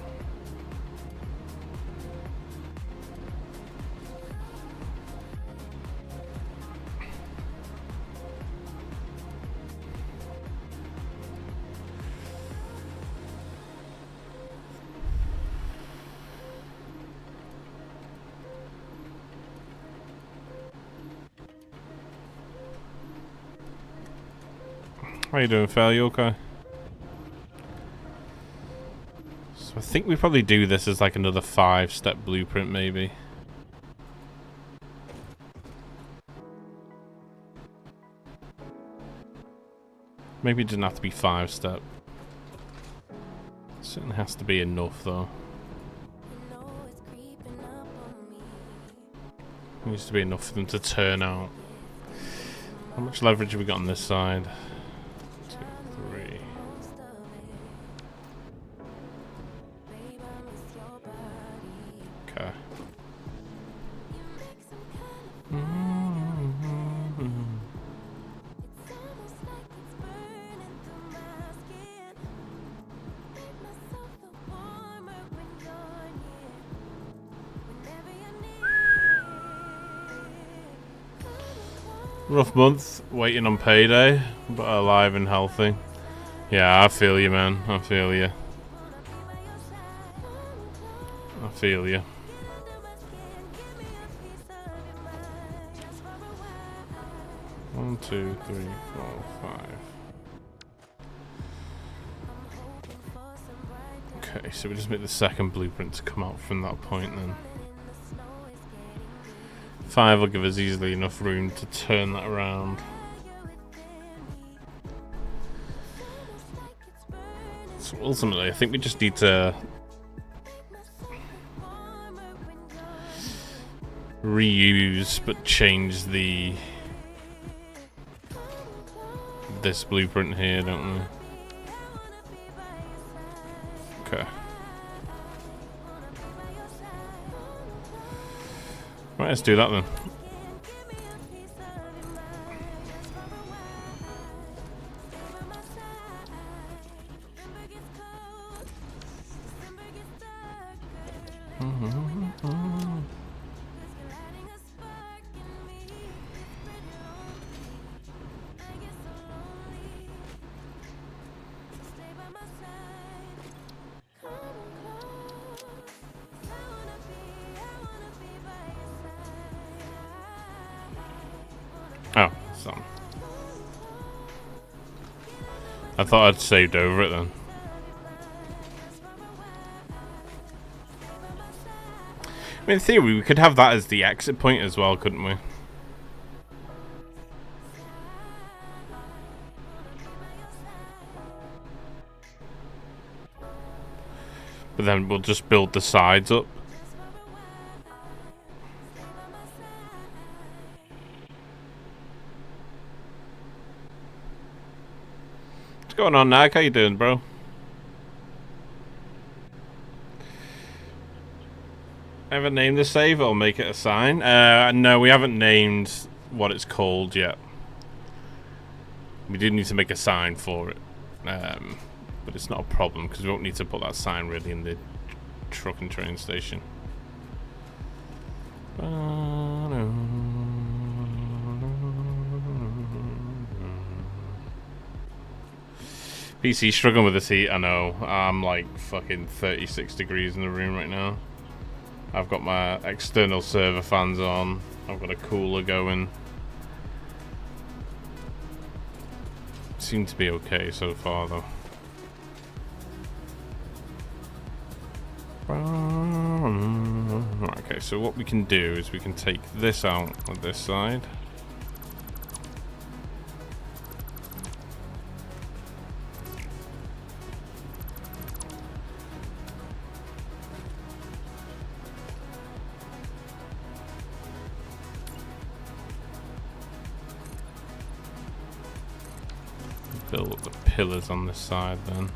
How you doing, Phil? You okay? So I think we probably do this as like another 5-step blueprint, maybe. Maybe it doesn't have to be 5-step. Certainly has to be enough, though. It needs to be enough for them to turn out. How much leverage have we got on this side? 2, 3. Okay. Rough month, waiting on payday, but alive and healthy. Yeah, I feel you, man. I feel you. I feel you. One, 2, 3, 4, 5. Okay, so we just make the second blueprint to come out from that point then. 5 will give us easily enough room to turn that around. So ultimately, I think we just need to reuse, but change this blueprint here, don't we? Okay. Right, let's do that then. Oh, so I thought I'd saved over it then. I mean, in theory, we could have that as the exit point as well, couldn't we? But then we'll just build the sides up. What's going on, Nag? How you doing, bro? Ever name the save or make it a sign? No, we haven't named what it's called yet. We do need to make a sign for it. But it's not a problem because we won't need to put that sign really in the truck and train station. PC struggling with this heat, I know. I'm like fucking 36 degrees in the room right now. I've got my external server fans on. I've got a cooler going. Seem to be okay so far though. Okay, so what we can do is we can take this out of this side. Build up the pillars on this side then.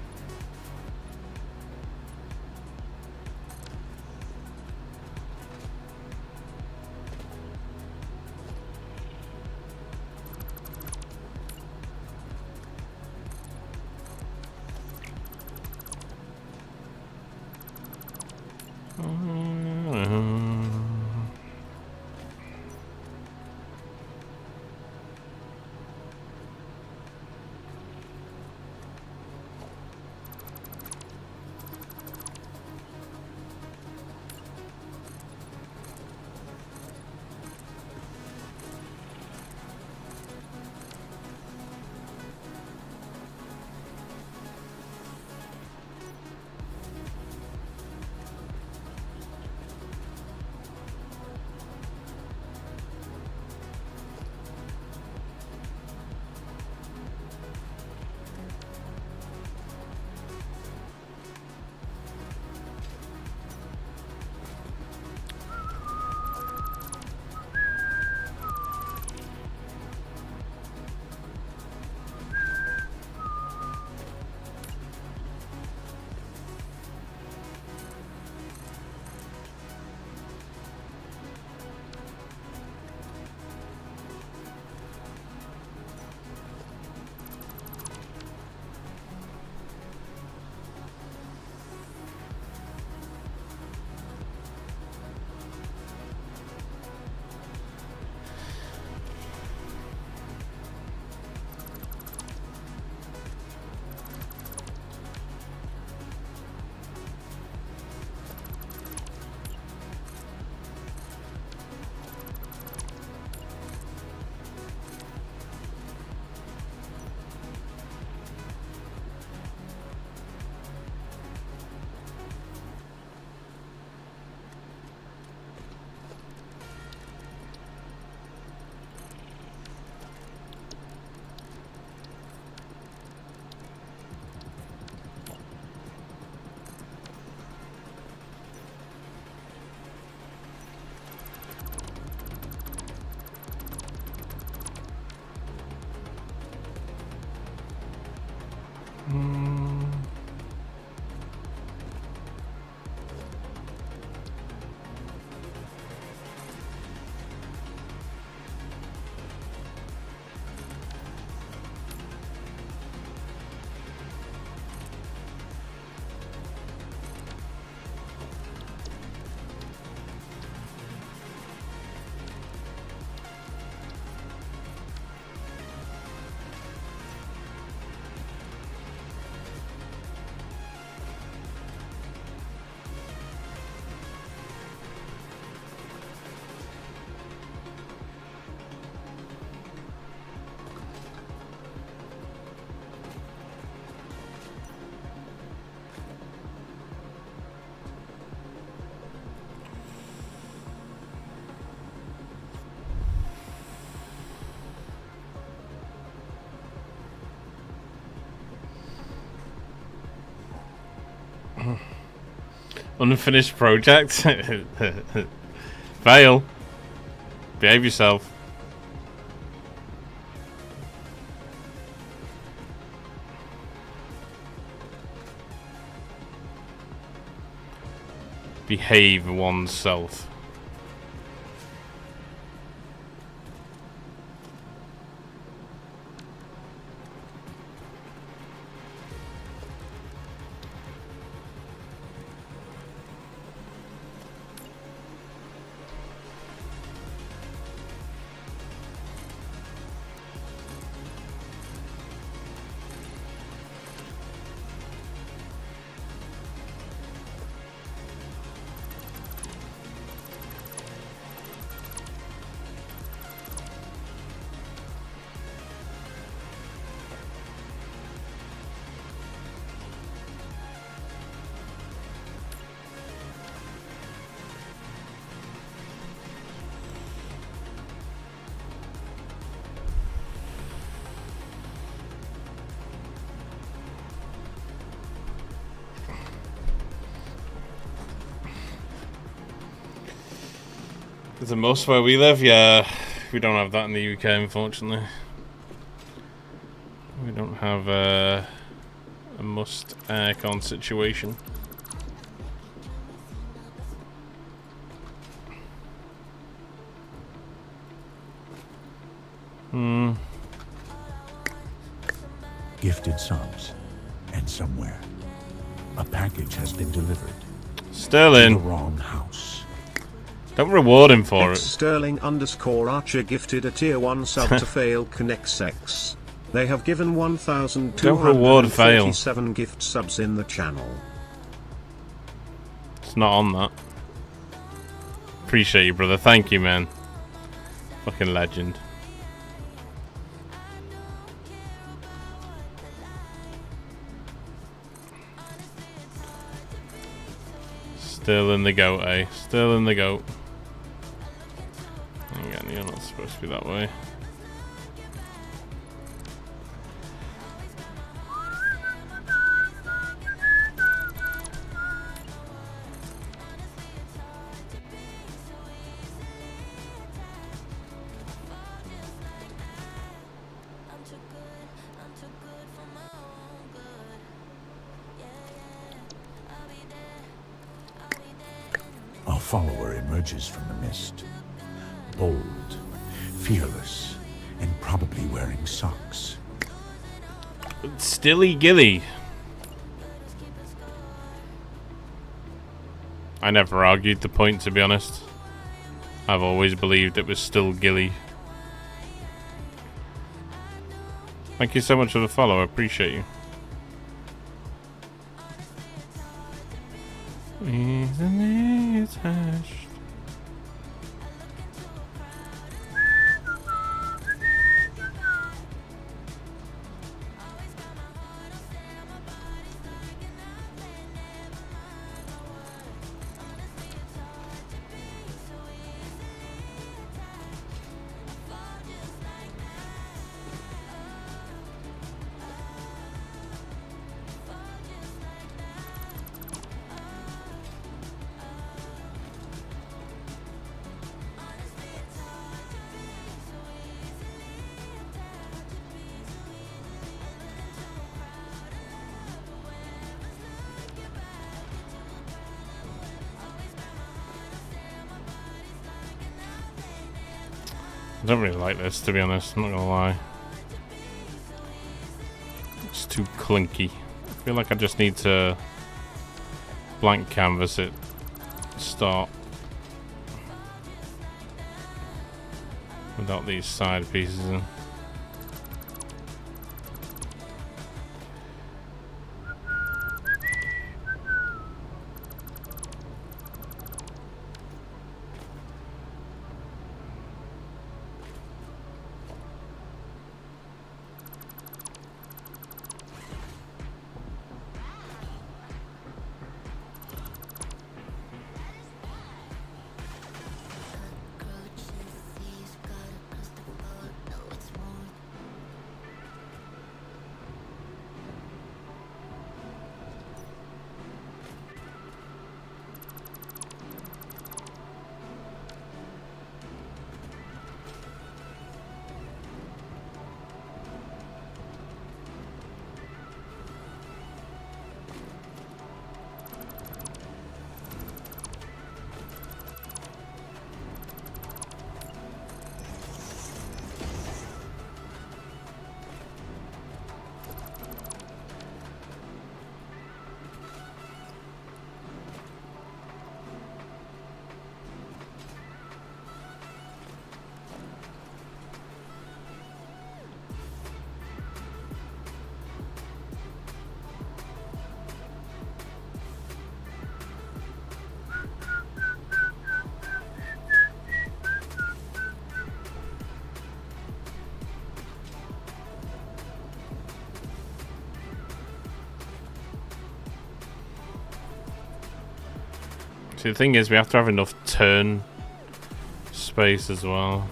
Unfinished project. Fail. Behave yourself. behave oneself. The most where we live, yeah, we don't have that in the UK, unfortunately. We don't have a must aircon situation. Gifted subs, and somewhere a package has been delivered. Sterling, To the wrong house. don't reward him for it. Sterling_Archer gifted a tier 1 sub to Fail Connects X. They have given Don't reward Fail. 1,247 gift subs in the channel. It's not on that. Appreciate you, brother. Thank you, man. Fucking legend. Still in the goat, eh? Still in the goat. Again, you're not supposed to be that way. A follower emerges from the mist. Bold, fearless, and probably wearing socks. Stilly Gilly. I never argued the point, to be honest. I've always believed it was still Gilly. Thank you so much for the follow, I appreciate you. Easily attached. I don't really like this, to be honest, I'm not gonna lie. It's too clunky. I feel like I just need to blank canvas it, start, without these side pieces in. See, the thing is, we have to have enough turn space as well.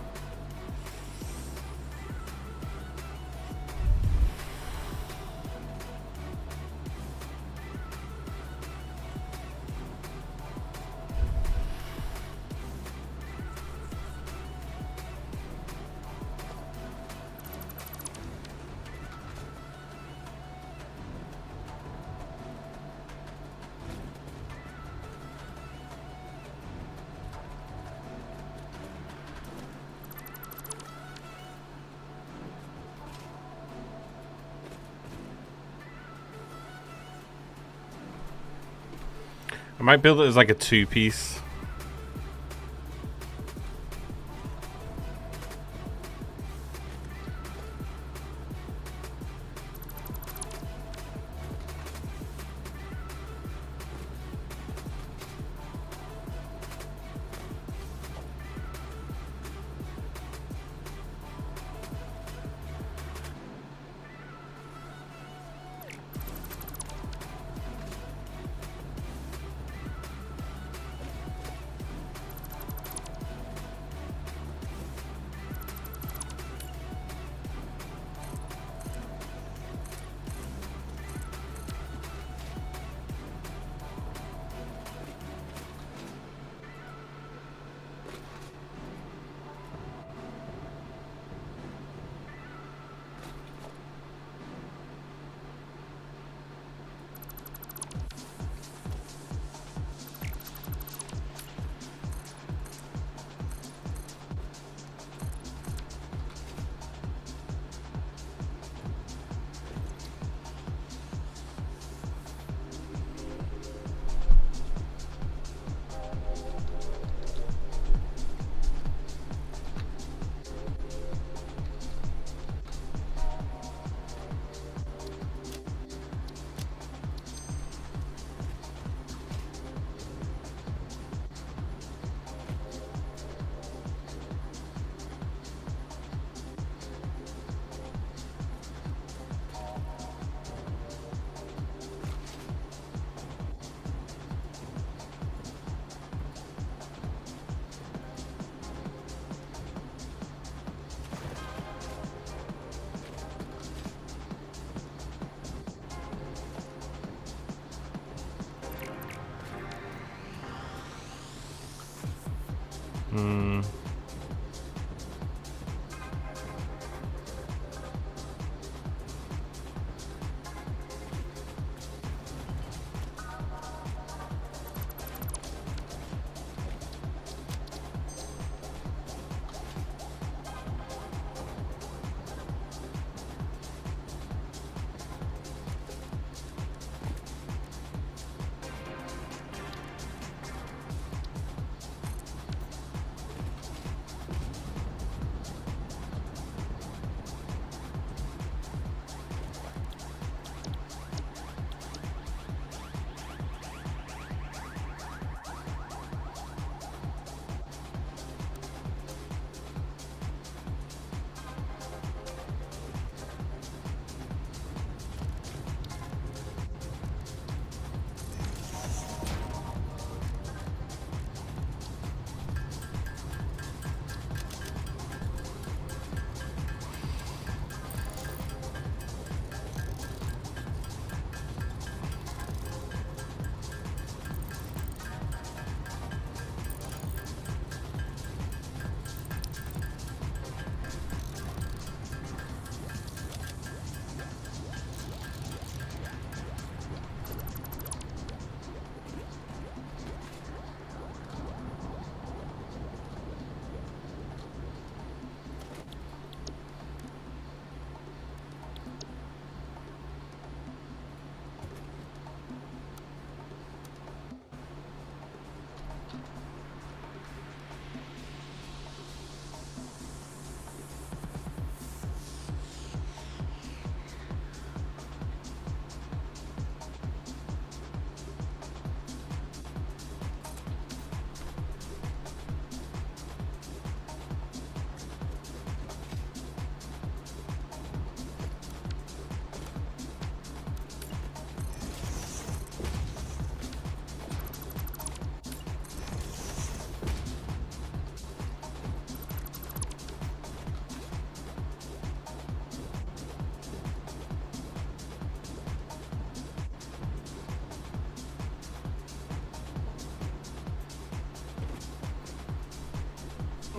I might build it as like a two-piece.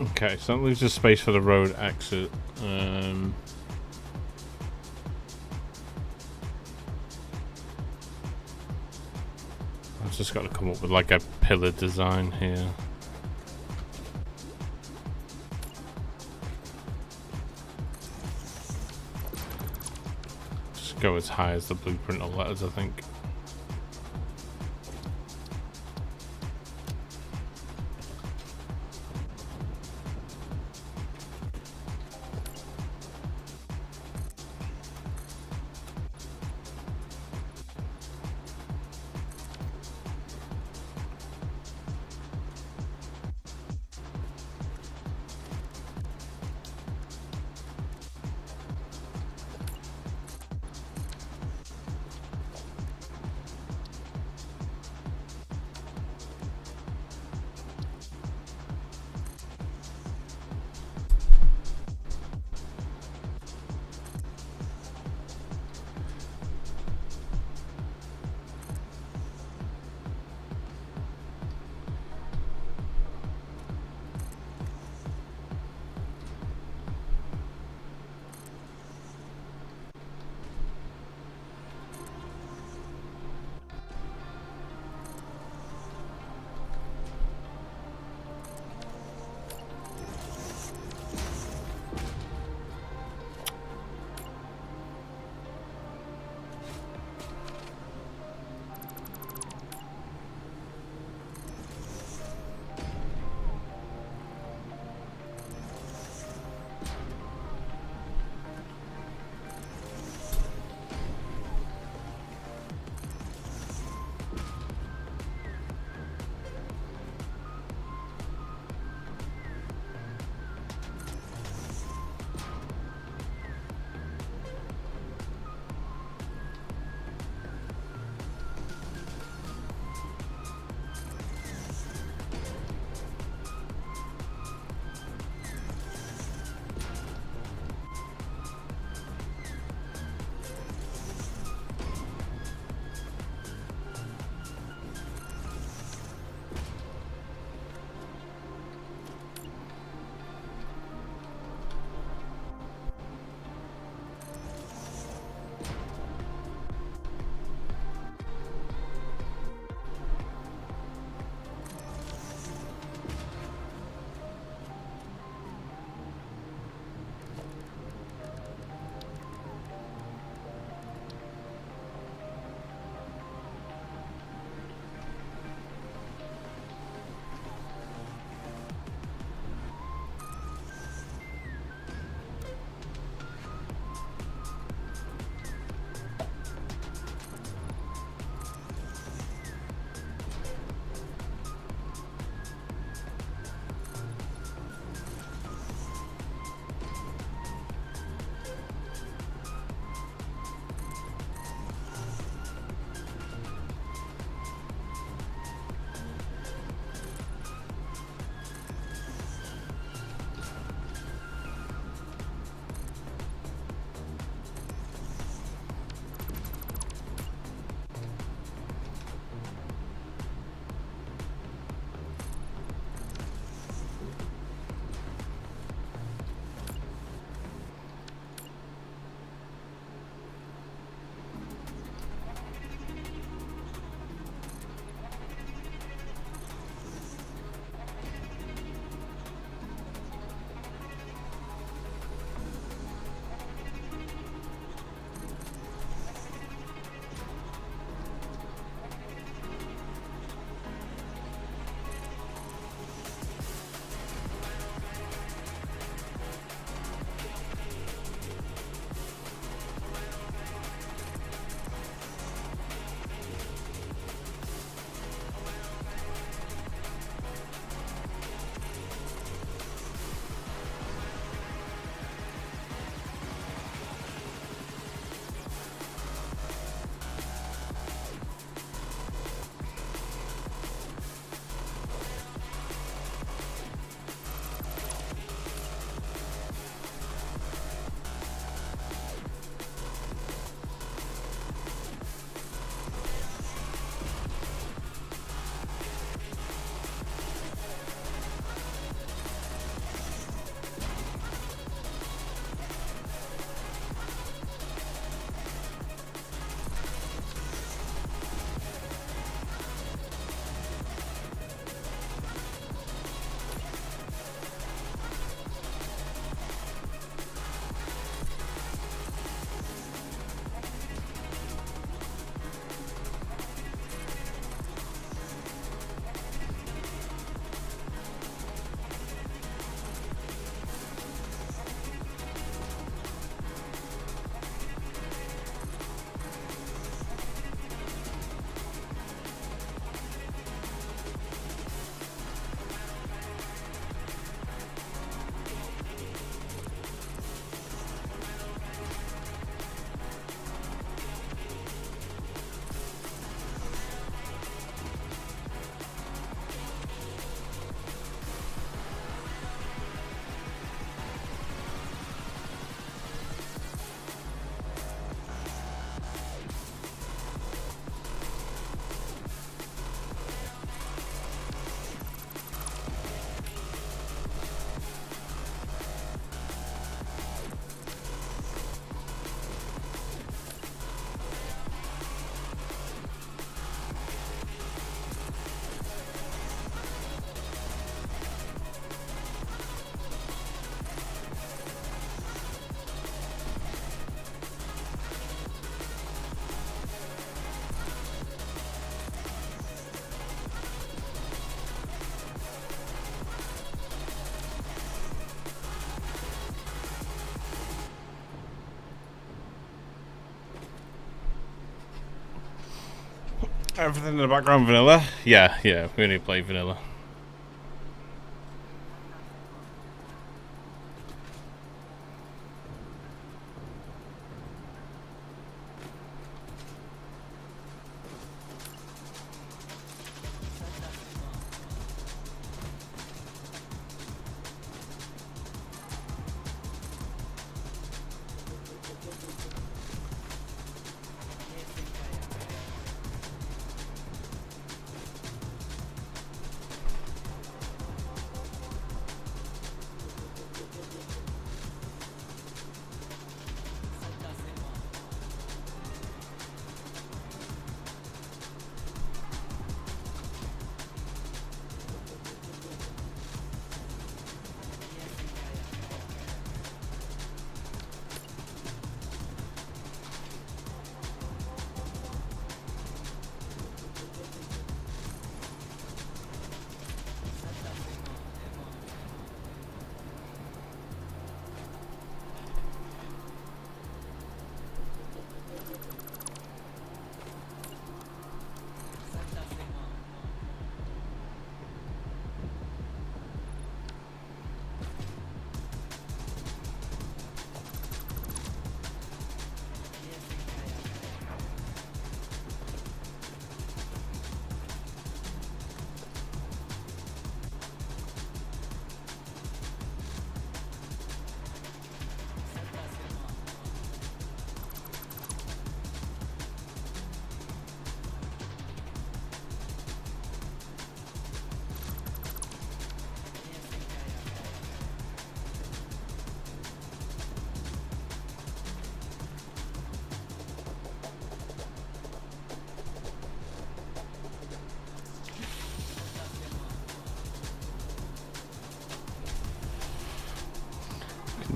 Okay, so that leaves a space for the road exit. I've just got to come up with like a pillar design here. Just go as high as the blueprint will let us, I think. Everything in the background vanilla? Yeah, we only play vanilla.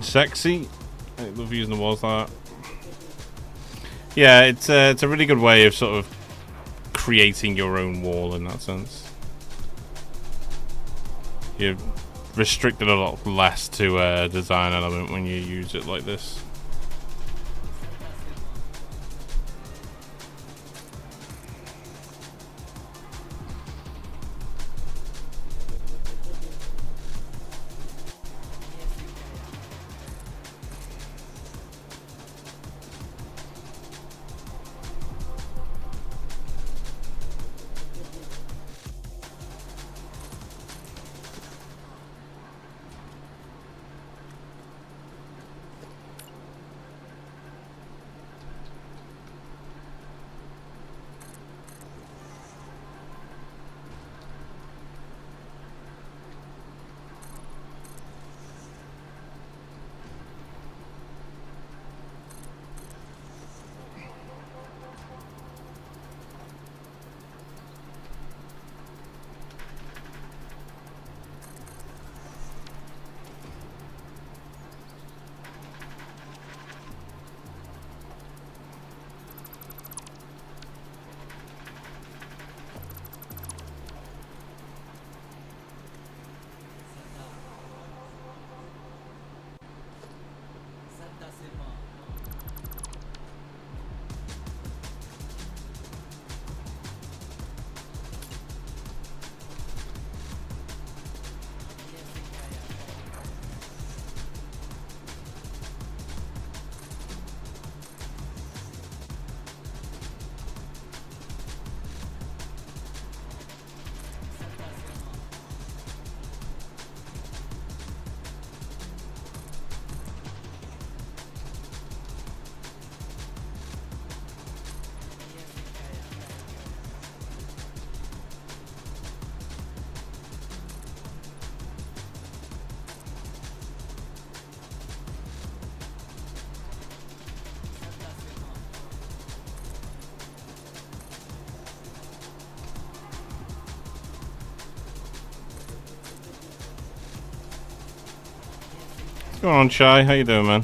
Sexy. I love using the walls like that. Yeah, it's a really good way of sort of creating your own wall in that sense. You're restricted a lot less to a design element when you use it like this. Go on, Shy. How you doing, man?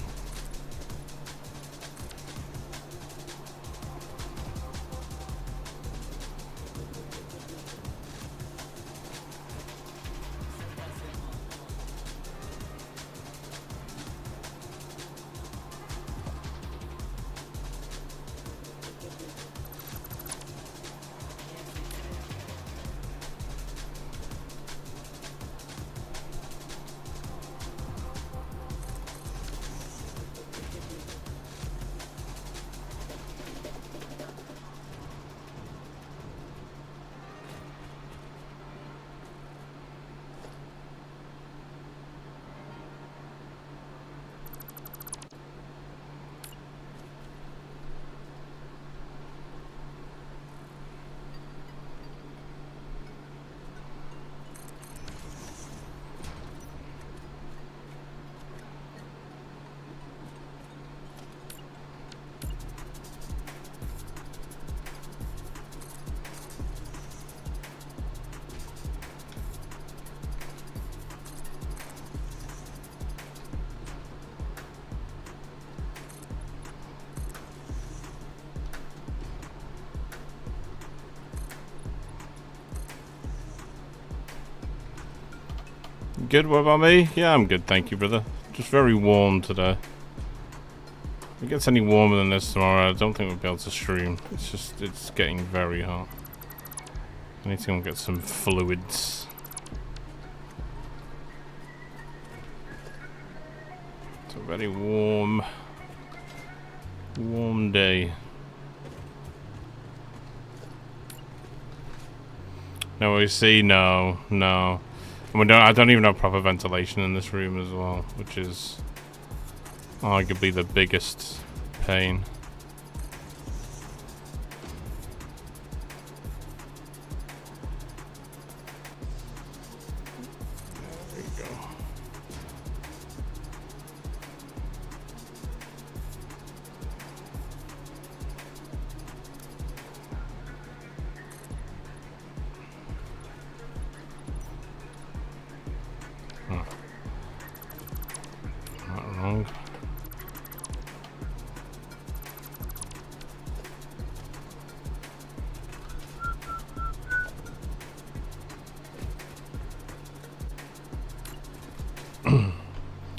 Good, what about me? Yeah, I'm good, thank you, brother. Just very warm today. If it gets any warmer than this tomorrow, I don't think we'll be able to stream. It's getting very hot. I need to go and get some fluids. It's a very warm day. No, we see, no. And I don't even have proper ventilation in this room as well, which is arguably the biggest pain. There we go. Not wrong.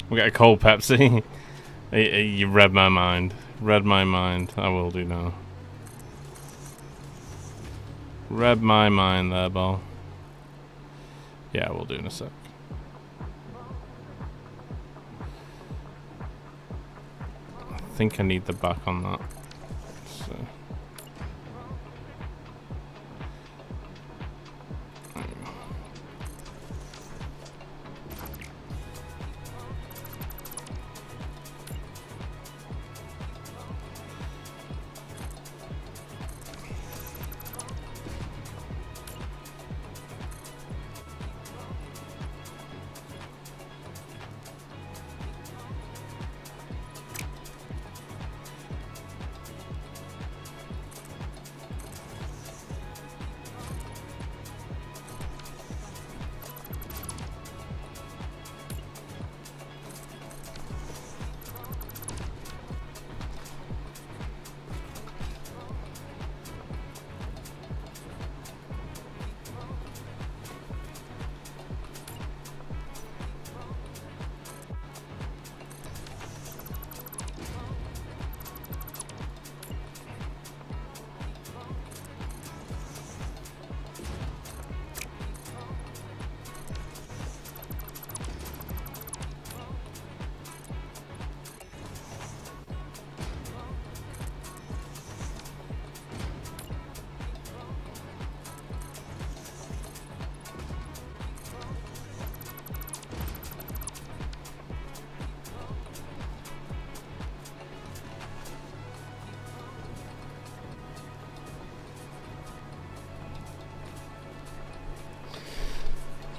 We got a cold Pepsi. You read my mind. Read my mind. I will do now. Read my mind there, Ball. Yeah, we'll do in a sec. I think I need the back on that. So.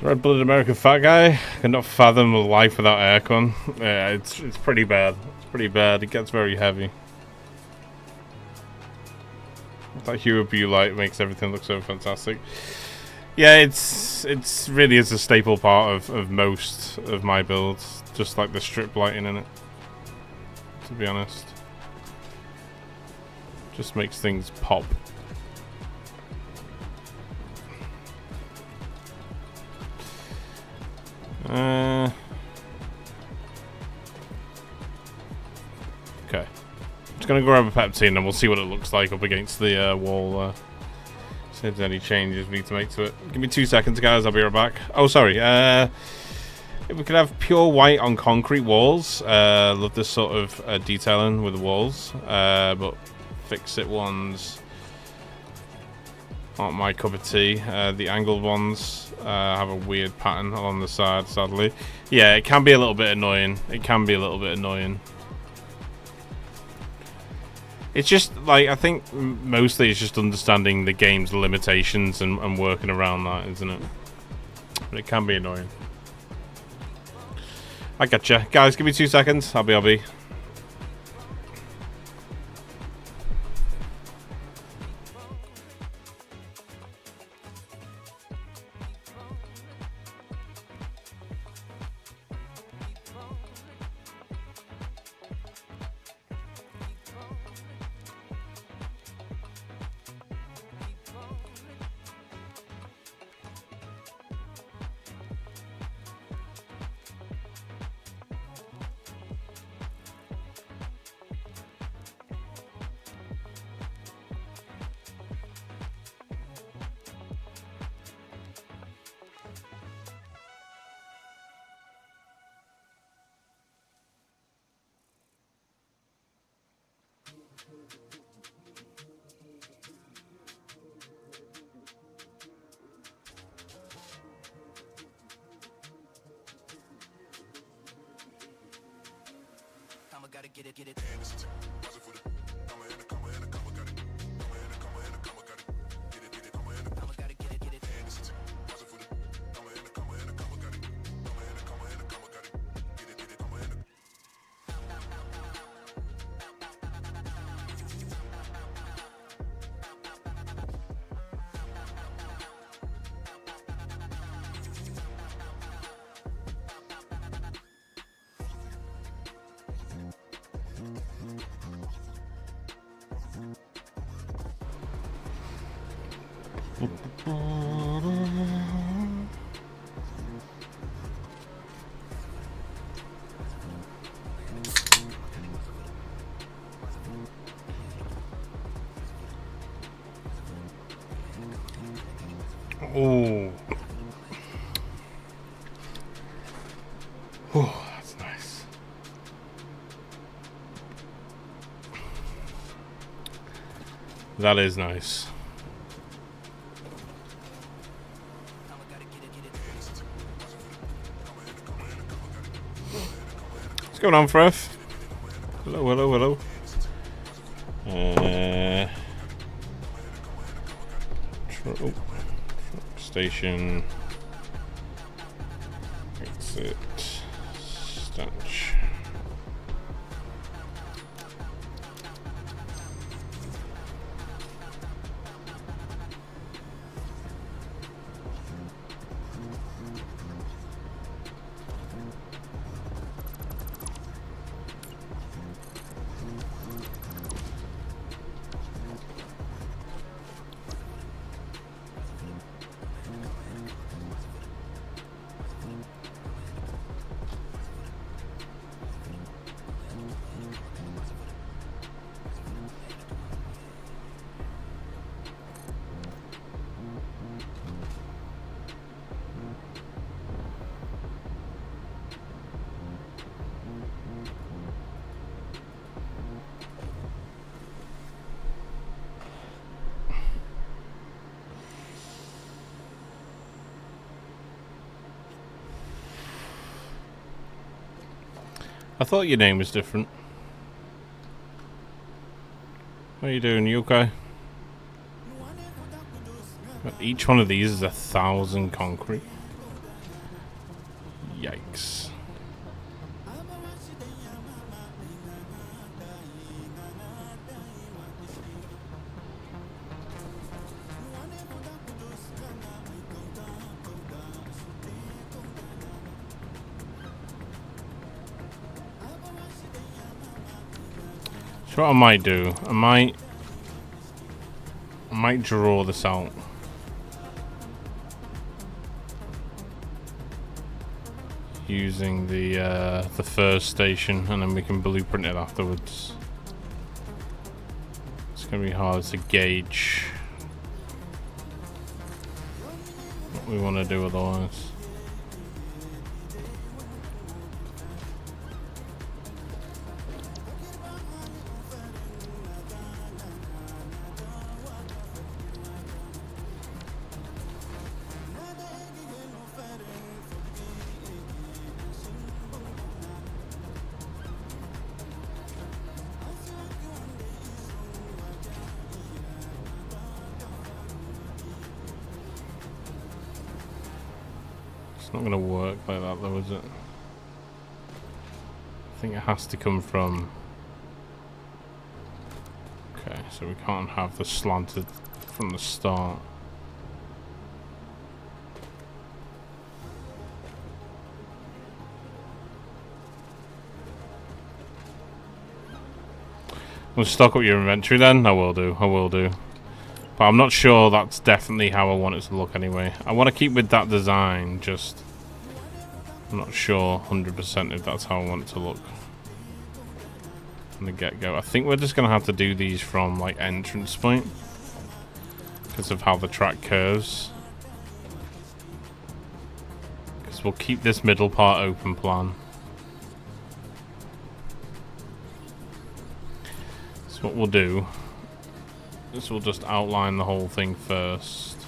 Red-blooded American fat guy cannot fathom a life without aircon. Yeah, it's pretty bad. It's pretty bad. It gets very heavy. That hue blue light makes everything look so fantastic. Yeah, it's really is a staple part of most of my builds. Just like the strip lighting in it. To be honest, just makes things pop. Okay. Just gonna grab a Pepsi and then we'll see what it looks like up against the wall. See if there's any changes we need to make to it. Give me 2 seconds, guys. I'll be right back. Oh, sorry. If we could have pure white on concrete walls. Love this sort of detailing with the walls. But fix-it ones aren't my cup of tea. The angled ones have a weird pattern along the side, sadly. Yeah, it can be a little bit annoying. It's just, like, I think mostly it's just understanding the game's limitations and working around that, isn't it? But it can be annoying. I gotcha. Guys, give me 2 seconds. I'll be. Oh. Oh, that's nice. That is nice. What's going on, Freth? Hello, hello, hello. Truck station. Exit. Stanch. I thought your name was different. How you doing? You okay? Each one of these is 1,000 concrete. Yikes. So what I might do, I might draw this out. Using the first station, and then we can blueprint it afterwards. It's gonna be hard to gauge what we want to do otherwise. It's not going to work like that though, is it? I think it has to come from... Okay, so we can't have the slanted from the start. We'll stock up your inventory then? I will do. But I'm not sure that's definitely how I want it to look anyway. I want to keep with that design, just... I'm not sure 100% if that's how I want it to look from the get-go. I think we're just going to have to do these from, like, entrance point, because of how the track curves. Because we'll keep this middle part open plan. So what we'll do is we'll just outline the whole thing first.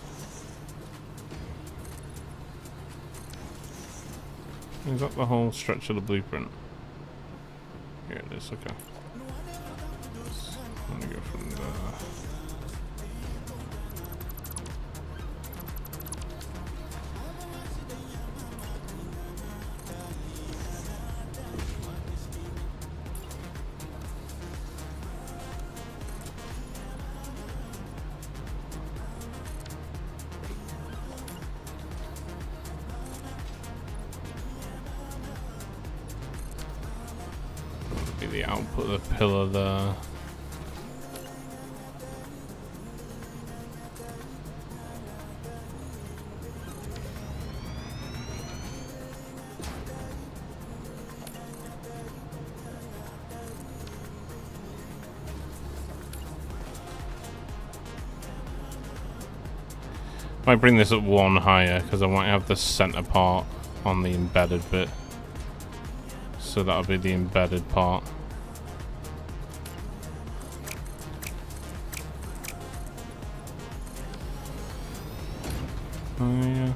Is that the whole stretch of the blueprint? Here it is, okay. I'm gonna go from there. Be the output of the pillar there. Might bring this up one higher because I might have the center part on the embedded bit. So that'll be the embedded part. Oh yeah.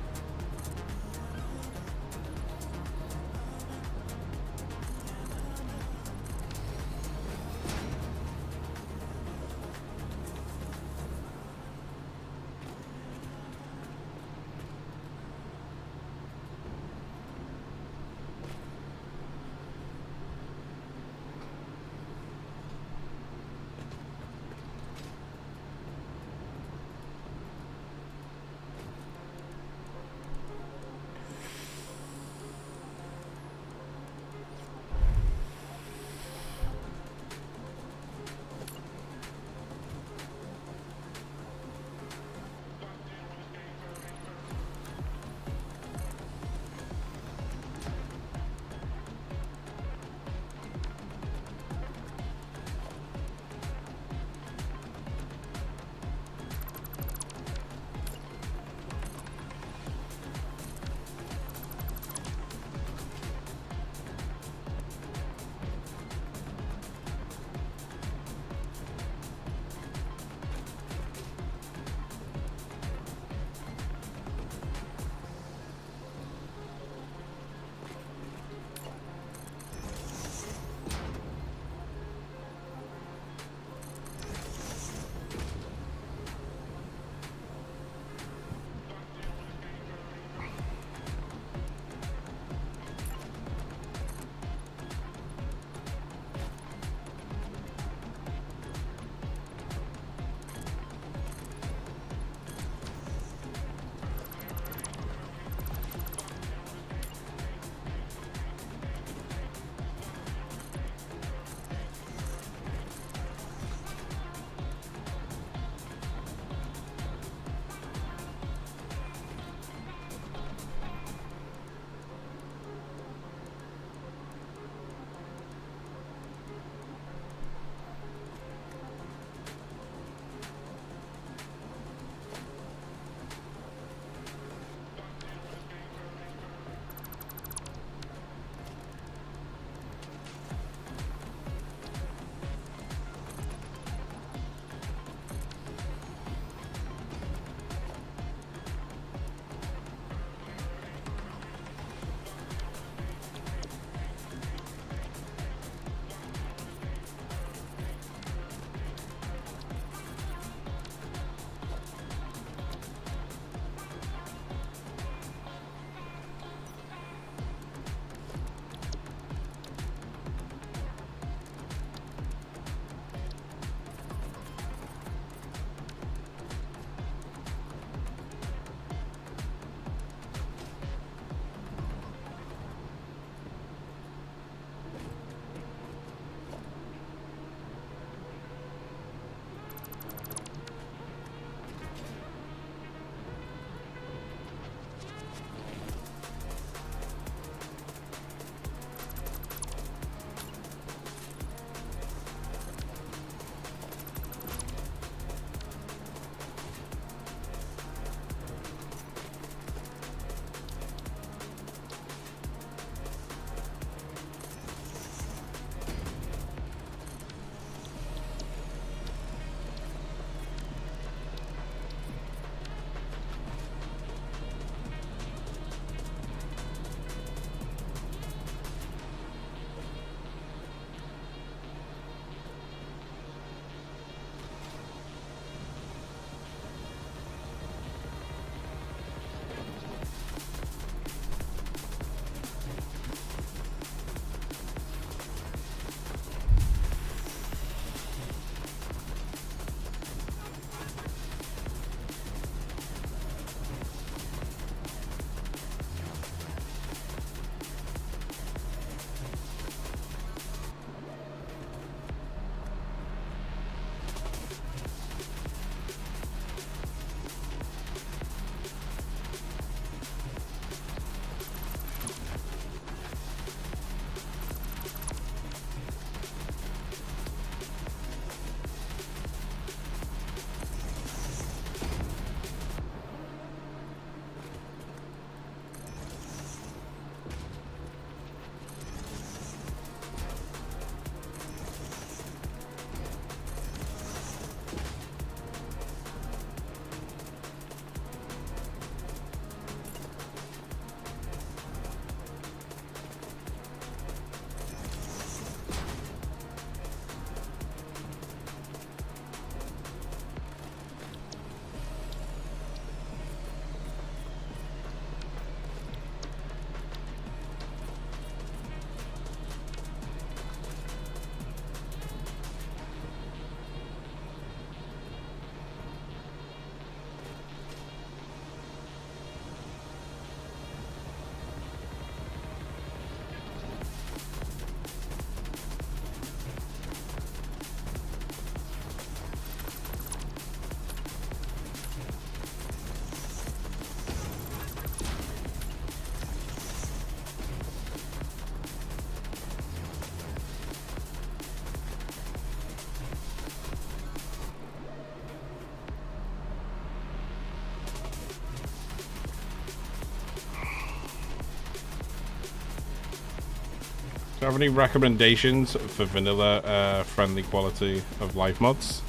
Do you have any recommendations for vanilla friendly quality of life mods?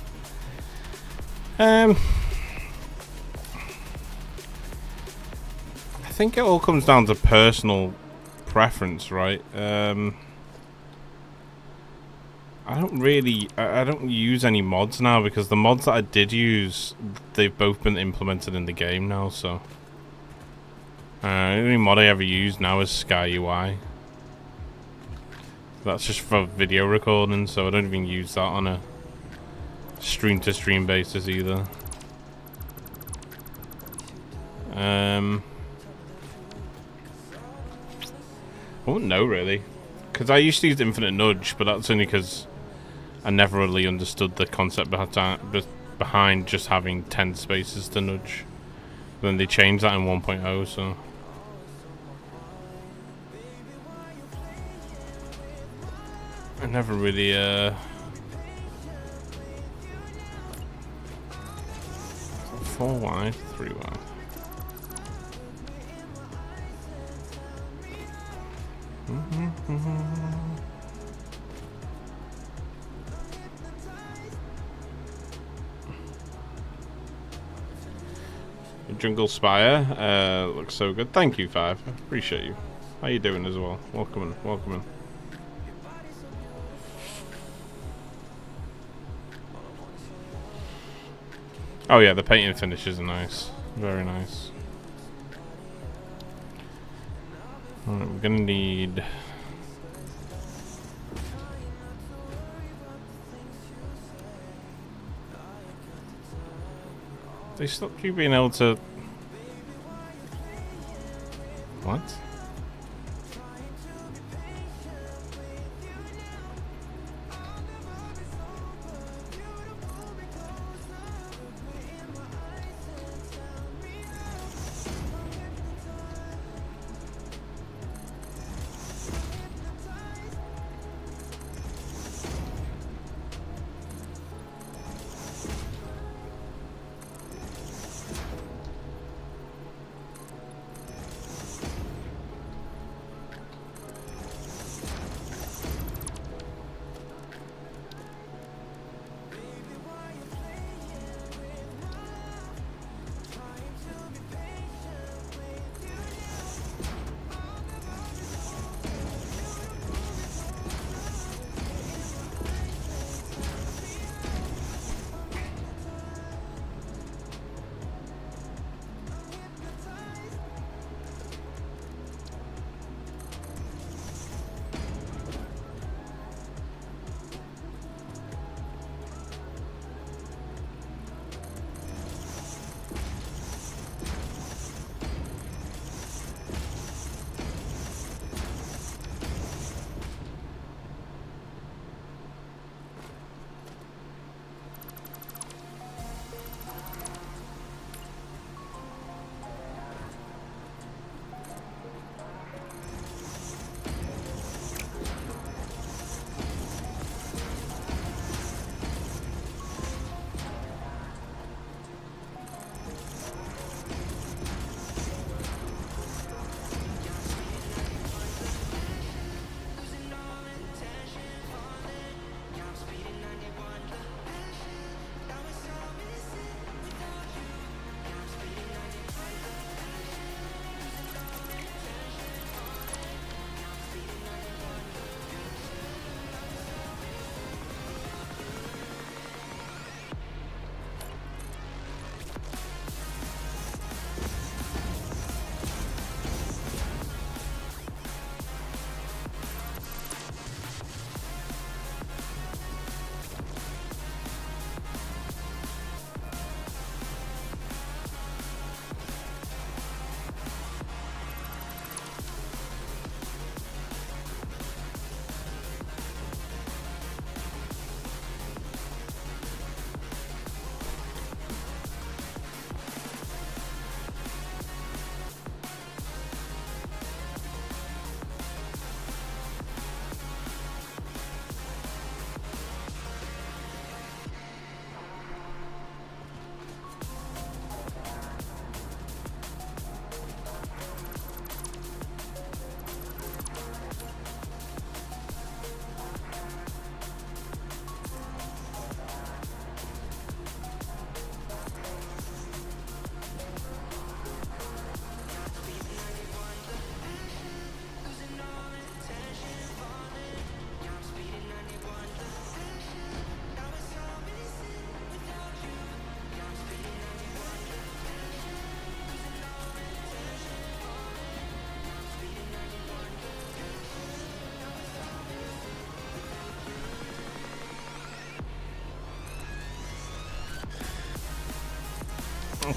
I think it all comes down to personal preference, right? I don't use any mods now because the mods that I did use, they've both been implemented in the game now, so the only mod I ever use now is Sky UI. That's just for video recording, so I don't even use that on a stream to stream basis either. I wouldn't know really, because I used to use Infinite Nudge, but that's only because I never really understood the concept behind just having 10 spaces to nudge. Then they changed that in 1.0, so I never really 4 wide, 3 wide. Jungle Spire looks so good. Thank you, Five. Appreciate you. How you doing as well? Welcome in. Welcome in. Oh yeah, the painting finishes are nice. Very nice. Alright, we're gonna need... They stopped you being able to... What?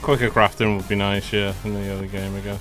Quicker crafting would be nice, yeah, in the other game, I guess.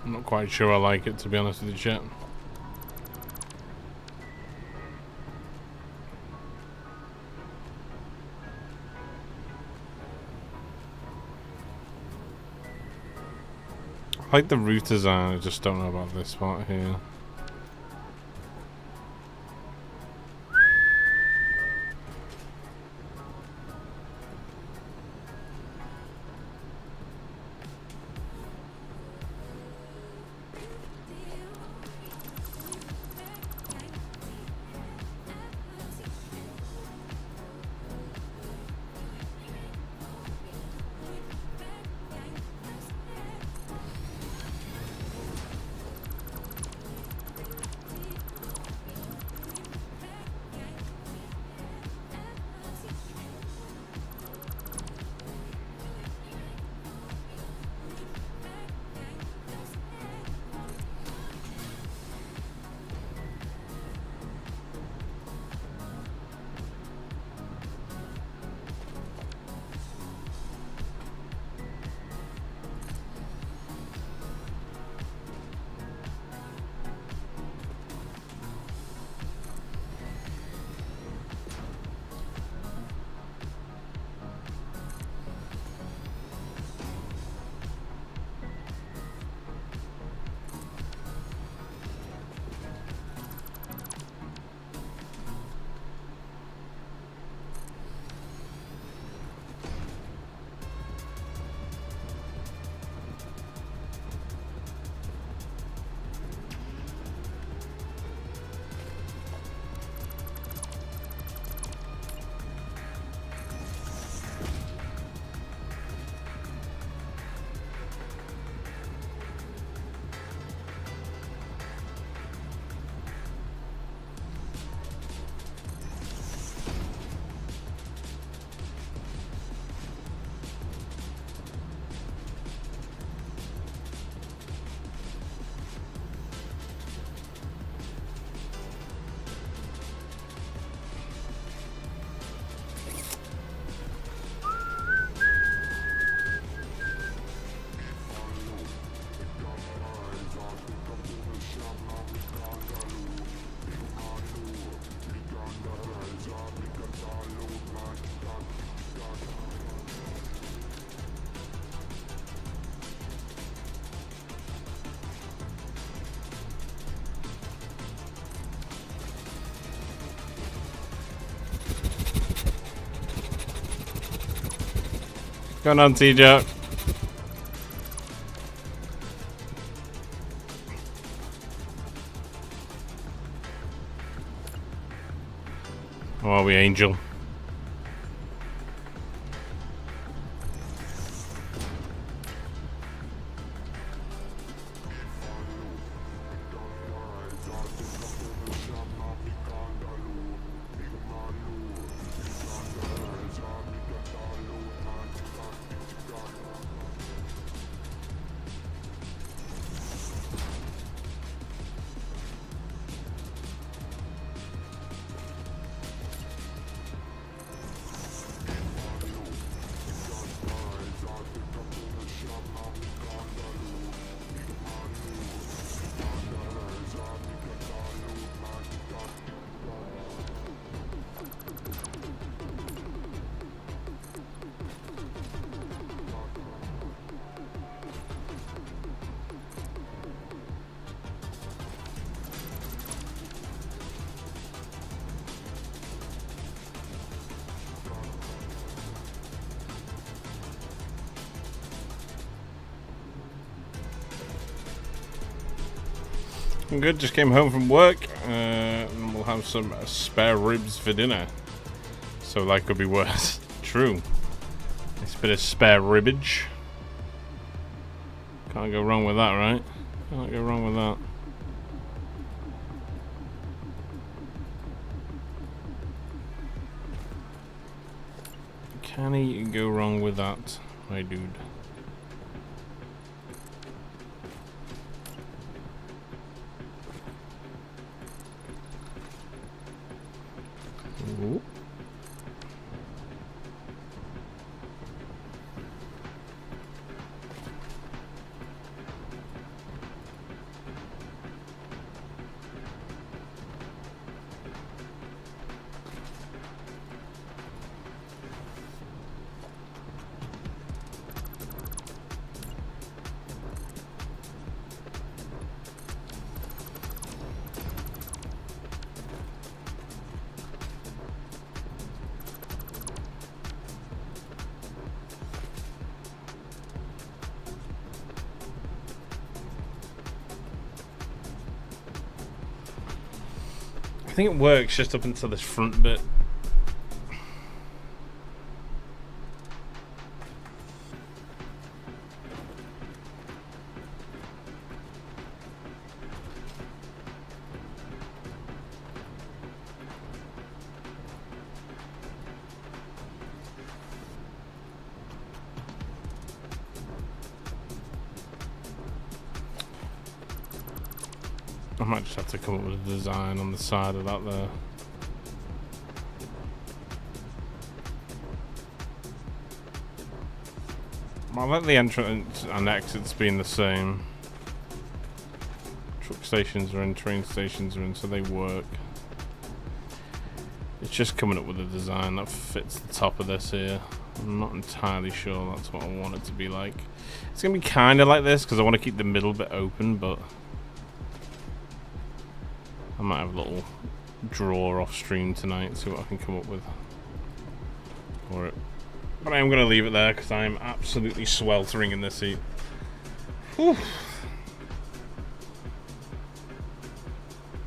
I'm not quite sure I like it, to be honest with you, chat. I like the route design, I just don't know about this part here. Going on, TJ. How are we, Angel? I'm good, just came home from work, and we'll have some spare ribs for dinner. So that could be worse. True. It's a bit of spare ribbage. Can't go wrong with that, right? Can't go wrong with that. Can he go wrong with that, my dude? Ooh. I think it works just up until this front bit. I might just have to come up with a design on the side of that there. I'll let the entrance and exits being the same. Truck stations are in, train stations are in, so they work. It's just coming up with a design that fits the top of this here. I'm not entirely sure that's what I want it to be like. It's going to be kind of like this because I want to keep the middle bit open, but I might have a little draw off stream tonight, see what I can come up with for it. But I am going to leave it there because I am absolutely sweltering in this heat. Whew.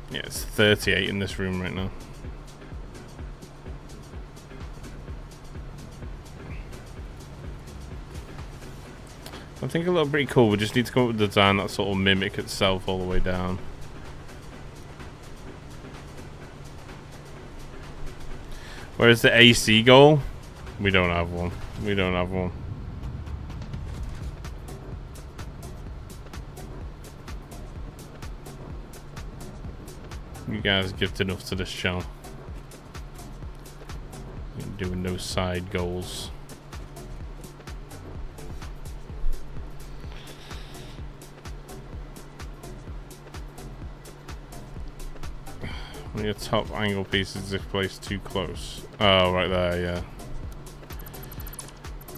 Yeah, it's 38 in this room right now. I think a little pretty cool. We just need to come up with a design that sort of mimic itself all the way down. Where's the AC goal? We don't have one. We don't have one. You guys gift enough to this channel. Ain't doing no side goals. One of your top angle pieces if placed too close. Oh, right there, yeah.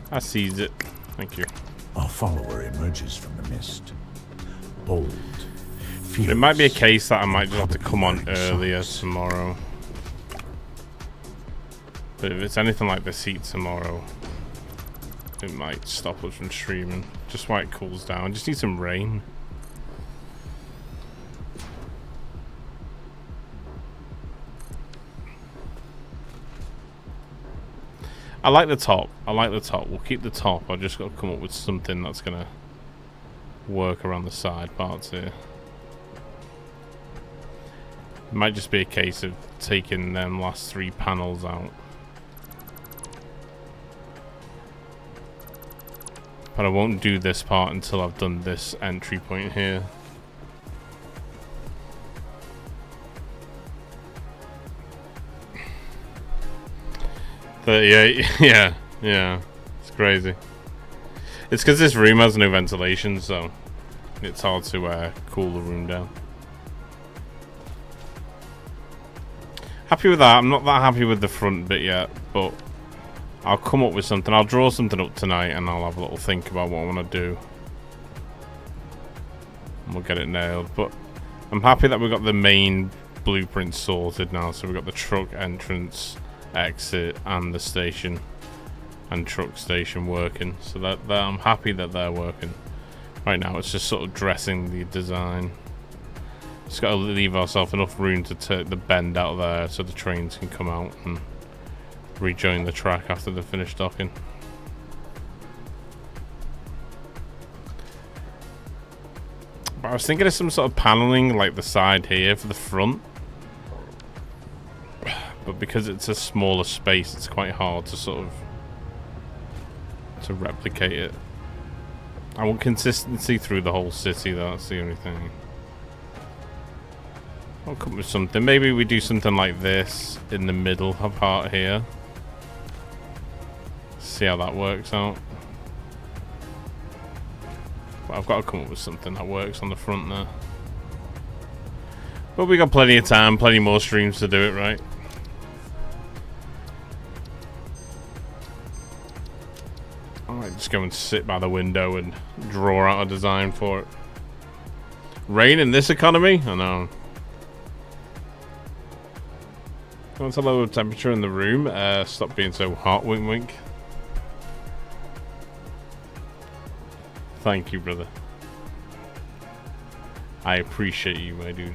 I seized it. Thank you. Our follower emerges from the mist. Bold. It might be a case that I might just have to come on earlier tomorrow. But if it's anything like this heat tomorrow, it might stop us from streaming. Just while it cools down. Just need some rain. I like the top. I like the top. We'll keep the top. I've just got to come up with something that's going to work around the side parts here. It might just be a case of taking them last 3 panels out. But I won't do this part until I've done this entry point here. Yeah, it's crazy. It's because this room has no ventilation, so it's hard to cool the room down. Happy with that. I'm not that happy with the front bit yet, but I'll come up with something. I'll draw something up tonight and I'll have a little think about what I want to do. And we'll get it nailed. But I'm happy that we've got the main blueprint sorted now. So we've got the truck entrance, exit, and the station and truck station working. So that I'm happy that they're working. Right now it's just sort of dressing the design. Just got to leave ourselves enough room to take the bend out of there so the trains can come out and rejoin the track after they're finished docking. But I was thinking of some sort of paneling like the side here for the front. But because it's a smaller space, it's quite hard to sort of replicate it. I want consistency through the whole city, that's the only thing. I'll come up with something. Maybe we do something like this in the middle of part here. See how that works out. But I've got to come up with something that works on the front there. But we got plenty of time, plenty more streams to do it, right? I might just go and sit by the window and draw out a design for it. Rain in this economy? I know. What's a lower temperature in the room? Stop being so hot, wink wink. Thank you, brother. I appreciate you, my dude.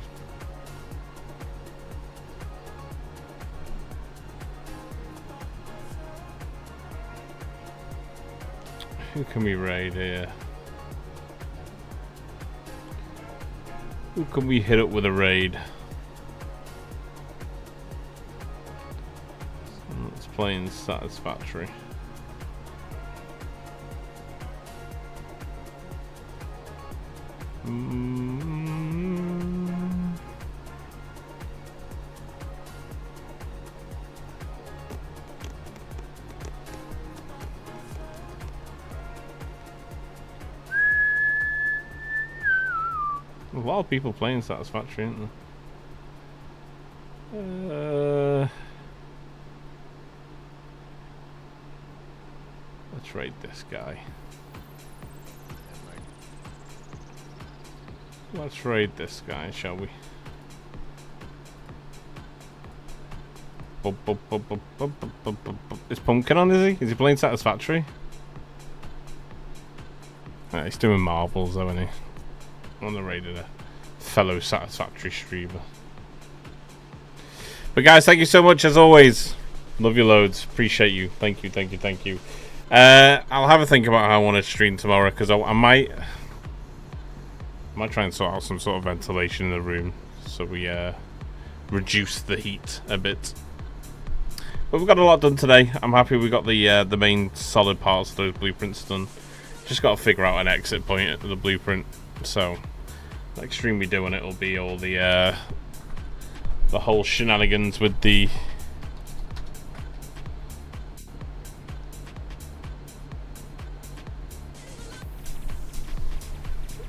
Who can we raid here? Who can we hit up with a raid? Let's play in Satisfactory. A lot of people playing Satisfactory, aren't there? Let's raid this guy. Let's raid this guy, shall we? Is Pumpkin on, is he? Is he playing Satisfactory? He's doing marbles though, isn't he? On the raid of a fellow Satisfactory streamer. But guys, thank you so much as always. Love you loads. Appreciate you. Thank you, thank you, thank you. I'll have a think about how I want to stream tomorrow, because I might try and sort out some sort of ventilation in the room so we reduce the heat a bit. But we've got a lot done today. I'm happy we got the main solid parts of those blueprints done. Just got to figure out an exit point at the blueprint. So next stream we do on it will be all the whole shenanigans with the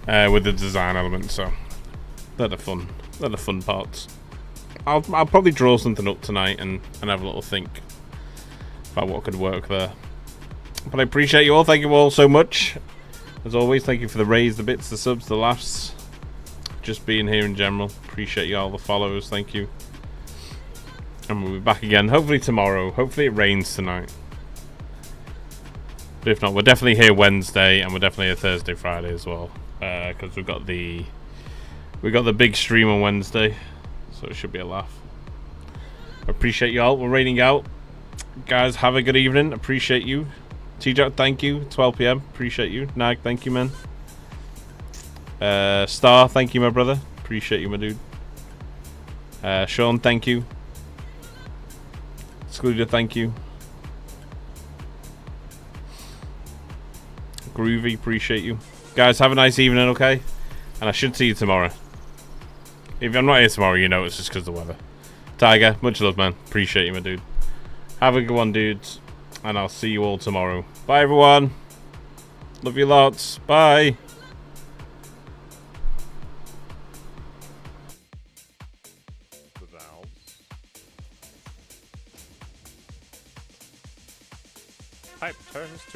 design element. So they're the fun parts. I'll probably draw something up tonight and have a little think about what could work there. But I appreciate you all. Thank you all so much. As always, thank you for the raise, the bits, the subs, the laughs, just being here in general. Appreciate you all, the follows. Thank you. And we'll be back again hopefully tomorrow. Hopefully it rains tonight. But if not, we're definitely here Wednesday, and we're definitely here Thursday, Friday as well. Because we got the big stream on Wednesday, so it should be a laugh. I appreciate you all. We're raiding out. Guys, have a good evening. Appreciate you. T-Jack, thank you. 12 p.m. Appreciate you. Nag, thank you, man. Star, thank you, my brother. Appreciate you, my dude. Sean, thank you. Excluded, thank you. Groovy, appreciate you. Guys, have a nice evening, okay? And I should see you tomorrow. If I'm not here tomorrow, you know it's just because of the weather. Tiger, much love, man. Appreciate you, my dude. Have a good one, dudes. And I'll see you all tomorrow. Bye, everyone. Love you lots. Bye. The valves. Pipe turns to